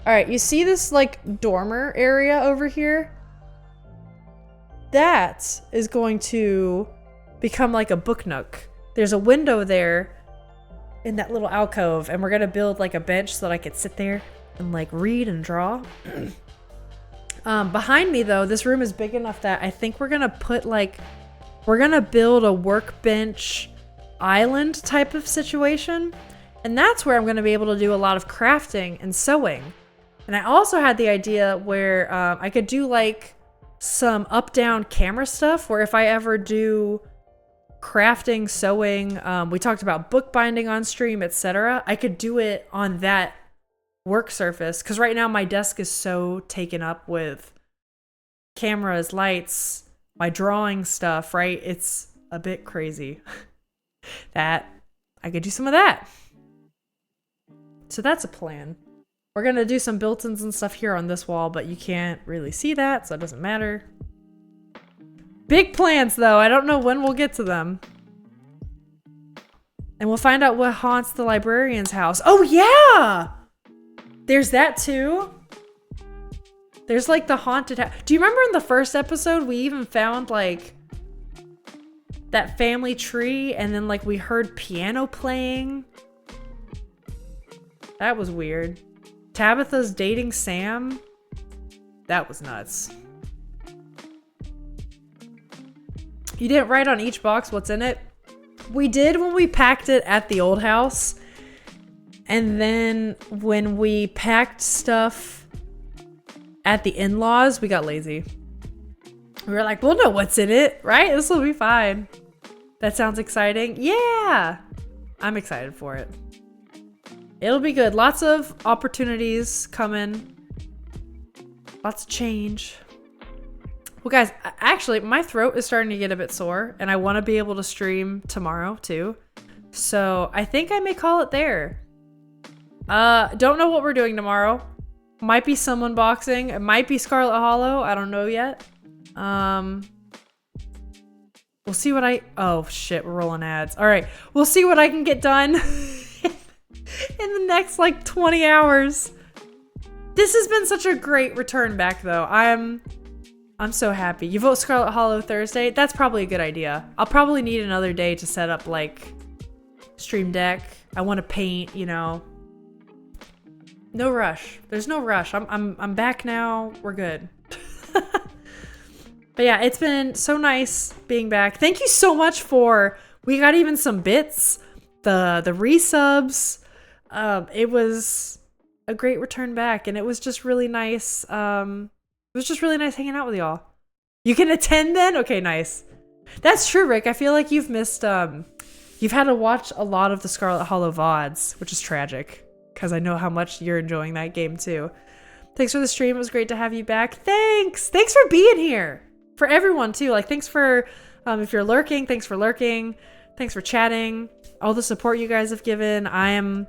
Alright, you see this like dormer area over here? That is going to become like a book nook. There's a window there in that little alcove, and we're gonna build like a bench so that I could sit there and like read and draw. Behind me though, this room is big enough that I think we're gonna put like, we're gonna build a workbench island type of situation. And that's where I'm gonna be able to do a lot of crafting and sewing. And I also had the idea where I could do like some up-down camera stuff where if I ever do crafting, sewing, we talked about bookbinding on stream, etc. I could do it on that work surface, because right now my desk is so taken up with cameras, lights, my drawing stuff, right? It's a bit crazy that I could do some of that. So that's a plan. We're gonna do some built-ins and stuff here on this wall, but you can't really see that, so it doesn't matter. Big plans though, I don't know when we'll get to them. And we'll find out what haunts the librarian's house. Oh yeah! There's that too. There's like the haunted house. Do you remember in the first episode we even found like that family tree, and then like we heard piano playing. That was weird. Tabitha's dating Sam. That was nuts. You didn't write on each box what's in it. We did when we packed it at the old house. And then when we packed stuff at the in-laws, we got lazy. We were like, we'll know what's in it, right? This will be fine. That sounds exciting. Yeah, I'm excited for it. It'll be good. Lots of opportunities coming. Lots of change. Well, guys, actually, my throat is starting to get a bit sore, and I want to be able to stream tomorrow, too. So I think I may call it there. Don't know what we're doing tomorrow. Might be some unboxing. It might be Scarlet Hollow. I don't know yet. We'll see what oh shit, we're rolling ads. All right, we'll see what I can get done in the next like 20 hours. This has been such a great return back though. I'm so happy. You vote Scarlet Hollow Thursday? That's probably a good idea. I'll probably need another day to set up like Stream Deck. I want to paint, you know. No rush. There's no rush. I'm back now. We're good. But yeah, it's been so nice being back. Thank you so much we got even some bits, the resubs. It was a great return back, and it was just really nice. It was just really nice hanging out with y'all. You can attend then? Okay, nice. That's true, Rick. I feel like you've missed, you've had to watch a lot of the Scarlet Hollow VODs, which is tragic, because I know how much you're enjoying that game too. Thanks for the stream. It was great to have you back. Thanks for being here. For everyone too, like thanks for if you're lurking, thanks for lurking, thanks for chatting, all the support you guys have given. I am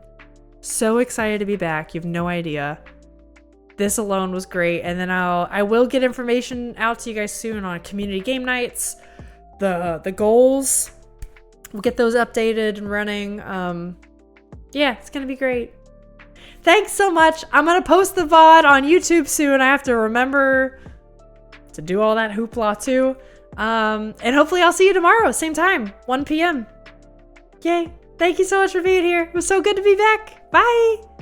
so excited to be back. You have no idea. This alone was great, and then I will get information out to you guys soon on community game nights, the goals. We'll get those updated and running. Yeah, it's gonna be great. Thanks so much. I'm gonna post the VOD on YouTube soon. I have to remember to do all that hoopla too. And hopefully I'll see you tomorrow, same time, 1 p.m. Yay. Thank you so much for being here. It was so good to be back. Bye.